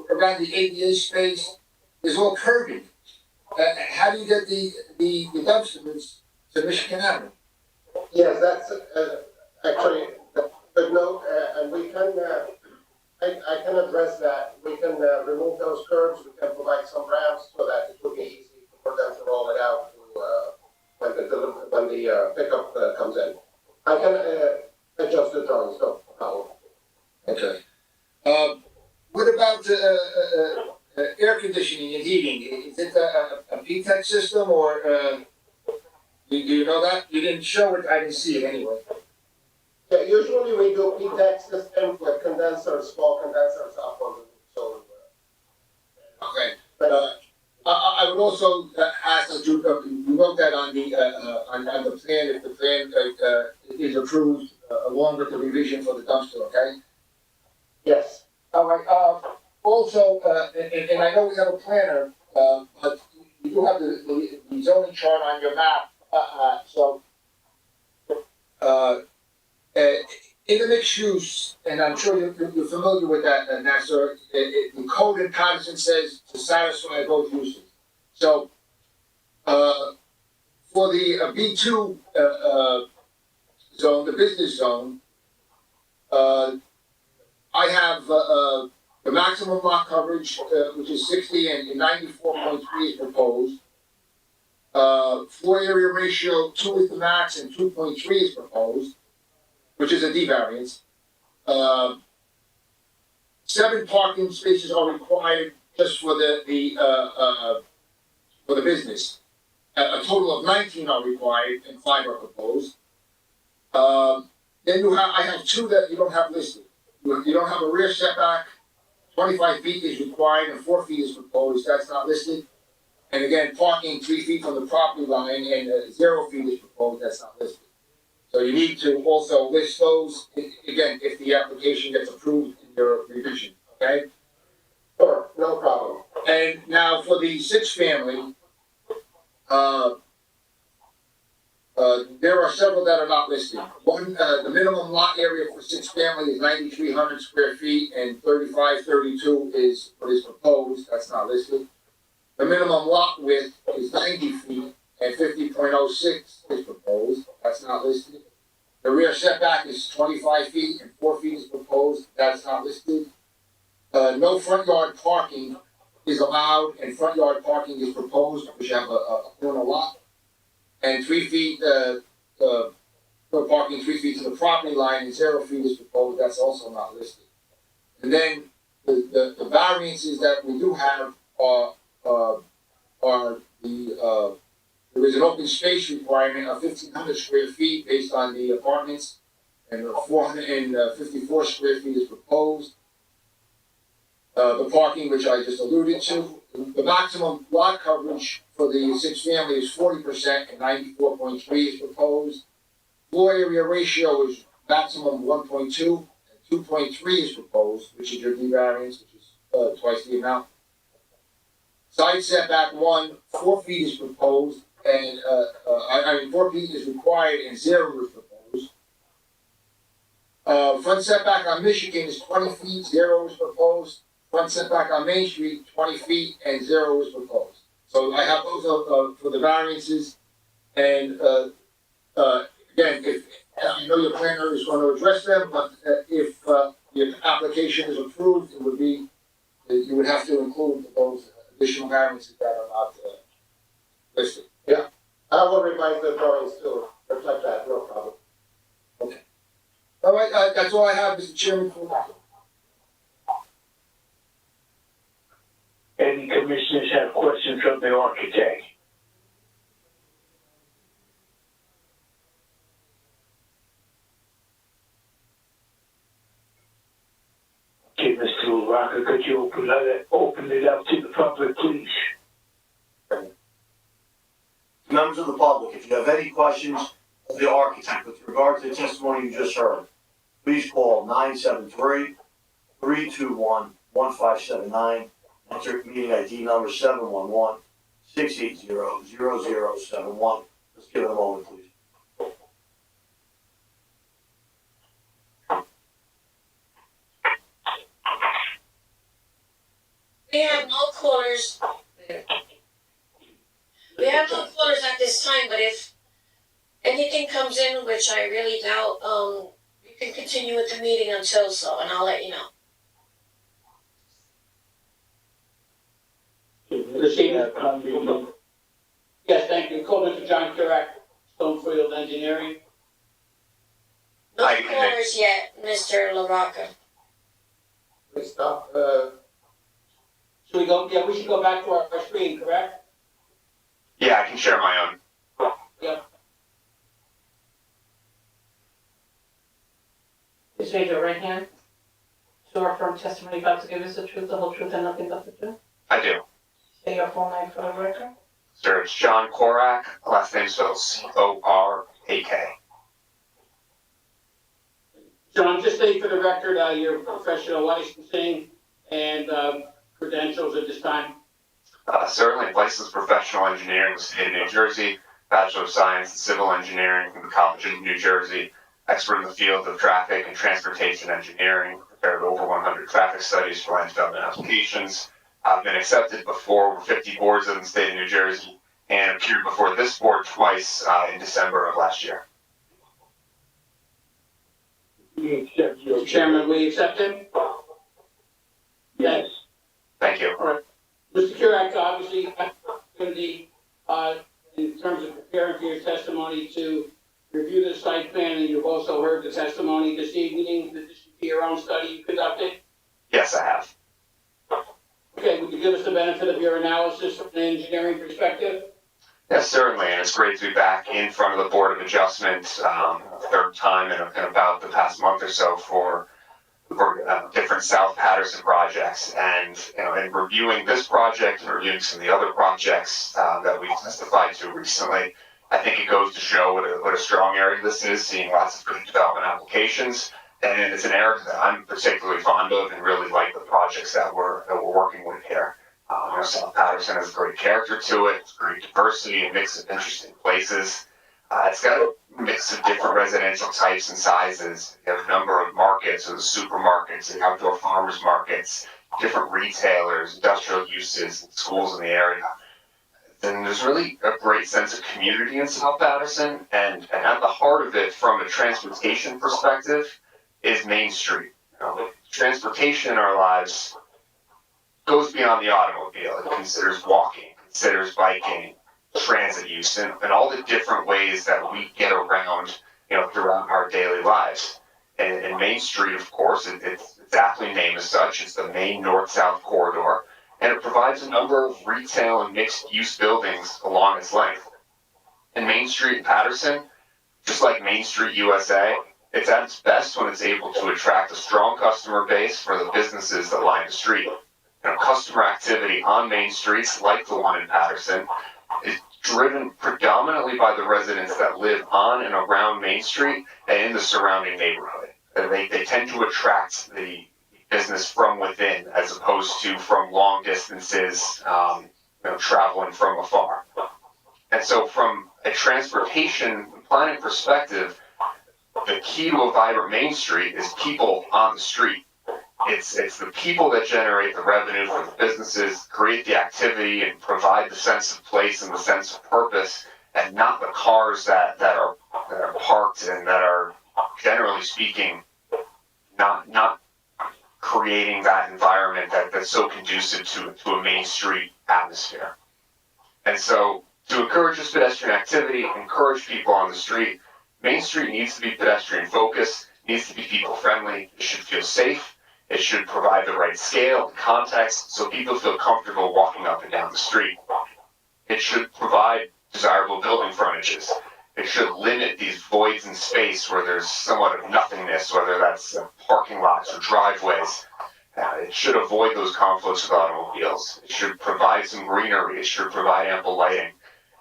[SPEAKER 3] around the ADA space, there's all curbing. How do you get the dumpsters to Michigan Avenue?
[SPEAKER 12] Yes, that's actually a good note, and we can, I can address that. We can remove those curbs. We can provide some ramps so that it will be easy for them to roll it out when the pickup comes in. I can adjust the drawings, no problem.
[SPEAKER 3] Okay. What about air conditioning and heating? Is it a PTEC system or do you know that? You didn't show it, I didn't see it anyway.
[SPEAKER 12] Yeah, usually we do PTEC systems with condensers, small condensers up on the solar.
[SPEAKER 3] Okay. I would also ask that you wrote that on the plan, if the plan is approved along with the revision for the dumpster, okay?
[SPEAKER 12] Yes.
[SPEAKER 3] All right, also, and I know we have a planner, but you do have the zoning chart on your map, so, in the mixed use, and I'm sure you're familiar with that, Nasser, the code in Paterson says to satisfy both uses. So, for the B2 zone, the business zone, I have the maximum lot coverage, which is 60 and 94.3 is proposed. Floor area ratio, 2 is the max and 2.3 is proposed, which is a D variance. 7 parking spaces are required just for the business. A total of 19 are required and 5 are proposed. Then I have 2 that you don't have listed. You don't have a rear setback. 25 feet is required and 4 feet is proposed. That's not listed. And again, parking 3 feet from the property line and 0 feet is proposed. That's not listed. So you need to also list those, again, if the application gets approved in your revision, okay?
[SPEAKER 12] Sure, no problem.
[SPEAKER 3] And now for the 6 family, There are several that are not listed. One, the minimum lot area for 6 family is 9,300 square feet, and 3532 is what is proposed. That's not listed. The minimum lot width is 90 feet, and 50.06 is proposed. That's not listed. The rear setback is 25 feet, and 4 feet is proposed. That's not listed. No front yard parking is allowed, and front yard parking is proposed, which have a corner lot. And 3 feet, no parking 3 feet to the property line, and 0 feet is proposed. That's also not listed. And then the variances that we do have are there is an open space requirement of 1,500 square feet based on the apartments, and 454 square feet is proposed. The parking, which I just alluded to, the maximum lot coverage for the 6 family is 40%, and 94.3 is proposed. Floor area ratio is maximum 1.2, and 2.3 is proposed, which is your D variance, which is twice the amount. Side setback 4 feet is proposed, and 4 feet is required, and 0 is proposed. Front setback on Michigan is 20 feet, 0 is proposed. Front setback on Main Street, 20 feet, and 0 is proposed. So I have those for the variances. And again, if I know your planner is going to address them, but if your application is approved, it would be you would have to include those additional variances that are not listed.
[SPEAKER 12] Yeah, I will revise the drawings to reflect that, no problem.
[SPEAKER 3] Okay. All right, that's all I have, Mr. Chairman, for now.
[SPEAKER 1] Any commissioners have questions from the architect? Okay, Mr. LaRocca, could you open it up to the public, please?
[SPEAKER 5] Members of the public, if you have any questions of the architect with regard to the testimony you just heard, please call 973-321-1579. Enter meeting ID number 711-680-0071. Let's give it a moment, please.
[SPEAKER 2] We have no callers. We have no callers at this time, but if anything comes in, which I really doubt, you can continue with the meeting until so, and I'll let you know.
[SPEAKER 4] Yes, thank you. Call Mr. John Kurak, Stonefield Engineering.
[SPEAKER 2] No callers yet, Mr. LaRocca.
[SPEAKER 12] We stop,
[SPEAKER 4] Should we go, yeah, we should go back to our screen, correct?
[SPEAKER 17] Yeah, I can share my own.
[SPEAKER 4] Yep.
[SPEAKER 6] Please raise your right hand. Swear firm testimony about to give us the truth, the whole truth, and nothing but the truth.
[SPEAKER 17] I do.
[SPEAKER 6] Say your full name for the record.
[SPEAKER 17] Sir, it's John Korak, last name spelled C-O-R-A-K.
[SPEAKER 4] John, just state for the record, your professional licensing and credentials at this time.
[SPEAKER 17] Certainly licensed professional engineer in the state of New Jersey, Bachelor of Science in Civil Engineering from the College of New Jersey, expert in the field of traffic and transportation engineering, prepared over 100 traffic studies for land development applications. I've been accepted before over 50 boards in the state of New Jersey and appeared before this board twice in December of last year.
[SPEAKER 4] Mr. Chairman, we accept him?
[SPEAKER 1] Yes.
[SPEAKER 17] Thank you.
[SPEAKER 4] All right. Mr. Kurak, obviously, in terms of preparing for your testimony to review the site plan, and you've also heard the testimony this evening, in addition to your own study you conducted?
[SPEAKER 17] Yes, I have.
[SPEAKER 4] Okay, would you give us the benefit of your analysis from an engineering perspective?
[SPEAKER 17] Yes, certainly, and it's great to be back in front of the Board of Adjustment, third time in about the past month or so for different South Paterson projects. And in reviewing this project and reviewing some of the other projects that we've testified to recently, I think it goes to show what a strong area this is, seeing lots of good development applications. And it's an area that I'm particularly fond of and really like the projects that we're working with here. South Paterson has great character to it, great diversity, a mix of interesting places. It's got a mix of different residential types and sizes. You have a number of markets, so the supermarkets, the outdoor farmers markets, different retailers, industrial uses, and schools in the area. And there's really a great sense of community in South Paterson, and at the heart of it, from a transportation perspective, is Main Street. Transportation in our lives goes beyond the automobile. It considers walking, considers biking, transit use, and all the different ways that we get around, throughout our daily lives. And Main Street, of course, it's aptly named as such. It's the main north-south corridor, and it provides a number of retail and mixed-use buildings along its length. And Main Street in Paterson, just like Main Street USA, it's at its best when it's able to attract a strong customer base for the businesses that line the street. Customer activity on main streets, like the one in Paterson, is driven predominantly by the residents that live on and around Main Street and in the surrounding neighborhood. They tend to attract the business from within as opposed to from long distances, traveling from afar. And so from a transportation planning perspective, the key to a vibrant Main Street is people on the street. It's the people that generate the revenue for the businesses, create the activity, and provide the sense of place and the sense of purpose, and not the cars that are parked and that are, generally speaking, not creating that environment that's so conducive to a Main Street atmosphere. And so, to encourage this pedestrian activity, encourage people on the street, Main Street needs to be pedestrian focused, needs to be people friendly, it should feel safe, it should provide the right scale and context so people feel comfortable walking up and down the street. It should provide desirable building frontages. It should limit these voids in space where there's somewhat of nothingness, whether that's parking lots or driveways. It should avoid those conflicts with automobiles. It should provide some greenery. It should provide ample lighting.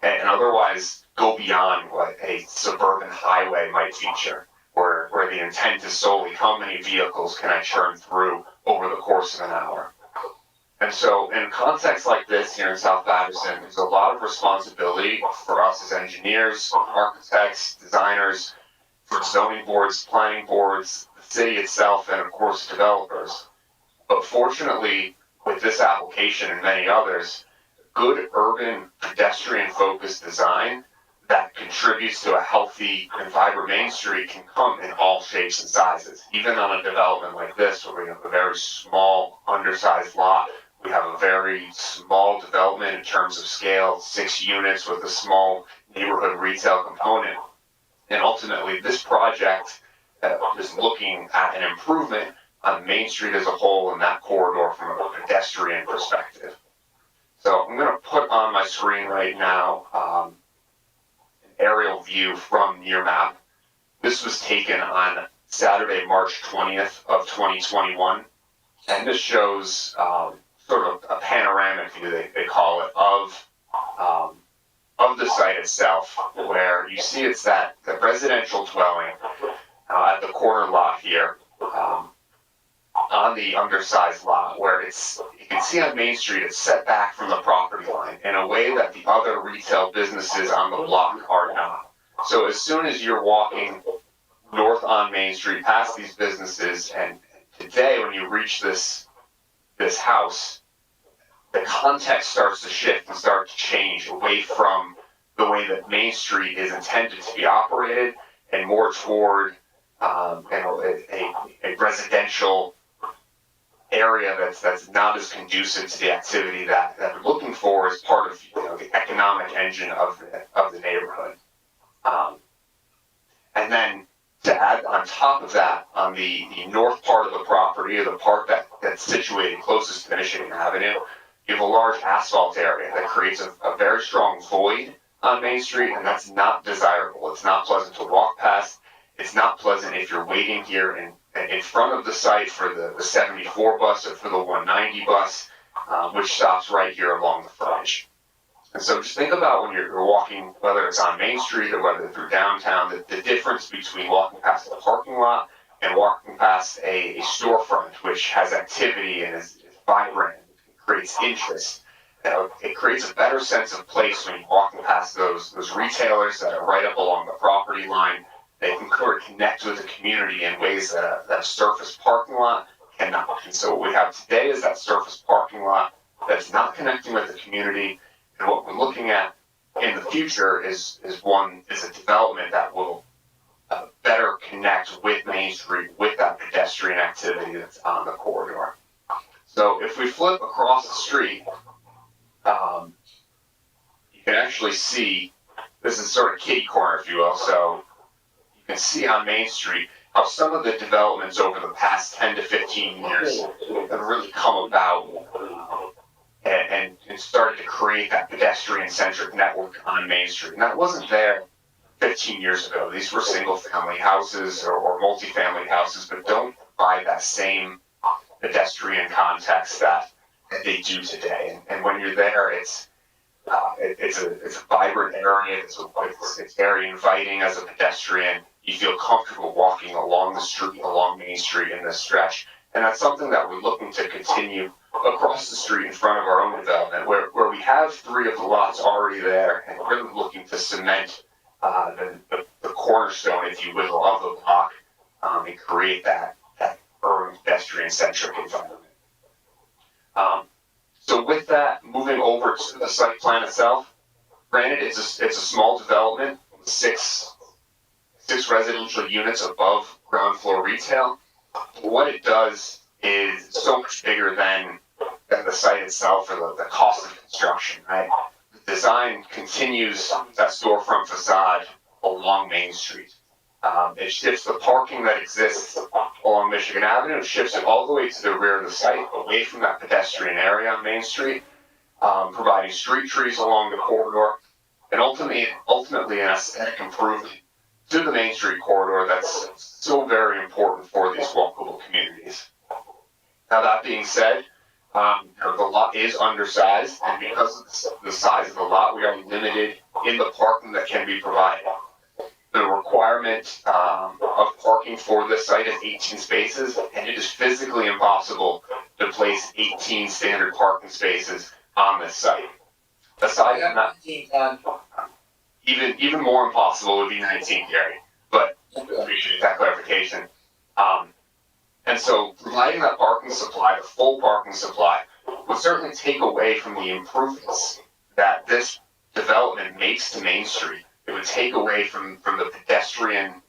[SPEAKER 17] And otherwise go beyond what a suburban highway might feature, where the intent is solely how many vehicles can I churn through over the course of an hour. And so in a context like this here in South Paterson, there's a lot of responsibility for us as engineers, architects, designers, for zoning boards, planning boards, the city itself, and of course developers. But fortunately, with this application and many others, good urban pedestrian-focused design that contributes to a healthy and vibrant Main Street can come in all shapes and sizes. Even on a development like this, where we have a very small, undersized lot, we have a very small development in terms of scale, 6 units with a small neighborhood retail component. And ultimately, this project is looking at an improvement on Main Street as a whole in that corridor from a pedestrian perspective. So I'm going to put on my screen right now an aerial view from Nearmap. This was taken on Saturday, March 20th of 2021. And this shows sort of a panoramic view, they call it, of the site itself, where you see it's that residential dwelling at the corner lot here, on the undersized lot, where you can see on Main Street, it's set back from the property line in a way that the other retail businesses on the block are not. So as soon as you're walking north on Main Street past these businesses, and today when you reach this house, the context starts to shift and start to change away from the way that Main Street is intended to be operated and more toward a residential area that's not as conducive to the activity that we're looking for as part of the economic engine of the neighborhood. And then to add on top of that, on the north part of the property, or the part that's situated closest to Michigan Avenue, you have a large asphalt area that creates a very strong void on Main Street, and that's not desirable. It's not pleasant to walk past. It's not pleasant if you're waiting here in front of the site for the 74 bus or for the 190 bus, which stops right here along the frontage. And so just think about when you're walking, whether it's on Main Street or whether through downtown, the difference between walking past a parking lot and walking past a storefront, which has activity and is vibrant, creates interest. It creates a better sense of place when you're walking past those retailers that are right up along the property line. They can sort of connect with the community in ways that a surface parking lot cannot. And so what we have today is that surface parking lot that's not connecting with the community. And what we're looking at in the future is a development that will better connect with Main Street, with that pedestrian activity that's on the corridor. So if we flip across the street, you can actually see, this is sort of kitty corner, if you will. So you can see on Main Street how some of the developments over the past 10 to 15 years have really come about and started to create that pedestrian-centric network on Main Street. And that wasn't there 15 years ago. These were single-family houses or multi-family houses, but don't provide that same pedestrian context that they do today. And when you're there, it's a vibrant area. It's very inviting as a pedestrian. You feel comfortable walking along the street, along Main Street in this stretch. And that's something that we're looking to continue across the street in front of our own development, where we have 3 of the lots already there, and really looking to cement the cornerstone, if you will, of the block, and create that urban pedestrian-centric environment. So with that, moving over to the site plan itself, granted it's a small development with six residential units above ground floor retail. What it does is so much bigger than the site itself or the cost of construction, right? The design continues that storefront facade along Main Street. It shifts the parking that exists along Michigan Avenue, it shifts it all the way to the rear of the site, away from that pedestrian area on Main Street, providing street trees along the corridor, and ultimately an aesthetic improvement to the Main Street corridor that's so very important for these walkable communities. Now that being said, the lot is undersized, and because of the size of the lot, we are limited in the parking that can be provided. The requirement of parking for this site is 18 spaces, and it is physically impossible to place 18 standard parking spaces on this site. Aside from that, even more impossible would be 19, Gary, but I appreciate that clarification. And so providing that parking supply, the full parking supply, would certainly take away from the improvements that this development makes to Main Street. It would take away from the pedestrian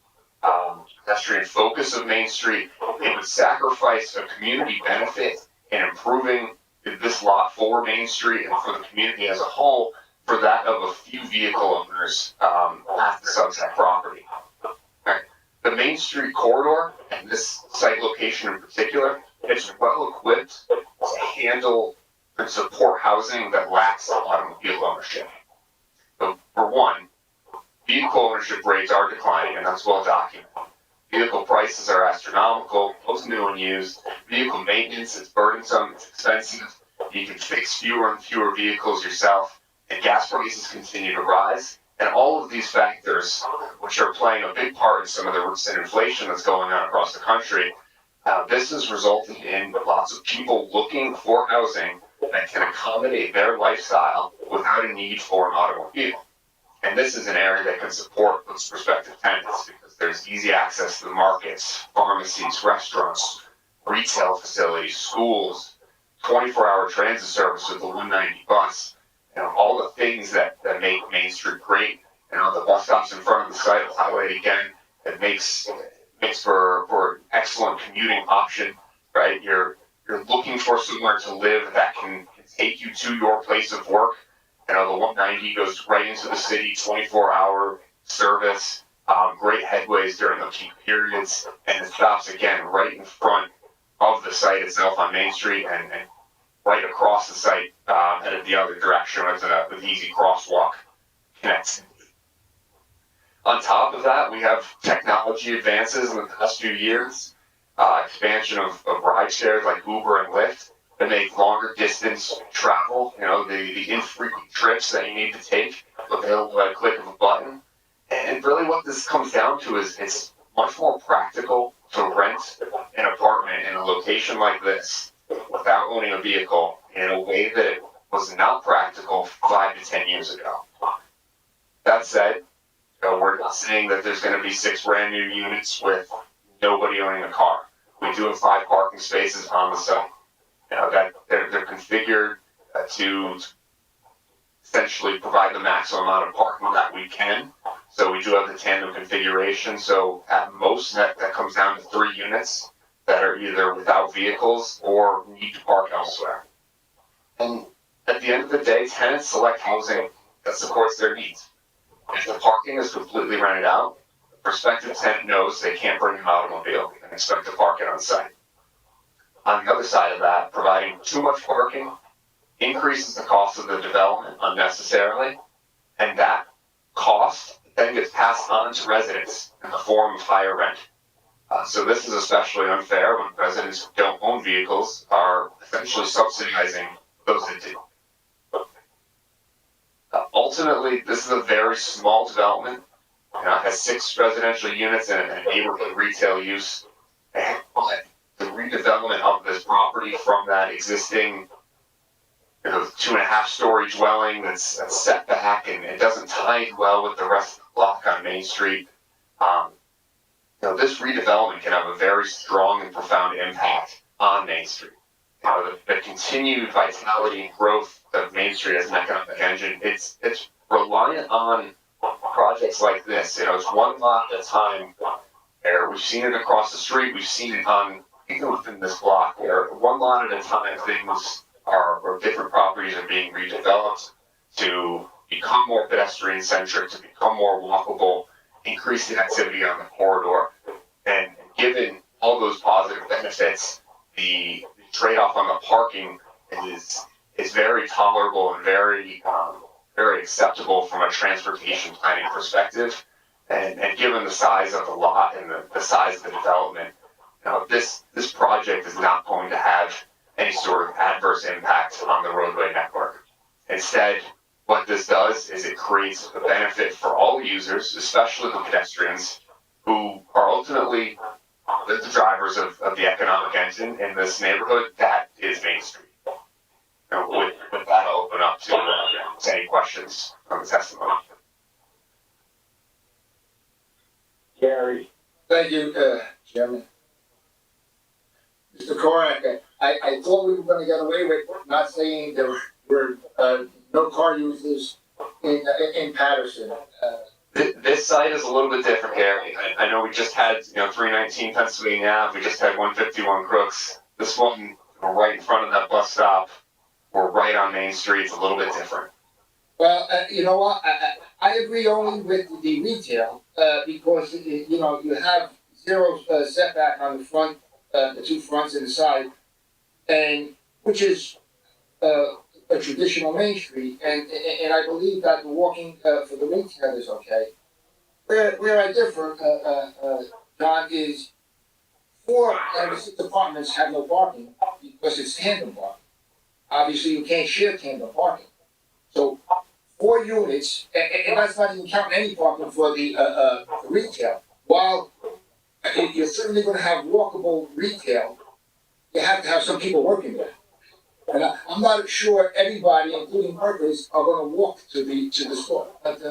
[SPEAKER 17] focus of Main Street. It would sacrifice a community benefit in improving this lot for Main Street and for the community as a whole for that of a few vehicle owners at the subject property. Right. The Main Street corridor, and this site location in particular, it's well equipped to handle and support housing that lacks automobile ownership. So for one, vehicle ownership rates are declining, and that's well documented. Vehicle prices are astronomical, both new and used. Vehicle maintenance is burdensome, it's expensive. You can fix fewer and fewer vehicles yourself, and gas prices continue to rise. And all of these factors, which are playing a big part in some of the recent inflation that's going on across the country, this has resulted in lots of people looking for housing that can accommodate their lifestyle without a need for an automobile. And this is an area that can support those prospective tenants because there's easy access to the markets, pharmacies, restaurants, retail facilities, schools, 24-hour transit service with the 190 bus, all the things that make Main Street great. The bus stops in front of the site, I'll highlight again, it makes for an excellent commuting option, right? You're looking for somewhere to live that can take you to your place of work. The 190 goes right into the city, 24-hour service, great headways during the peak periods, and it stops again right in front of the site itself on Main Street and right across the site headed the other direction with easy crosswalk connects. On top of that, we have technology advances in the past few years, expansion of ride shares like Uber and Lyft that make longer distance travel, the infrequent trips that you need to take available at a click of a button. And really what this comes down to is it's much more practical to rent an apartment in a location like this without owning a vehicle in a way that was not practical 5 to 10 years ago. That said, we're not saying that there's going to be 6 brand new units with nobody owning a car. We do have 5 parking spaces on the site. That they're configured to essentially provide the maximum amount of parking that we can. So we do have the tandem configuration. So at most, that comes down to 3 units that are either without vehicles or need to park elsewhere. And at the end of the day, tenants select housing that supports their needs. If the parking is completely rented out, the prospective tenant knows they can't bring an automobile and expect to park it on site. On the other side of that, providing too much parking increases the cost of the development unnecessarily, and that cost then gets passed on to residents in the form of higher rent. So this is especially unfair when residents who don't own vehicles are essentially subsidizing those that do. Ultimately, this is a very small development. It has 6 residential units and a neighborhood retail use. But the redevelopment of this property from that existing 2.5-story dwelling that's set back and it doesn't tie in well with the rest of the block on Main Street. This redevelopment can have a very strong and profound impact on Main Street. The continued vitality and growth of Main Street as an economic engine, it's reliant on projects like this. It's one lot at a time. Where we've seen it across the street, we've seen it even within this block, where one lot at a time things or different properties are being redeveloped to become more pedestrian centric, to become more walkable, increase the activity on the corridor. And given all those positive benefits, the trade-off on the parking is very tolerable and very acceptable from a transportation planning perspective. And given the size of the lot and the size of the development, this project is not going to have any sort of adverse impact on the roadway network. Instead, what this does is it creates a benefit for all users, especially the pedestrians, who are ultimately the drivers of the economic engine in this neighborhood that is Main Street. With that, I'll open up to any questions on the testimony.
[SPEAKER 1] Gary.
[SPEAKER 3] Thank you, Chairman. Mr. Korak, I thought we were gonna get away with not saying there were no car users in Paterson.
[SPEAKER 17] This site is a little bit different, Gary. I know we just had 319 Pennsylvania Ave, we just had 151 Crooks. This one, we're right in front of that bus stop. We're right on Main Street. It's a little bit different.
[SPEAKER 3] Well, you know what? I agree only with the retail because you have 0 setback on the front, the 2 fronts and the side, and which is a traditional Main Street, and I believe that the walking for the retail is okay. Where I differ, John, is 4 out of the 6 apartments have no parking because it's tandem parking. Obviously, you can't share tandem parking. So 4 units, and that's not even counting any parking for the retail. While you're certainly going to have walkable retail, you have to have some people working there. And I'm not sure everybody, including workers, are going to walk to the store. But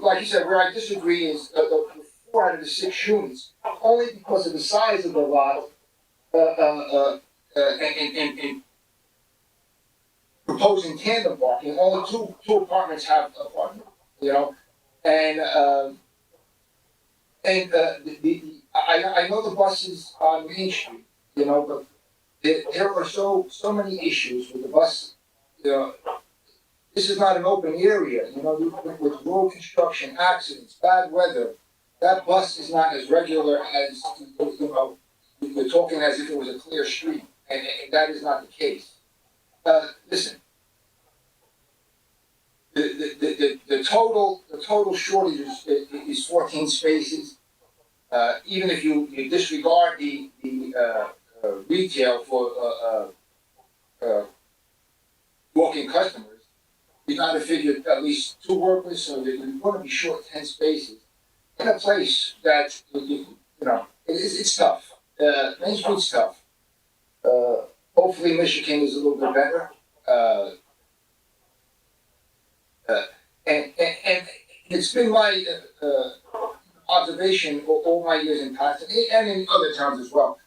[SPEAKER 3] like you said, where I disagree is the 4 out of the 6 units, only because of the size of the lot, and proposing tandem parking. Only two apartments have a parking, and I know the buses on Main Street, but there are so many issues with the bus. This is not an open area, with road construction, accidents, bad weather. That bus is not as regular as, you're talking as if it was a clear street, and that is not the case. Listen, the total shortage is 14 spaces. Even if you disregard the retail for walking customers, you got to figure at least 2 workers, so that you're going to be short 10 spaces in a place that it's tough. Main Street's tough. hopefully Michigan is a little bit better. And it's been my observation all my years in Paterson and in other towns as well.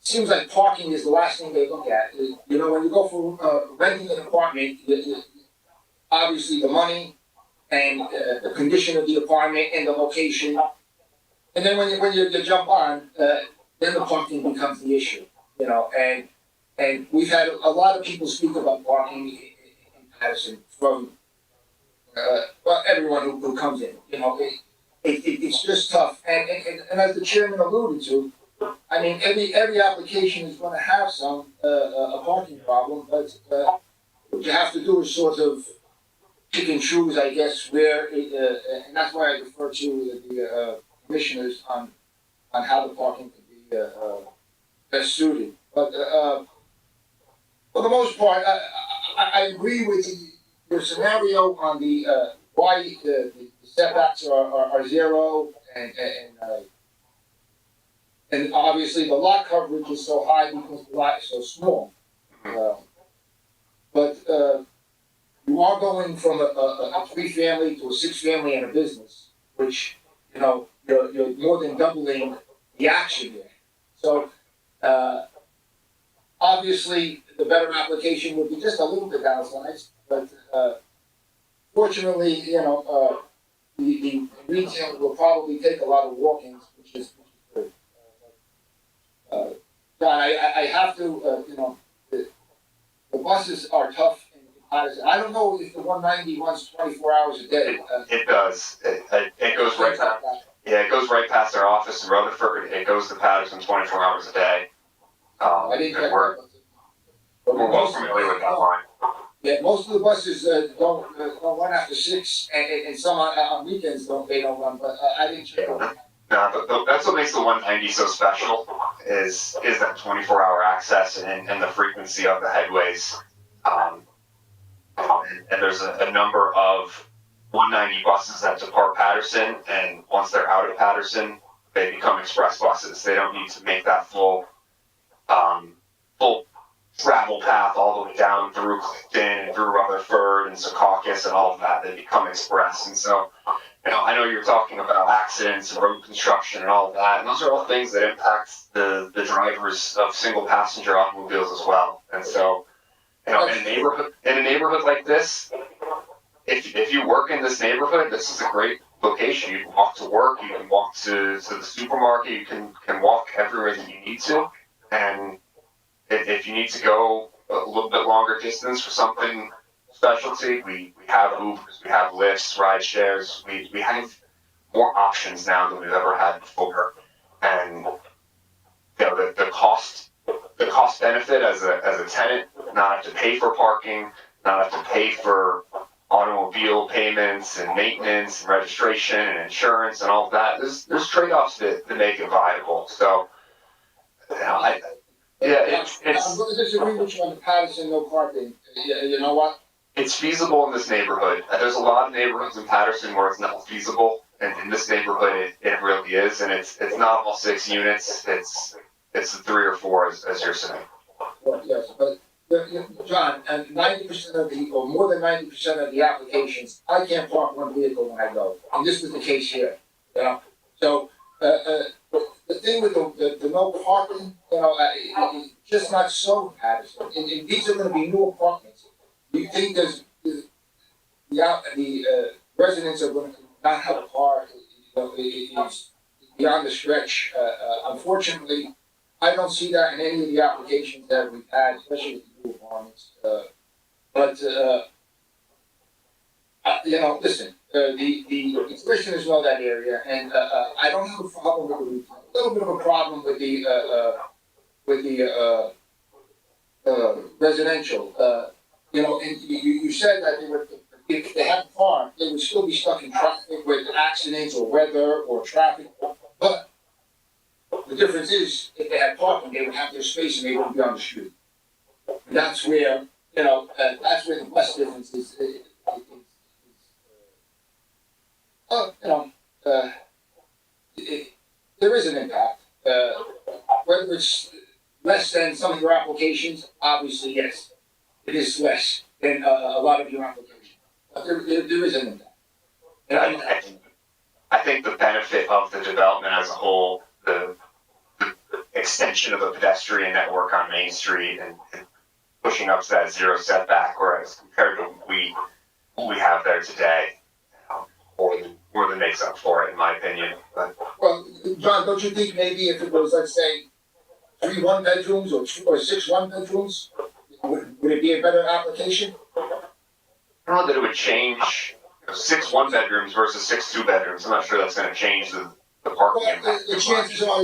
[SPEAKER 3] Seems like parking is the last thing they look at. You know, when you go for renting an apartment, obviously the money and the condition of the apartment and the location. And then when you jump on, then the parking becomes the issue. You know, and we've had a lot of people speak about parking in Paterson from well, everyone who comes in. You know, it's just tough. And as the chairman alluded to, I mean, every application is going to have some a parking problem, but what you have to do is sort of pick and choose, I guess, where and that's why I refer to the commissioners on how the parking can be best suited. But for the most part, I agree with your scenario on the why the setbacks are zero and obviously the lot coverage is so high because the lot is so small. But you are going from a 3-family to a 6-family and a business, which, you know, you're more than doubling the action there. So obviously the better application would be just a little bit downsized, but fortunately, you know, the retail will probably take a lot of walk-ins, which is good. John, I have to, you know, the buses are tough in Paterson. I don't know if the 190 runs 24 hours a day.
[SPEAKER 17] It does. It goes right past. Yeah, it goes right past our office in Rutherford. It goes to Paterson 24 hours a day.
[SPEAKER 3] I didn't check
[SPEAKER 17] we're well familiar with that line.
[SPEAKER 3] Yeah, most of the buses don't run after 6, and some on weekends don't run. But I didn't check.
[SPEAKER 17] No, but that's what makes the 190 so special is that 24-hour access and the frequency of the headways. And there's a number of 190 buses that depart Paterson, and once they're out of Paterson, they become express buses. They don't need to make that full travel path all the way down through Clifton and through Rutherford and Secaucus and all of that. They become express. And so, you know, I know you're talking about accidents and road construction and all of that, and those are all things that impact the drivers of single passenger automobiles as well. And so, you know, in a neighborhood like this, if you work in this neighborhood, this is a great location. You can walk to work, you can walk to the supermarket, you can walk everywhere that you need to. And if you need to go a little bit longer distance for something specialty, we have Ubers, we have Lyfts, ride shares. We have more options now than we've ever had before. And you know, the cost benefit as a tenant, not have to pay for parking, not have to pay for automobile payments and maintenance and registration and insurance and all of that. There's trade-offs that make it viable. So, you know, it's
[SPEAKER 3] I'm going to disagree with you on the Paterson no parking. You know what?
[SPEAKER 17] It's feasible in this neighborhood. There's a lot of neighborhoods in Paterson where it's not feasible, and in this neighborhood it really is. And it's not all 6 units. It's the 3 or 4 as you're saying.
[SPEAKER 3] Well, yes, but John, and 90% of or more than 90% of the applications, I can't park one vehicle when I go, and this was the case here. You know, so the thing with the no parking, you know, it's just not so Paterson. And these are going to be new apartments. Do you think the residents are going to not have a car? You know, it's beyond the stretch. Unfortunately, I don't see that in any of the applications that we've had, especially with the new apartments. But you know, listen, the commissioners know that area, and I don't have a problem with the retail. A little bit of a problem with the residential. You know, and you said that they would, if they had a car, they would still be stuck in traffic with accidents or weather or traffic. But the difference is, if they had parking, they would have their space and they wouldn't be on the street. And that's where, you know, that's where the bus difference is. You know, there is an impact. Whether it's less than some of your applications, obviously, yes, it is less than a lot of your applications. But there is an impact.
[SPEAKER 17] I think the benefit of the development as a whole, the extension of the pedestrian network on Main Street and pushing up to that zero setback, whereas compared to what we have there today, more than makes up for it, in my opinion. But
[SPEAKER 3] Well, John, don't you think maybe if it was, let's say, 3 1-bedrooms or 2 or 6 1-bedrooms, would it be a better application?
[SPEAKER 17] I don't know that it would change 6 1-bedrooms versus 6 2-bedrooms. I'm not sure that's going to change the parking
[SPEAKER 3] Well,
[SPEAKER 17] impact.
[SPEAKER 3] the chances are,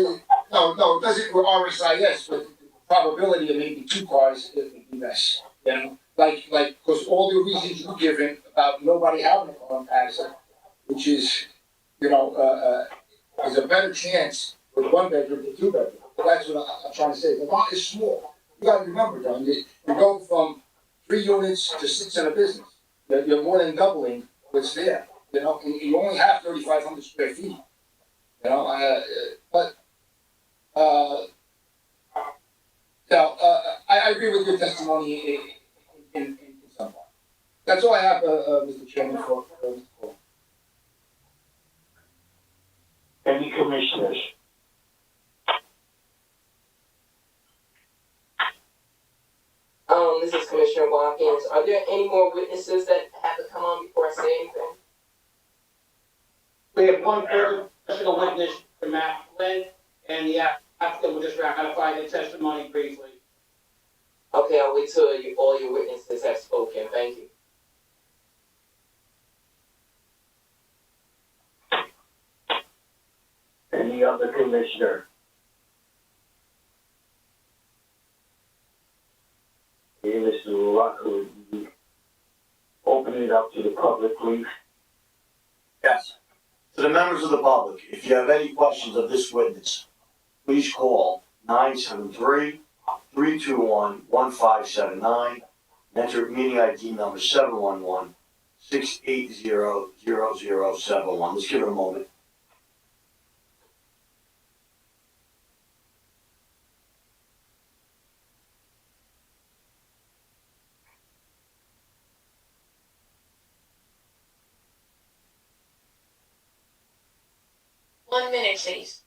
[SPEAKER 3] no, it doesn't for RSIS, but the probability of maybe 2 cars it would be less. You know, like, because all the reasons you've given about nobody having a car in Paterson, which is, is a better chance with 1 bedroom to 2 bedroom. That's what I'm trying to say. The lot is small. You got to remember, John, you go from 3 units to 6 in a business. You're more than doubling what's there. You know, and you only have 3,500 square feet. You know, I agree with your testimony in some part. That's all I have, Mr. Chairman, for this call.
[SPEAKER 1] Any commissioners?
[SPEAKER 8] This is Commissioner Watkins. Are there any more witnesses that have to come on before I say anything?
[SPEAKER 4] We have one personal witness for Matt Flynn, and the applicant will just ratify the testimony briefly.
[SPEAKER 8] Okay, I'll wait till all your witnesses have spoken. Thank you.
[SPEAKER 1] Any other commissioner? Okay, Mr. Rocco, would you open it up to the public, please?
[SPEAKER 5] Yes. To the members of the public, if you have any questions of this witness, please call 973-321-1579 and enter meeting ID number 711-680-0071. Let's give it a moment.
[SPEAKER 2] One minute, please.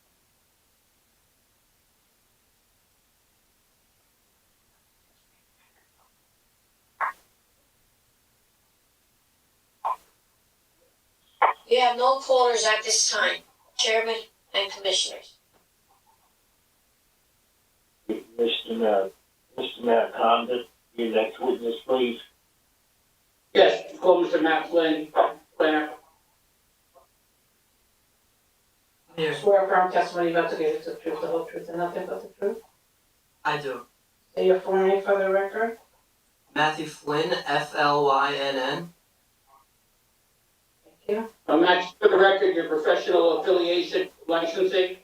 [SPEAKER 2] We have no callers at this time, Chairman and Commissioners.
[SPEAKER 1] Mr. Maricondo, your next witness, please.
[SPEAKER 4] Yes, call Mr. Matt Flynn, planner.
[SPEAKER 6] You swear affirm testimony about to give us the truth, the whole truth, and nothing but the truth?
[SPEAKER 18] I do.
[SPEAKER 6] Say your full name for the record.
[SPEAKER 18] Matthew Flynn, Flynn.
[SPEAKER 6] Thank you.
[SPEAKER 4] Matt, for the record, your professional affiliation, licensing.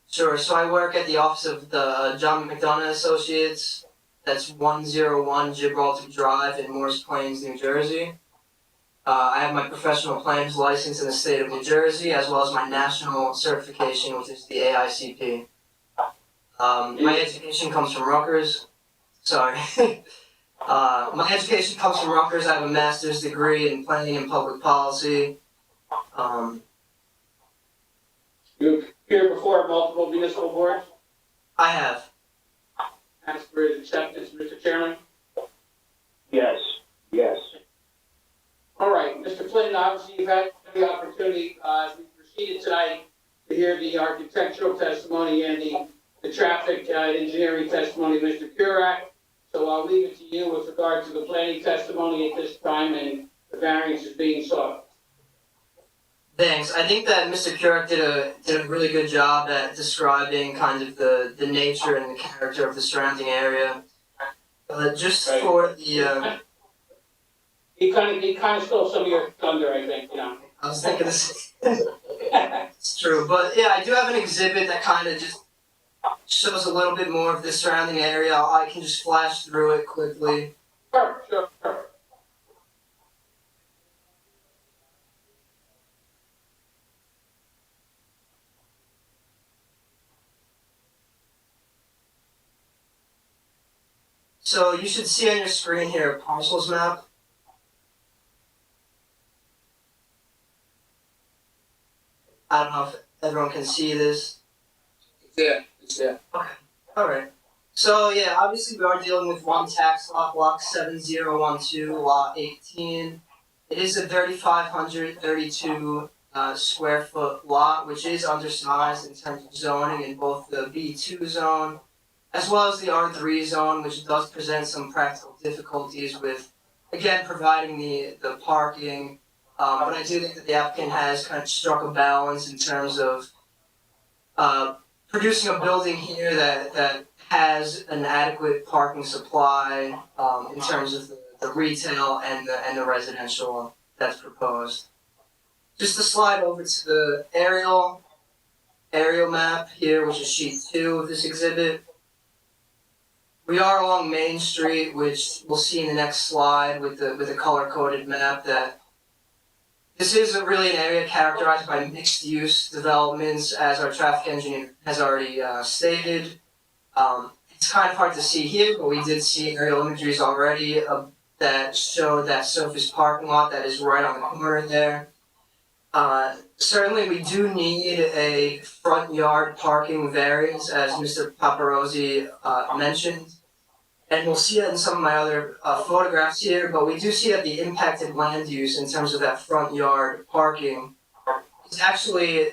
[SPEAKER 18] Sure, so I work at the office of the John McDonough Associates. That's 101 Gibraltar Drive in Morris Plains, New Jersey. I have my professional plans license in the state of New Jersey, as well as my national certification, which is the AICP. My education comes from Rutgers. Sorry. My education comes from Rutgers. I have a master's degree in planning and public policy.
[SPEAKER 4] You appeared before multiple municipal boards.
[SPEAKER 18] I have.
[SPEAKER 4] Ask for his acceptance, Mr. Chairman.
[SPEAKER 1] Yes, yes.
[SPEAKER 4] All right, Mr. Flynn, obviously you've had the opportunity, as we proceeded tonight, to hear the architectural testimony and the traffic engineering testimony of Mr. Kurak. So I'll leave it to you with regard to the planning testimony at this time and the variance is being sought.
[SPEAKER 18] Thanks. I think that Mr. Kurak did a really good job at describing kind of the nature and the character of the surrounding area. Just
[SPEAKER 4] Right.
[SPEAKER 18] for the
[SPEAKER 4] He kind of stole some of your thunder, I think, you know.
[SPEAKER 18] I was thinking this. It's true, but yeah, I do have an exhibit that kind of just shows a little bit more of the surrounding area. I can just flash through it quickly.
[SPEAKER 4] Sure.
[SPEAKER 18] So you should see on your screen here a parcels map. I don't know if everyone can see this.
[SPEAKER 3] It's there.
[SPEAKER 18] Alright. So yeah, obviously we are dealing with one tax lot, block 7012, lot 18. It is a 3,532 square foot lot, which is undersized in terms of zoning in both the B2 zone as well as the R3 zone, which does present some practical difficulties with, again, providing the parking. But I do think that the applicant has kind of struck a balance in terms of producing a building here that has an adequate parking supply in terms of the retail and the residential that's proposed. Just to slide over to the aerial map here, which is sheet 2 of this exhibit. We are along Main Street, which we'll see in the next slide with the color-coded map that this is really an area characterized by mixed-use developments, as our traffic engineer has already stated. It's kind of hard to see here, but we did see aerial imageries already that showed that surface parking lot that is right on the corner there. Certainly, we do need a front yard parking variance, as Mr. Paparosi mentioned. And we'll see that in some of my other photographs here, but we do see that the impacted land use in terms of that front yard parking is actually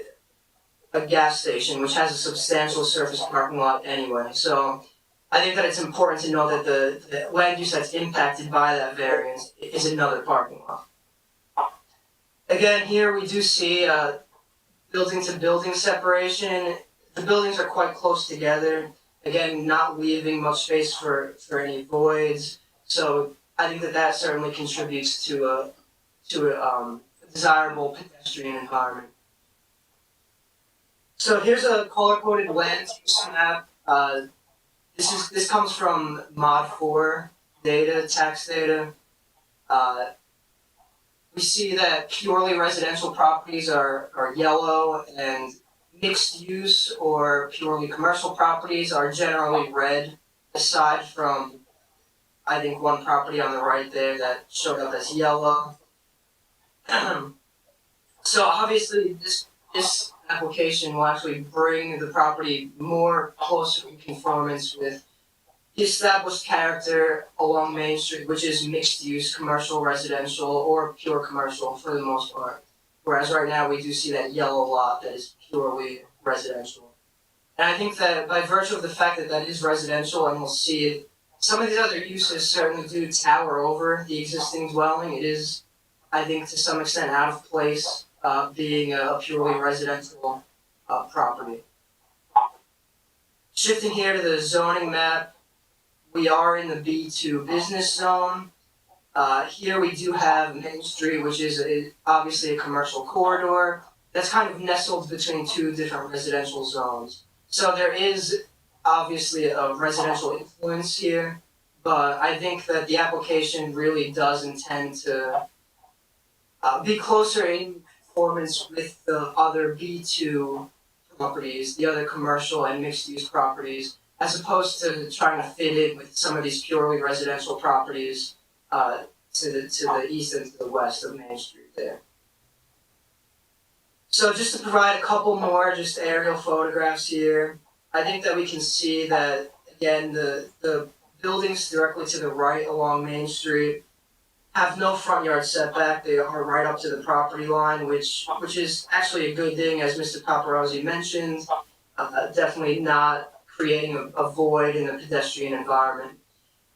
[SPEAKER 18] a gas station, which has a substantial surface parking lot anyway. So I think that it's important to know that the land use that's impacted by that variance is another parking lot. Again, here we do see building to building separation. The buildings are quite close together. Again, not leaving much space for any voids. So I think that certainly contributes to a desirable pedestrian environment. So here's a color-coded land use map. This comes from Mod 4 data, tax data. We see that purely residential properties are yellow, and mixed use or purely commercial properties are generally red, aside from, I think, one property on the right there that showed up as yellow. So obviously this application will actually bring the property more closer in conformance with the established character along Main Street, which is mixed use, commercial, residential, or pure commercial for the most part. Whereas right now we do see that yellow lot that is purely residential. And I think that by virtue of the fact that that is residential, and we'll see it, some of these other uses certainly do tower over the existing dwelling. It is, I think, to some extent out of place, being a purely residential property. Shifting here to the zoning map, we are in the B2 business zone. Here we do have Main Street, which is obviously a commercial corridor that's kind of nestled between two different residential zones. So there is obviously a residential influence here, but I think that the application really does intend to be closer in conformance with the other B2 properties, the other commercial and mixed-use properties, as opposed to trying to fit in with some of these purely residential properties to the east and to the west of Main Street there. So just to provide a couple more just aerial photographs here, I think that we can see that, again, the buildings directly to the right along Main Street have no front yard setback. They are right up to the property line, which is actually a good thing, as Mr. Paparosi mentioned, definitely not creating a void in the pedestrian environment.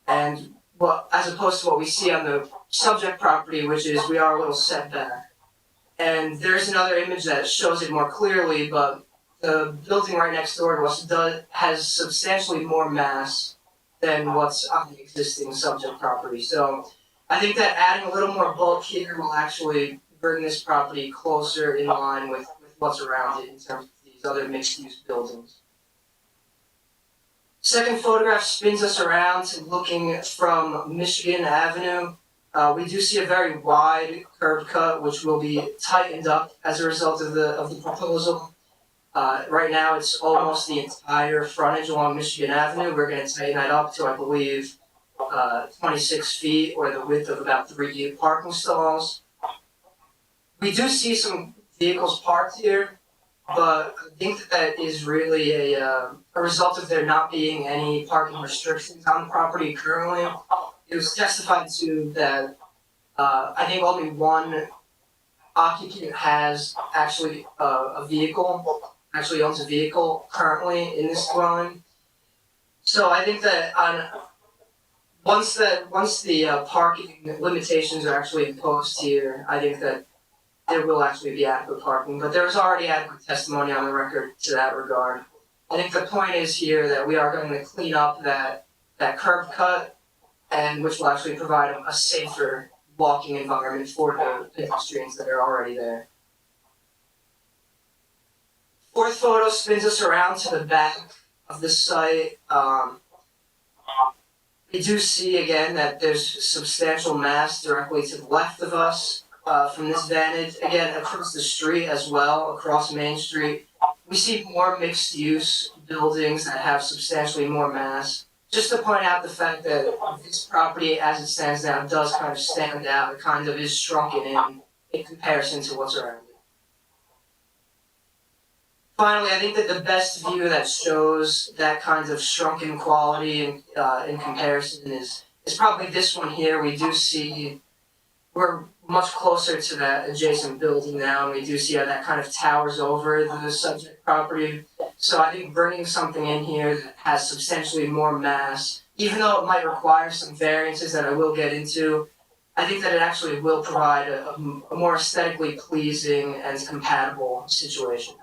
[SPEAKER 18] And as opposed to what we see on the subject property, which is we are a little set back. And there's another image that shows it more clearly, but the building right next door to us has substantially more mass than what's on the existing subject property. So I think that adding a little more bulk here will actually bring this property closer in line with what's around it in terms of these other mixed-use buildings. Second photograph spins us around to looking from Michigan Avenue. We do see a very wide curb cut, which will be tightened up as a result of the proposal. Right now, it's almost the entire frontage along Michigan Avenue. We're going to tighten that up to, I believe, about 26 feet or the width of about 3 parking stalls. We do see some vehicles parked here, but I think that is really a result of there not being any parking restrictions on the property currently. It was testified to that I think only one occupant has actually actually owns a vehicle currently in this dwelling. So I think that once the parking limitations are actually imposed here, I think that there will actually be adequate parking, but there's already adequate testimony on the record to that regard. I think the point is here that we are going to clean up that curb cut, and which will actually provide a safer walking environment for the pedestrians that are already there. Fourth photo spins us around to the back of the site. We do see again that there's substantial mass directly to the left of us from this vantage. Again, across the street as well, across Main Street, we see more mixed use buildings that have substantially more mass. Just to point out the fact that this property as it stands now does kind of stand out. It kind of is shrunken in comparison to what's around it. Finally, I think that the best view that shows that kind of shrunken quality in comparison is probably this one here. We do see we're much closer to that adjacent building now, and we do see how that kind of towers over the subject property. So I think bringing something in here that has substantially more mass, even though it might require some variances that I will get into, I think that it actually will provide a more aesthetically pleasing and compatible situation.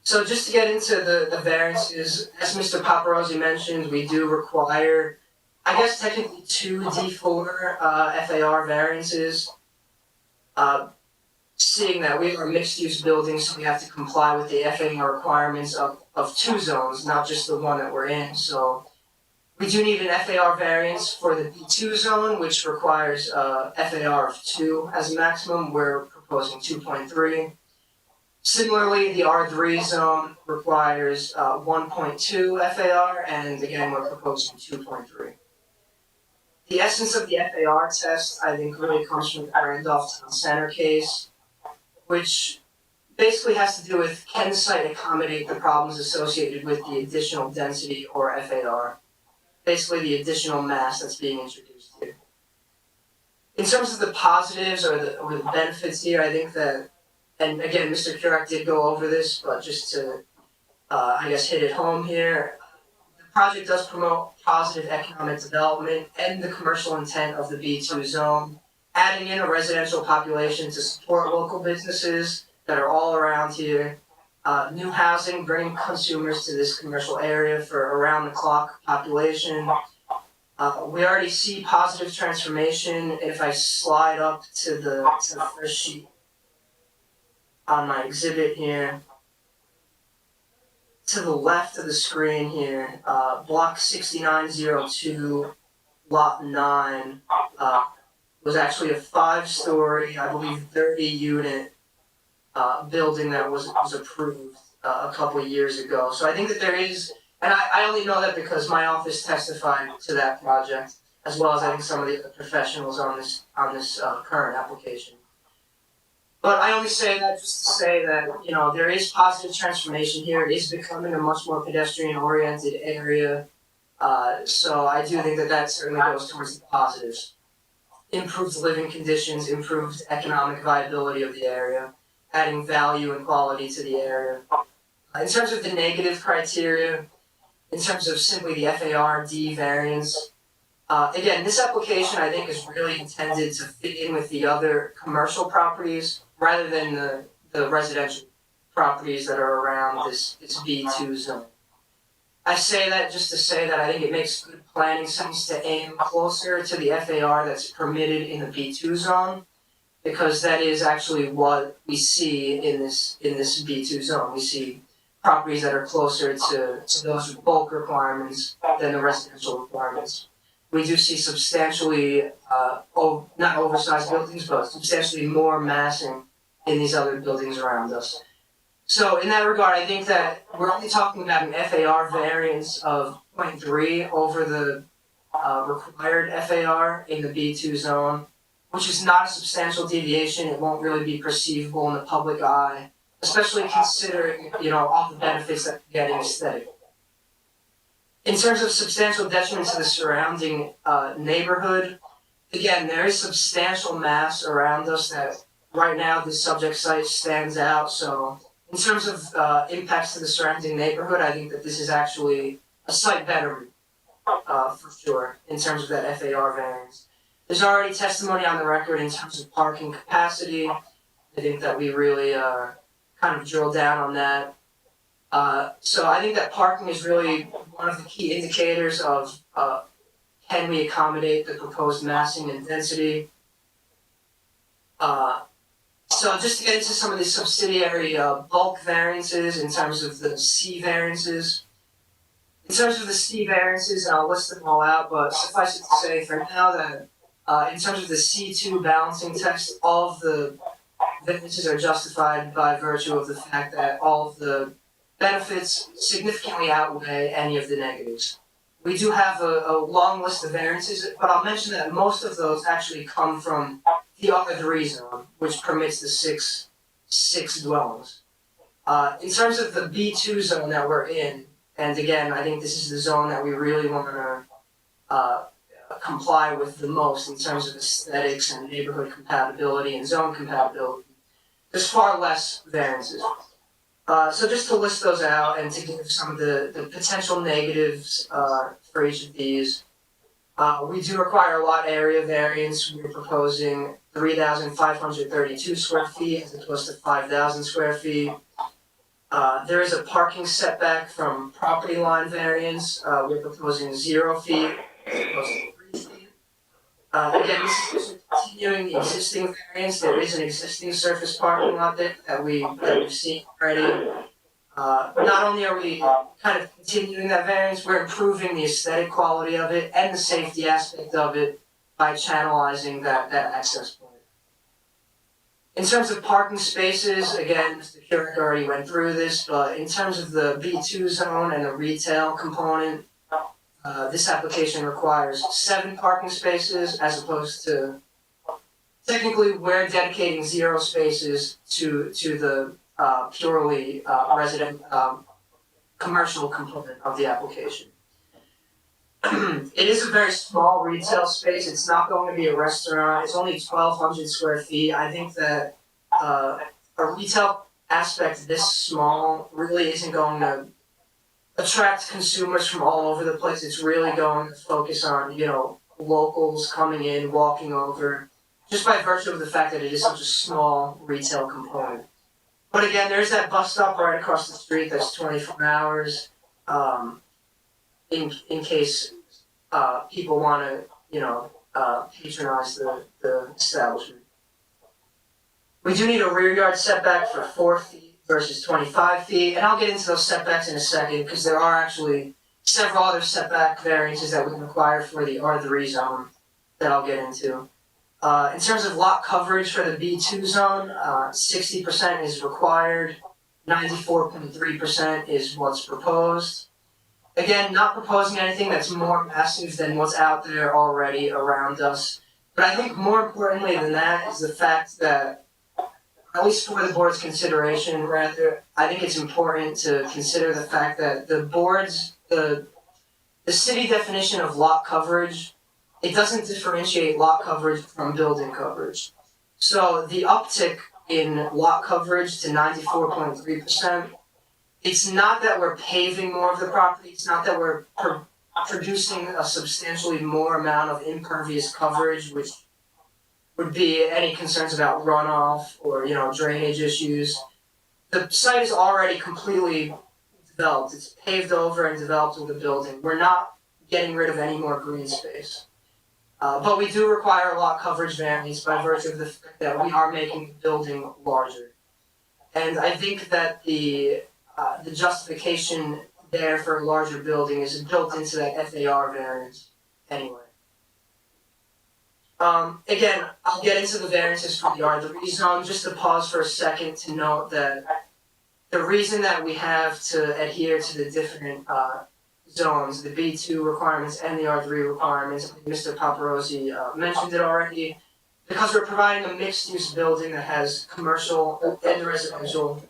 [SPEAKER 18] So just to get into the variances, as Mr. Paparazzi mentioned, we do require, I guess technically 2 D4 FAR variances. Seeing that we are mixed-use buildings, so we have to comply with the FAR requirements of 2 zones, not just the one that we're in. So we do need an FAR variance for the B2 zone, which requires FAR of 2 as a maximum. We're proposing 2.3. Similarly, the R3 zone requires 1.2 FAR, and again, we're proposing 2.3. The essence of the FAR test, I think, really comes from the Randolph Town Center case, which basically has to do with, can the site accommodate the problems associated with the additional density or FAR, basically the additional mass that's being introduced here. In terms of the positives or the benefits here, I think that, and again, Mr. Kurek did go over this, but just to, I guess, hit it home here, the project does promote positive economic development and the commercial intent of the B2 zone, adding in a residential population to support local businesses that are all around here, new housing, bringing consumers to this commercial area for around-the-clock population. We already see positive transformation. If I slide up to the first sheet on my exhibit here, to the left of the screen here, block 6902, lot 9, was actually a 5-story, I believe 30-unit building that was approved a couple of years ago. So I think that there is, and I only know that because my office testified to that project, as well as I think some of the other professionals on this current application. But I only say that just to say that, you know, there is positive transformation here. It is becoming a much more pedestrian-oriented area. So I do think that that certainly goes towards the positives. Improved living conditions, improved economic viability of the area, adding value and quality to the area. In terms of the negative criteria, in terms of simply the FAR-D variance, again, this application I think is really intended to fit in with the other commercial properties rather than the residential properties that are around this B2 zone. I say that just to say that I think it makes good planning sense to aim closer to the FAR that's permitted in the B2 zone, because that is actually what we see in this B2 zone. We see properties that are closer to those bulk requirements than the residential requirements. We do see substantially, not oversized buildings, but substantially more massing in these other buildings around us. So in that regard, I think that we're only talking about an FAR variance of 0.3 over required FAR in the B2 zone, which is not a substantial deviation. It won't really be perceivable in the public eye, especially considering, all the benefits that we're getting aesthetic. In terms of substantial detriment to the surrounding neighborhood, again, there is substantial mass around us that right now the subject site stands out. So in terms of impacts to the surrounding neighborhood, I think that this is actually a site betterment for sure in terms of that FAR variance. There's already testimony on the record in terms of parking capacity. I think that we really kind of drill down on that. So I think that parking is really one of the key indicators of can we accommodate the proposed massing and density. So just to get into some of the subsidiary bulk variances in terms of the C variances. In terms of the C variances, and I'll list them all out, but suffice it to say for now that in terms of the C2 balancing test, all of the variances are justified by virtue of the fact that all of the benefits significantly outweigh any of the negatives. We do have a long list of variances, but I'll mention that most of those actually come from the R3 zone, which permits the six dwellings. In terms of the B2 zone that we're in, and again, I think this is the zone that we really want to comply with the most in terms of aesthetics and neighborhood compatibility and zone compatibility. There's far less variances. So just to list those out and to give some of the potential negatives for each of these, we do require a lot area variance. We're proposing 3,532 square feet as opposed to 5,000 square feet. There is a parking setback from property line variance. We're proposing 0 feet as opposed to 3 feet. Again, this is continuing the existing variance. There is an existing surface parking lot there that we've seen already. Not only are we kind of continuing that variance, we're improving the aesthetic quality of it and the safety aspect of it by channelizing that access point. In terms of parking spaces, again, Mr. Keurig already went through this, but in terms of the B2 zone and the retail component, this application requires 7 parking spaces as opposed to, technically, we're dedicating 0 spaces to the purely resident commercial component of the application. It is a very small retail space. It's not going to be a restaurant. It's only 1,200 square feet. I think that a retail aspect this small really isn't going to attract consumers from all over the place. It's really going to focus on, locals coming in, walking over, just by virtue of the fact that it is such a small retail component. But again, there's that bus stop right across the street that's 24 hours. In case people want to, patronize the establishment. We do need a rear yard setback for 4 feet versus 25 feet, and I'll get into those setbacks in a second because there are actually several other setback variances that we require for the R3 zone that I'll get into. In terms of lot coverage for the B2 zone, 60% is required, 94.3% is what's proposed. Again, not proposing anything that's more massive than what's out there already around us. But I think more importantly than that is the fact that, at least for the board's consideration, rather, I think it's important to consider the fact that the city definition of lot coverage, it doesn't differentiate lot coverage from building coverage. So the uptick in lot coverage to 94.3%, it's not that we're paving more of the property, it's not that we're producing a substantially more amount of impervious coverage, which would be any concerns about runoff or, drainage issues. The site is already completely developed. It's paved over and developed with a building. We're not getting rid of any more green space. But we do require a lot coverage variance by virtue of the fact that we are making the building larger. And I think that the justification there for a larger building is built into that FAR variance anyway. Again, I'll get into the variances for the R3 zone. Just to pause for a second to note that the reason that we have to adhere to the different zones, the B2 requirements and the R3 requirements. I think Mr. Paparosi mentioned it already. Because we're providing a mixed-use building that has commercial and residential,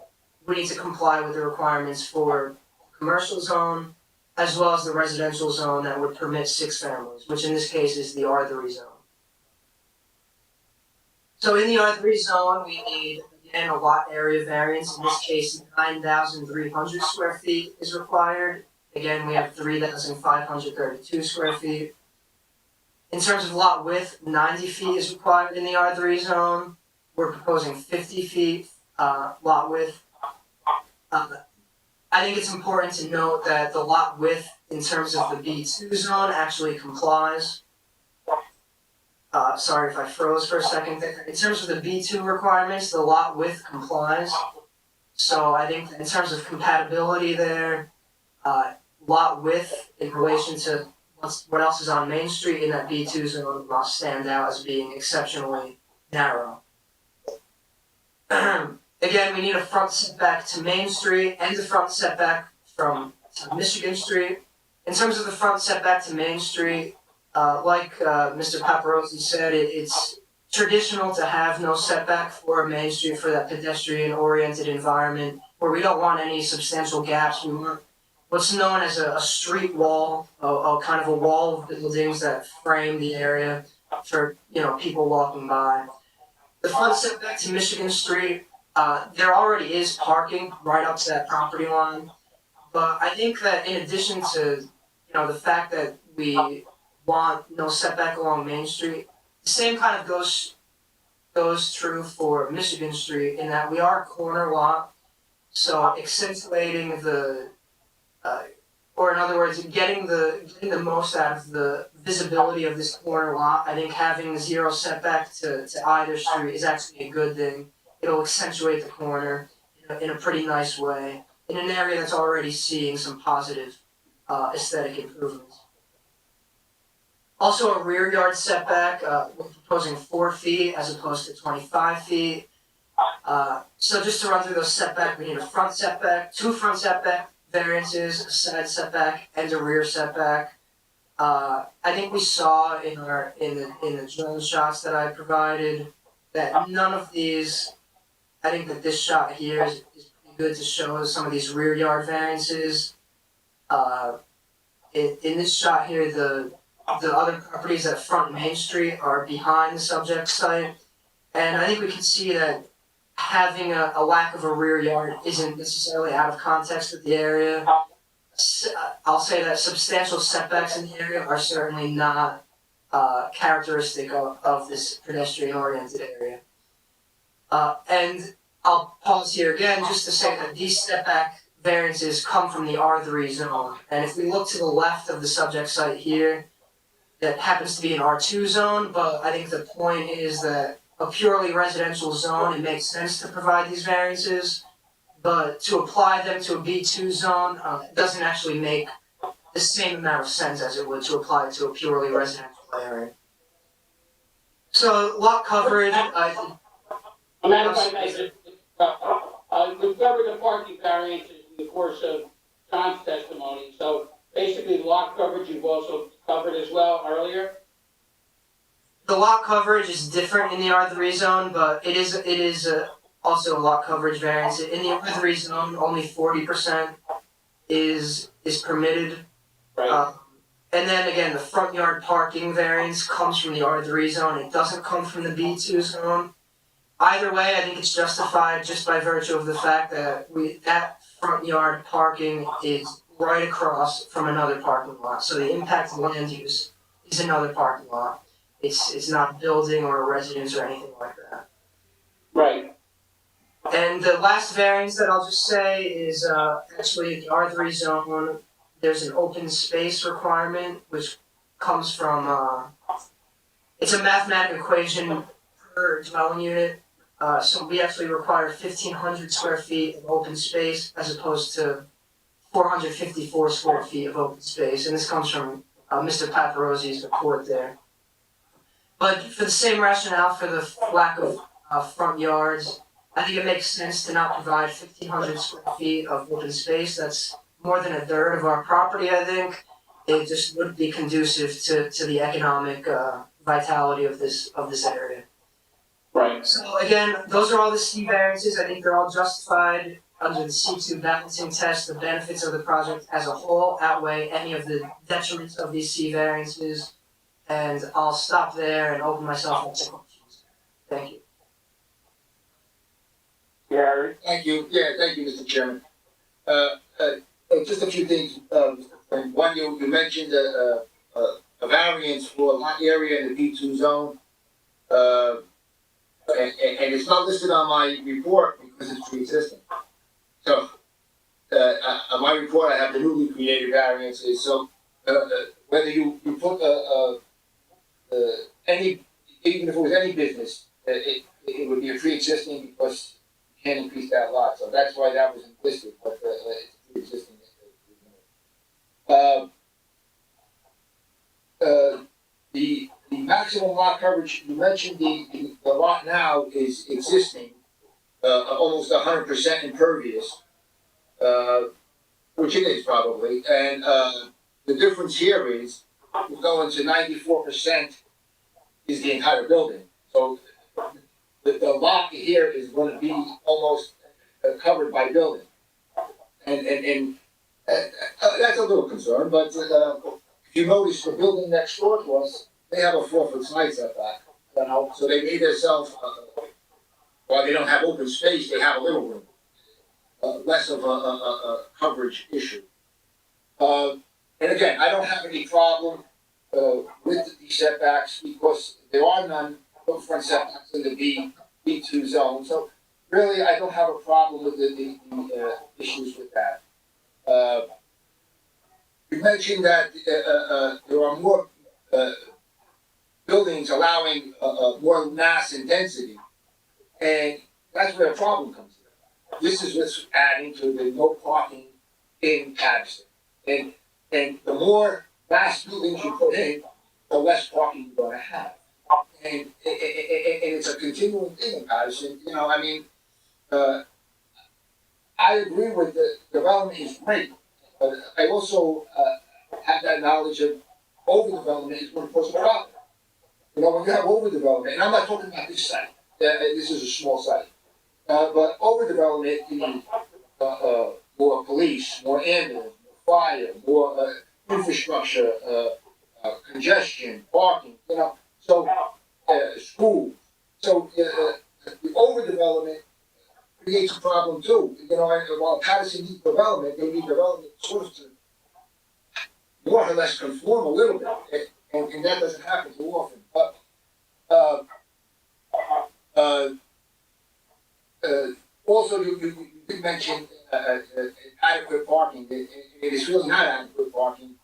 [SPEAKER 18] we need to comply with the requirements for the commercial zone as well as the residential zone that would permit 6 families, which in this case is the R3 zone. So in the R3 zone, we need, again, a lot area variance. In this case, 9,300 square feet is required. Again, we have 3,532 square feet. In terms of lot width, 90 feet is required in the R3 zone. We're proposing 50 feet lot width. I think it's important to note that the lot width in terms of the B2 zone actually complies. Sorry if I froze for a second there. In terms of the B2 requirements, the lot width complies. So I think in terms of compatibility there, lot width in relation to what else is on Main Street in that B2 zone must stand out as being exceptionally narrow. Again, we need a front setback to Main Street and a front setback from Michigan Street. In terms of the front setback to Main Street, like Mr. Paparosi said, it's traditional to have no setback for Main Street for that pedestrian-oriented environment where we don't want any substantial gaps. We want what's known as a street wall, a kind of a wall of buildings that frame the area for people walking by. The front setback to Michigan Street, there already is parking right up to that property line, but I think that in addition to the fact that we want no setback along Main Street, the same kind of goes true for Michigan Street in that we are a corner lot, so accentuating the or in other words, getting the most out of the visibility of this corner lot. I think having 0 setback to either street is actually a good thing. It'll accentuate the corner in a pretty nice way in an area that's already seeing some positive aesthetic improvements. Also a rear yard setback, we're proposing 4 feet as opposed to 25 feet. So just to run through those setback, we need a front setback, 2 front setback variances, a side setback, and a rear setback. I think we saw in the drone shots that I provided that none of these. I think that this shot here is pretty good to show some of these rear yard variances. In this shot here, the other properties that front Main Street are behind the subject site, and I think we can see that having a lack of a rear yard isn't necessarily out of context with the area. I'll say that substantial setbacks in the area are certainly not characteristic of this pedestrian-oriented area. And I'll pause here again just to say that these setback variances come from the R3 zone. And if we look to the left of the subject site here, that happens to be an R2 zone, but I think the point is that a purely residential zone, it makes sense to provide these variances, but to apply them to a B2 zone, it doesn't actually make the same amount of sense as it would to apply it to a purely residential area. So lot coverage,
[SPEAKER 4] Madam Vice President, we've covered the parking variances in the course of John's testimony, so basically lot coverage you've also covered as well earlier.
[SPEAKER 18] The lot coverage is different in the R3 zone, but it is also a lot coverage variance. In the R3 zone, only 40% is permitted.
[SPEAKER 4] Right.
[SPEAKER 18] And then again, the front yard parking variance comes from the R3 zone. It doesn't come from the B2 zone. Either way, I think it's justified just by virtue of the fact that that front yard parking is right across from another parking lot. So the impact of land use is another parking lot. It's not a building or a residence or anything like that.
[SPEAKER 4] Right.
[SPEAKER 18] And the last variance that I'll just say is actually in the R3 zone, there's an open space requirement which comes from, it's a mathematical equation per dwelling unit. So we actually require 1,500 square feet of open space as opposed to 454 square feet of open space. And this comes from Mr. Paparosi's report there. But for the same rationale for the lack of front yards, I think it makes sense to not provide 1,500 square feet of open space. That's more than a third of our property, I think, it just wouldn't be conducive to the economic vitality of this area.
[SPEAKER 4] Right.
[SPEAKER 18] So again, those are all the C variances. I think they're all justified under the C2 balancing test. The benefits of the project as a whole outweigh any of the detriments of these C variances. And I'll stop there and open myself up to questions. Thank you.
[SPEAKER 1] Gary?
[SPEAKER 3] Thank you, Mr. Chairman. Just a few things, one, you mentioned a variance for a lot area in the B2 zone. And it's not listed on my report because it's pre-existing. So, on my report, I have the newly created variances, so, whether you put any, even if it was any business, it would be a pre-existing because you can't increase that lot, so that's why that wasn't listed, but, it's pre-existing. The maximum lot coverage, you mentioned the lot now is existing, almost 100% impervious, which it is probably, and, the difference here is, we're going to 94% is the entire building, so the lot here is going to be almost covered by building. And that's a little concern, but, if you notice the building next door to us, they have a 4-foot side setback, you know, so they made themselves, while they don't have open space, they have a little room, less of a coverage issue. And again, I don't have any problem, with the setbacks because there are none, no front setbacks in the B2 zone, so really I don't have a problem with the issues with that. You mentioned that, there are more, buildings allowing more mass and density, and that's where the problem comes in. This is what's adding to the no parking in Paterson, and the more mass buildings you put in, the less parking you're going to have, and it's a continuing thing in Paterson. You know, I mean, I agree with the development is great, but I also have that knowledge of overdevelopment is going to cause a problem. You know, when you have overdevelopment, and I'm not talking about this site, this is a small site, but overdevelopment, you need more police, more ambulance, more fire, more infrastructure, congestion, parking, you know, so schools. So the overdevelopment creates a problem too. You know, and while Paterson needs development, they need development sort of to more or less conform a little bit, and that doesn't happen too often. But also, you did mention adequate parking. It is really not adequate parking.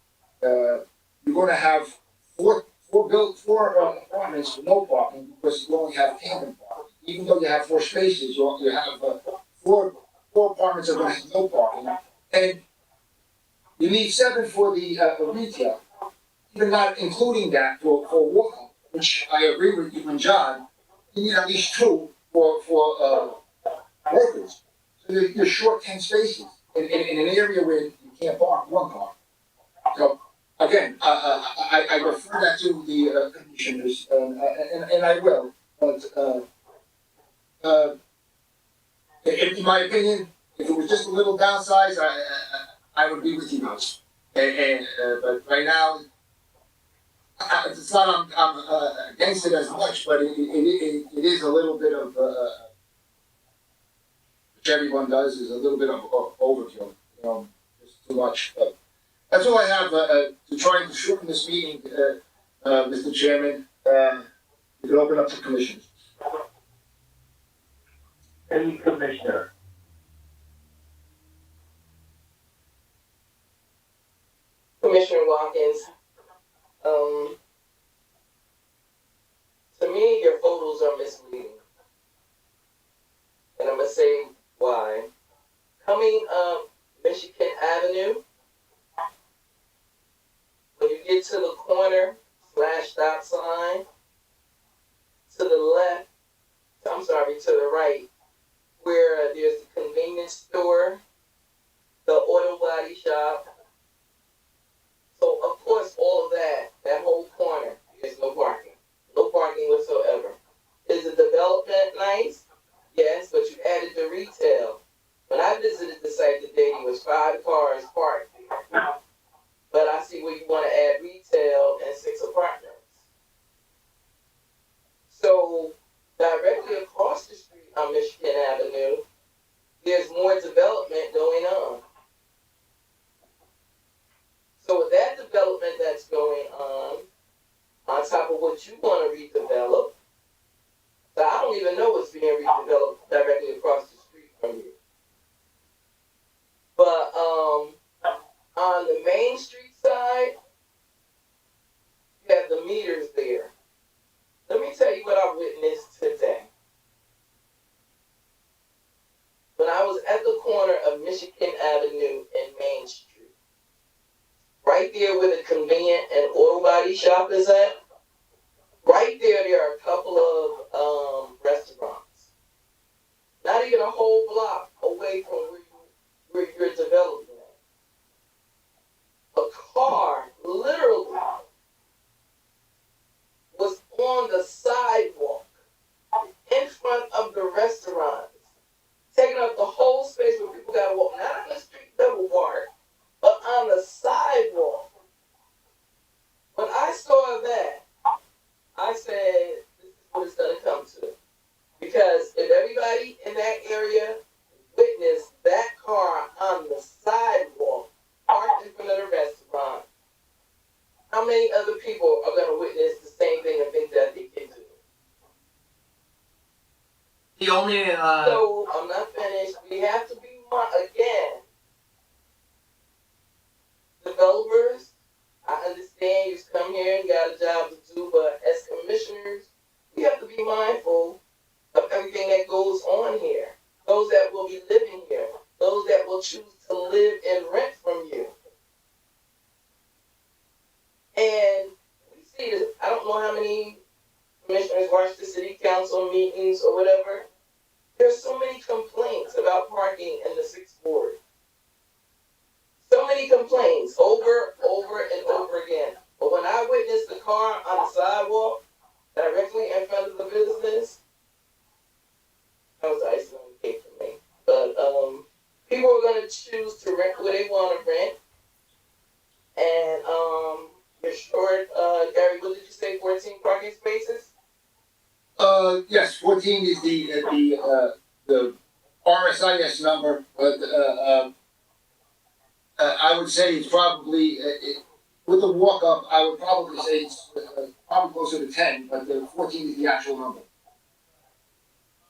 [SPEAKER 3] You're going to have four apartments with no parking because you only have tandem parking. Even though you have 4 spaces, you have four apartments that are going to have no parking, and you need 7 for the retail, even not including that for walk-up, which I agree with you and John. You need at least 2 for workers. So you're short 10 spaces in an area where you can't park 1 car. So again, I refer that to the commissioners, and I will. But in my opinion, if it was just a little downsize, I would be with you guys. But right now, it's not I'm against it as much, but it is a little bit of which everyone does is a little bit of overkill. You know, just too much. But that's all I have to try and shorten this meeting, Mr. Chairman. You can open up to commissioners.
[SPEAKER 1] Any commissioner?
[SPEAKER 8] Commissioner Watkins, to me, your photos are misleading. And I'm going to say why. Coming up Michigan Avenue, when you get to the corner / stop sign, to the left, to the right, where there's a convenience store, the auto body shop. So of course, all of that whole corner is no parking. No parking whatsoever. Is the development nice? Yes, but you added the retail. When I visited the site today, there was 5 cars parked there. But I see where you want to add retail and 6 apartments. So directly across the street on Michigan Avenue, there's more development going on. So with that development that's going on top of what you want to redevelop, so I don't even know what's being redeveloped directly across the street from you. But on the Main Street side, you have the meters there. Let me tell you what I witnessed today. When I was at the corner of Michigan Avenue and Main Street, right there where the convenient and auto body shop is at, right there are a couple of restaurants. Not even a whole block away from where you're developing. A car literally was on the sidewalk in front of the restaurants, taking up the whole space where people gotta walk, not on the street double park, but on the sidewalk. When I saw that, I said, this is what it's gonna come to. Because if everybody in that area witnessed that car on the sidewalk, parked in front of the restaurant, how many other people are gonna witness the same thing and think that they can do?
[SPEAKER 18] The only,
[SPEAKER 8] So, I'm not finished. We have to be again. Developers, I understand you come here and got a job to do, but as commissioners, we have to be mindful of everything that goes on here. Those that will be living here, those that will choose to live and rent from you. And we see this, I don't know how many commissioners watch the city council meetings or whatever. There's so many complaints about parking in the 6th ward. So many complaints over and over again. But when I witnessed the car on the sidewalk, directly in front of the business, that was icing on the cake for me. But people are gonna choose to rent where they want to rent. And you're short, Gary, what did you say, 14 parking spaces?
[SPEAKER 3] Yes, 14 is the RSIS number, but I would say it's probably with the walk up. I would probably say it's probably closer to 10, but the 14 is the actual number.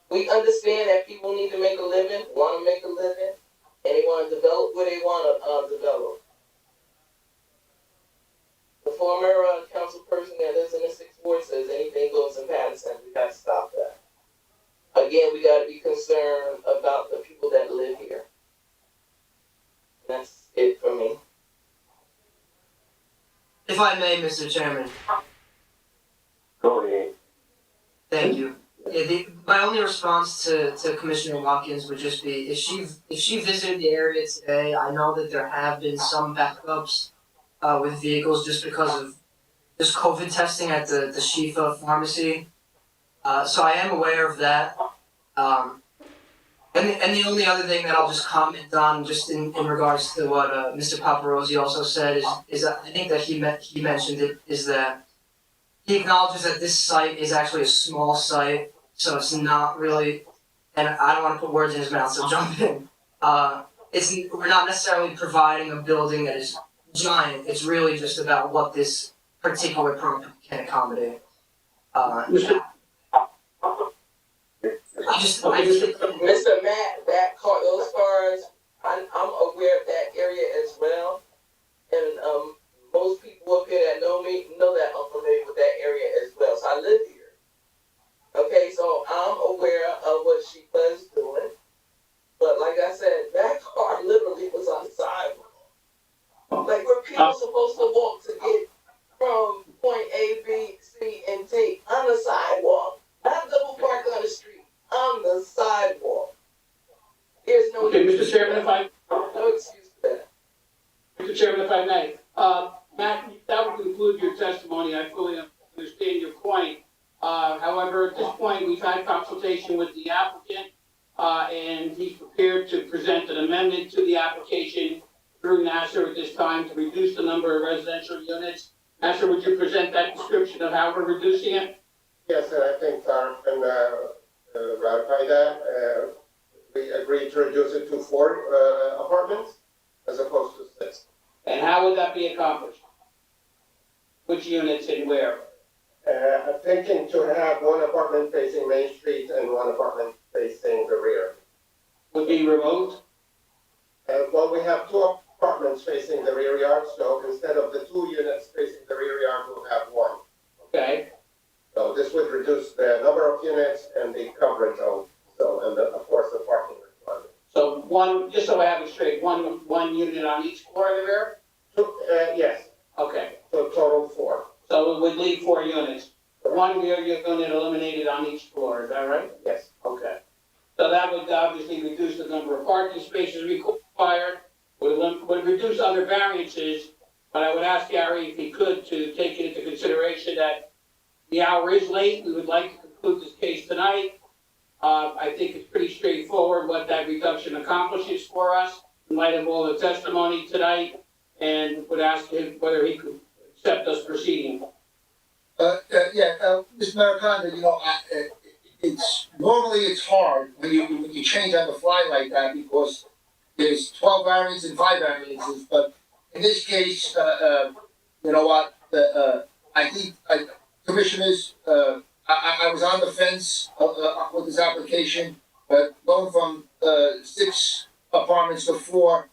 [SPEAKER 8] We understand that people need to make a living, want to make a living, and they want to develop where they want to develop. The former council person that lives in the 6th ward says anything goes in Paterson. We got to stop that. Again, we got to be concerned about the people that live here. That's it for me.
[SPEAKER 18] if I may, Mr. Chairman.
[SPEAKER 1] Go ahead.
[SPEAKER 18] Thank you. Yeah, my only response to Commissioner Watkins would just be if she visited the area today, I know that there have been some backups with vehicles just because of this COVID testing at the Shifa pharmacy. So I am aware of that. And the only other thing that I'll just comment on, just in regards to what Mr. Paparosi also said, is I think that he mentioned it, is that he acknowledges that this site is actually a small site, so it's not really, and I don't want to put words in his mouth, so jump in. We're not necessarily providing a building that is giant. It's really just about what this particular program can accommodate.
[SPEAKER 8] Mr. Matt, those cars, I'm aware of that area as well. And most people up here that know me know that I'm familiar with that area as well. So I live here. Okay, so I'm aware of what she was doing. But like I said, that car literally was on the sidewalk. Like where people supposed to walk to get from point A, B, C, and D on the sidewalk. Not double park on the street, on the sidewalk. There's no
[SPEAKER 4] Okay, Mr. Chairman, if I,
[SPEAKER 8] no excuse
[SPEAKER 4] conclude your testimony. I fully understand your point. However, at this point, we've had consultation with the applicant, and he's prepared to present an amendment to the application through Nasser at this time to reduce the number of residential units. Nasser, would you present that description of how we're reducing it?
[SPEAKER 12] Yes, and I think Tara can ratify that. We agreed to reduce it to 4 apartments as opposed to 6.
[SPEAKER 4] And how would that be accomplished? Which units and where?
[SPEAKER 12] I'm thinking to have 1 apartment facing Main Street and 1 apartment facing the rear.
[SPEAKER 4] Would be remote?
[SPEAKER 12] Well, we have 2 apartments facing the rear yard, so instead of the 2 units facing the rear yard, we'll have 1.
[SPEAKER 4] Okay.
[SPEAKER 12] So this would reduce the number of units and the coverage and of course the parking requirement.
[SPEAKER 4] So one, just so I have it straight, one unit on each floor of the rear?
[SPEAKER 12] Yes.
[SPEAKER 4] Okay.
[SPEAKER 12] So total 4.
[SPEAKER 4] So it would leave 4 units. 1 rear unit eliminated on each floor, is that right?
[SPEAKER 12] Yes.
[SPEAKER 4] Okay. So that would obviously reduce the number of parking spaces required, would reduce other variances, but I would ask Gary if he could to take into consideration that the hour is late. We would like to conclude this case tonight. I think it's pretty straightforward what that reduction accomplishes for us in light of all the testimony tonight, and would ask him whether he could accept us proceeding.
[SPEAKER 3] Mr. Maricanda, normally it's hard when you change on the fly like that because there's 12 variants and 5 variances, but in this case, you know what, I think, commissioners, I was on the fence with this application, but going from 6 apartments to 4,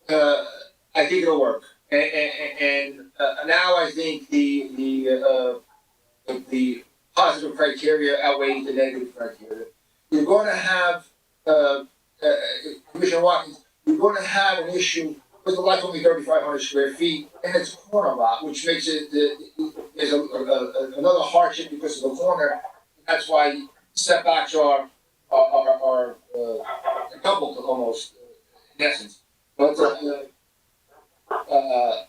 [SPEAKER 3] I think it'll work. And now I think the positive criteria outweighs the negative criteria. You're going to have, Commissioner Watkins, you're going to have an issue because the lot's only 3,500 square feet, and it's a corner lot, which makes it there's another hardship because of the corner. That's why setbacks are doubled almost in essence. But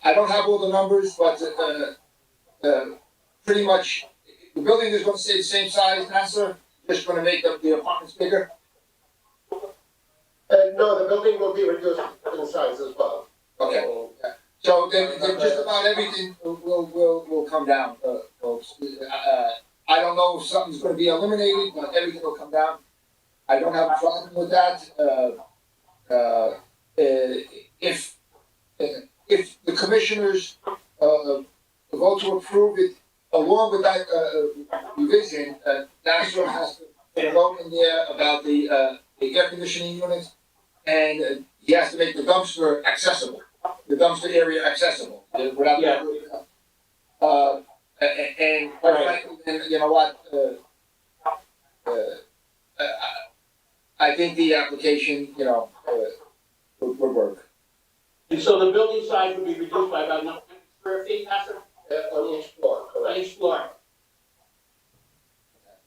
[SPEAKER 3] I don't have all the numbers, but pretty much the building is going to stay the same size, Nasser, just going to make the apartments bigger.
[SPEAKER 12] No, the building will be reduced in size as well.
[SPEAKER 3] Okay. So then just about everything will come down, folks. I don't know if something's going to be eliminated, but everything will come down. I don't have a problem with that. If the commissioners vote to approve it, along with that revision, Nassau has to vote in there about the air conditioning units, and he has to make the dumpster accessible, the dumpster area accessible. Without and quite frankly, you know what? I think the application, would work.
[SPEAKER 4] And so the building size would be reduced by about 900 square feet, Nasser?
[SPEAKER 12] On each floor, correct.
[SPEAKER 4] On each floor.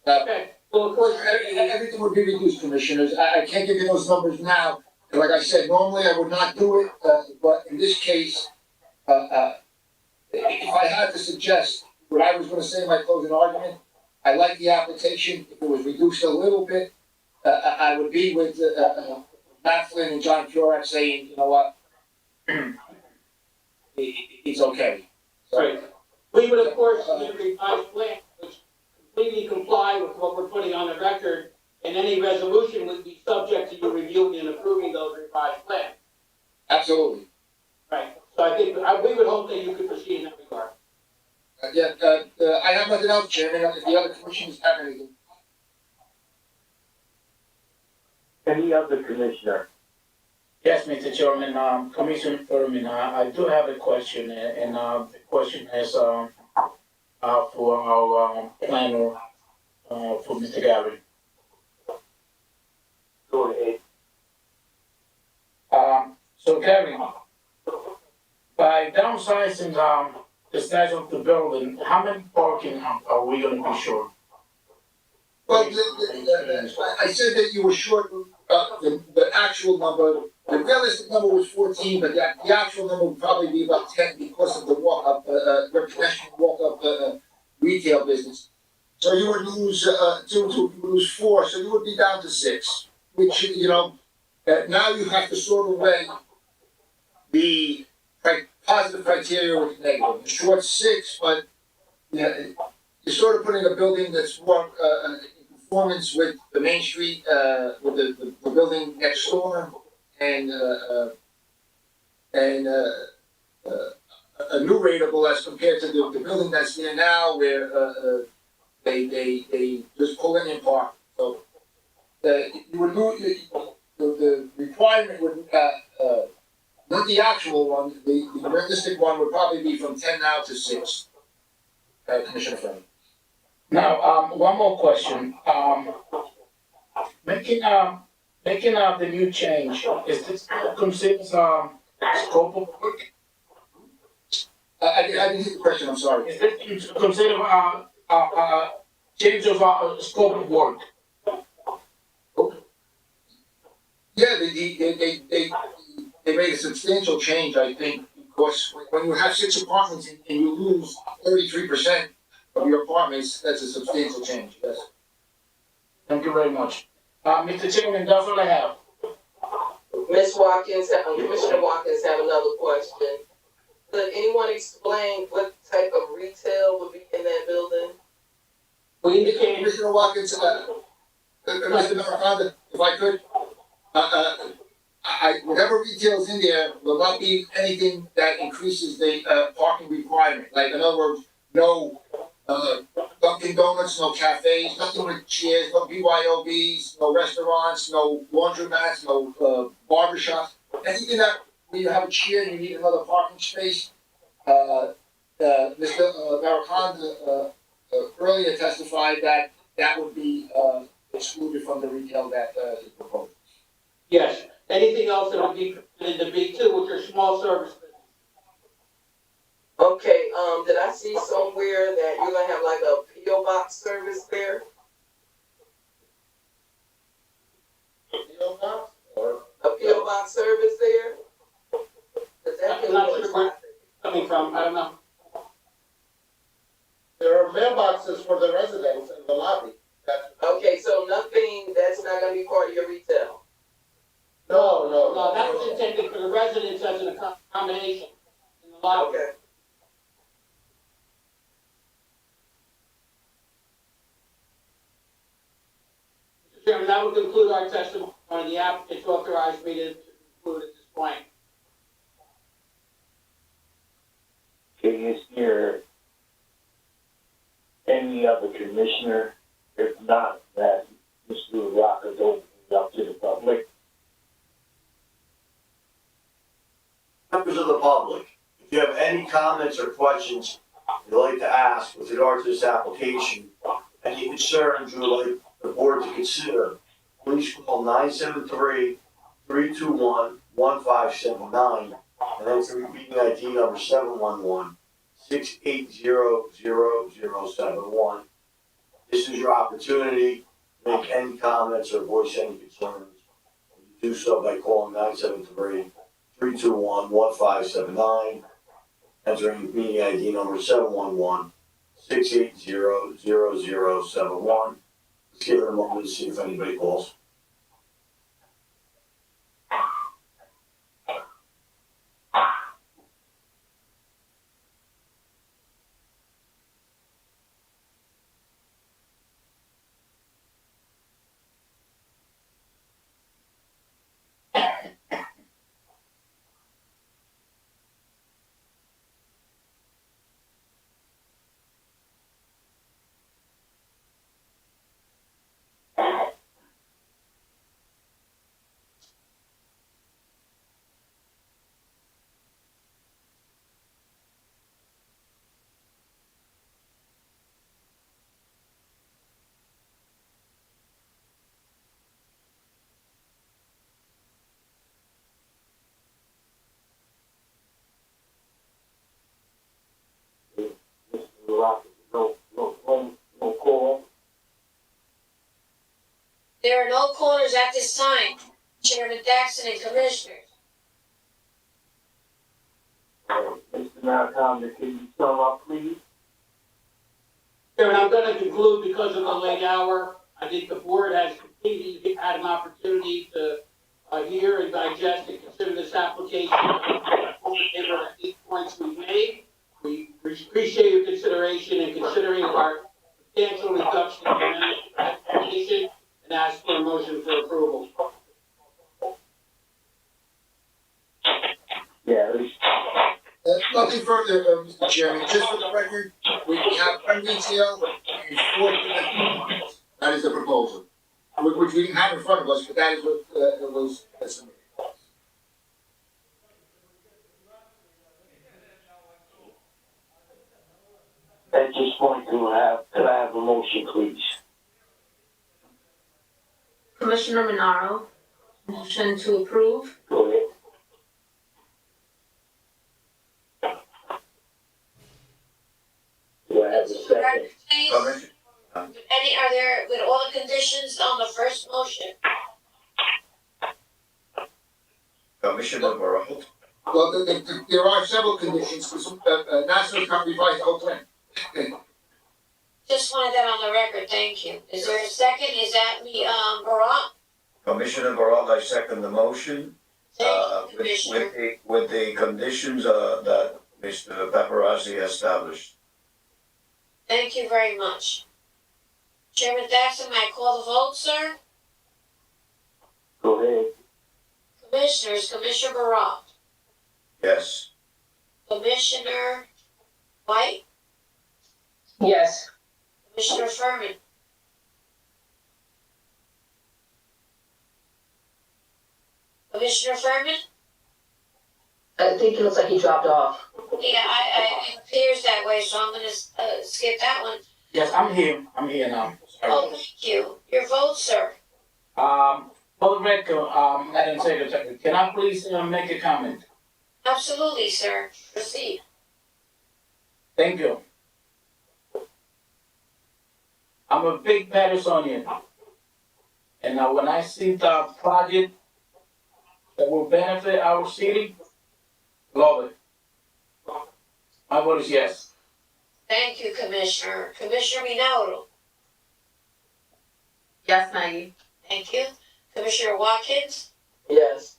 [SPEAKER 4] Okay. Well, of course,
[SPEAKER 3] Everything would be reduced, commissioners. I can't give you those numbers now. Like I said, normally I would not do it, but in this case, if I had to suggest what I was going to say in my closing argument, I like the application. If it was reduced a little bit, I would be with Matt Flynn and John Purak saying, you know what, it's okay. So,
[SPEAKER 4] right. We would, of course, submit a revised plan which completely comply with what we're putting on the record, and any resolution would be subject to you reviewing and approving those revised plans.
[SPEAKER 3] Absolutely.
[SPEAKER 4] Right. So I think we would hope that you could proceed in that regard.
[SPEAKER 3] I have nothing else, Chairman. If the other commissioners have anything.
[SPEAKER 1] Any other commissioner?
[SPEAKER 9] Yes, Mr. Chairman, Commissioner Thurman, I do have a question, and the question is for our planner, for Mr. Gary.
[SPEAKER 1] Go ahead.
[SPEAKER 9] So Gary, by downsizing the size of the building, how many parking are we going to be short?
[SPEAKER 3] Well, I said that you were short the actual number, the realistic number was 14, but the actual number would probably be about 10 because of the walk-up, recreational walk-up, retail business. So you would lose, you would lose 4, so you would be down to 6, which, you know, now you have to sort away the positive criteria with negative. You're short 6, but yeah, you're sort of putting a building that's more in conformance with the Main Street, with the building next door, and a new rateable as compared to the building that's there now, where they just pull in and park. So you would lose the requirement would not the actual one, the realistic one would probably be from 10 now to 6. Commissioner Friend.
[SPEAKER 9] Now, one more question. Making the new change, is this considered scope of work?
[SPEAKER 3] I didn't hear the question, I'm sorry.
[SPEAKER 9] Is this considered change of scope of work?
[SPEAKER 3] Yeah, they made a substantial change, I think, because when you have 6 apartments and you lose 33% of your apartments, that's a substantial change, yes.
[SPEAKER 9] Thank you very much. Mr. Chairman, that's all I have.
[SPEAKER 8] Ms. Watkins, Commissioner Watkins have another question. Could anyone explain what type of retail would be in that building?
[SPEAKER 4] We indicated,
[SPEAKER 3] Commissioner Watkins, Mr. Narcanda, if I could, whatever retail's in there will not be anything that increases the parking requirement. Like, in other words, no Dunkin' Donuts, no cafes, nothing with chairs, no BYOBs, no restaurants, no laundromats, no barbershops. Anything that when you have a chair and you need another parking space, Mr. Narcanda earlier testified that that would be excluded from the retail that is proposed.
[SPEAKER 4] yes, anything else that would be in the B2, which are small service business.
[SPEAKER 8] Okay, did I see somewhere that you're gonna have like a P.O. box service there?
[SPEAKER 12] P.O. box or?
[SPEAKER 8] A P.O. box service there? Cause that
[SPEAKER 4] I'm not sure where it's coming from, I don't know.
[SPEAKER 12] There are mailboxes for the residents in the lobby.
[SPEAKER 8] Okay, so nothing, that's not gonna be part of your retail?
[SPEAKER 4] No, that was intended for the residents as an accommodation in the lobby.
[SPEAKER 8] Okay.
[SPEAKER 4] Mr. Chairman, that would conclude our testimony. The applicant authorized me to conclude at this point.
[SPEAKER 1] Okay, is there any other commissioner? If not, that Mr. Rocker opens up to the public.
[SPEAKER 5] Members of the public, if you have any comments or questions you'd like to ask with regard to this application, any concerns you would like the board to consider, please call 973-321-1579 and enter meeting ID number 711-680-0071. This is your opportunity to make any comments or voice any concerns. You do so by calling 973-321-1579, entering meeting ID number 711-680-0071. Let's give it a moment to see if anybody calls.
[SPEAKER 2] There are no no callers at this time. Chairman Daxon and Commissioners.
[SPEAKER 1] Mr. Maricon, can you sum up, please?
[SPEAKER 4] Chairman, I'm gonna conclude because of the late hour. I think the board has completely had an opportunity to hear and digest and consider this application. Over the 8 points we made. We appreciate your consideration and considering our substantial reduction in the application and ask for a motion for approval.
[SPEAKER 1] Yeah.
[SPEAKER 3] Nothing further, Mr. Chairman, just for the record, we have one retail and 4 different. That is the proposal, which we didn't have in front of us, but that is what, it was submitted.
[SPEAKER 1] At this point, could I have a motion, please?
[SPEAKER 13] Commissioner Minaro, motion to approve.
[SPEAKER 1] Go ahead. Do I have a second?
[SPEAKER 2] Please.
[SPEAKER 11] Commissioner,
[SPEAKER 2] Are there, with all the conditions on the first motion?
[SPEAKER 11] Commissioner Morales.
[SPEAKER 3] Well, there are several conditions, because, National's not revised the whole plan.
[SPEAKER 2] Just wanted that on the record, thank you. Is there a second? Is that me, Barak?
[SPEAKER 11] Commissioner Morales, I second the motion.
[SPEAKER 2] Thank you, Commissioner.
[SPEAKER 11] With the conditions, that Mr. Paparazzi established.
[SPEAKER 2] Thank you very much. Chairman Daxon, may I call the vote, sir?
[SPEAKER 1] Go ahead.
[SPEAKER 2] Commissioners, Commissioner Barak,
[SPEAKER 11] Yes.
[SPEAKER 2] Commissioner White,
[SPEAKER 10] Yes.
[SPEAKER 2] Commissioner Furman. Commissioner Furman?
[SPEAKER 10] I think it looks like he dropped off.
[SPEAKER 2] Yeah, it appears that way, so I'm gonna skip that one.
[SPEAKER 9] Yes, I'm here now.
[SPEAKER 2] Oh, thank you. Your vote, sir.
[SPEAKER 9] For the record, Madam Secretary, can I please make a comment?
[SPEAKER 2] Absolutely, sir. Proceed.
[SPEAKER 9] Thank you. I'm a big Patersonian. And when I see the project that will benefit our city, love it. My vote is yes.
[SPEAKER 2] Thank you, Commissioner. Commissioner Minauro.
[SPEAKER 13] Yes, Maggie.
[SPEAKER 2] Thank you. Commissioner Watkins.
[SPEAKER 8] Yes.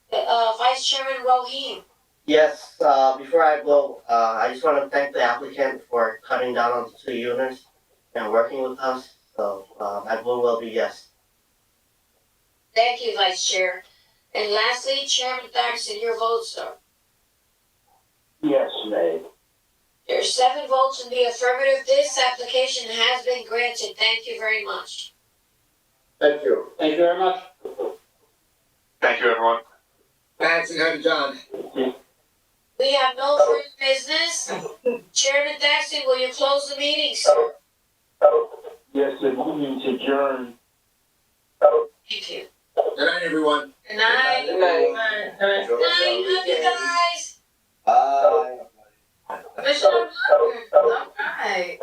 [SPEAKER 2] Vice Chairman Rohim.
[SPEAKER 16] Yes, before I go, I just want to thank the applicant for cutting down on the 2 units and working with us. So, my vote will be yes.
[SPEAKER 2] Thank you, Vice Chair. And lastly, Chairman Daxon, your vote, sir.
[SPEAKER 1] Yes, ma'am.
[SPEAKER 2] There are 7 votes in the affirmative. This application has been granted. Thank you very much.
[SPEAKER 12] Thank you.
[SPEAKER 4] Thank you very much.
[SPEAKER 17] Thank you, everyone.
[SPEAKER 3] Thanks, and John.
[SPEAKER 2] We have no further business. Chairman Daxon, will you close the meeting, sir?
[SPEAKER 1] Yes, the meeting's adjourned.
[SPEAKER 2] Thank you.
[SPEAKER 3] Good night, everyone.
[SPEAKER 13] Good night.
[SPEAKER 8] Good night.
[SPEAKER 13] Good night.
[SPEAKER 2] Good night, love you guys.
[SPEAKER 11] Bye.
[SPEAKER 13] Commissioner Walker, all right.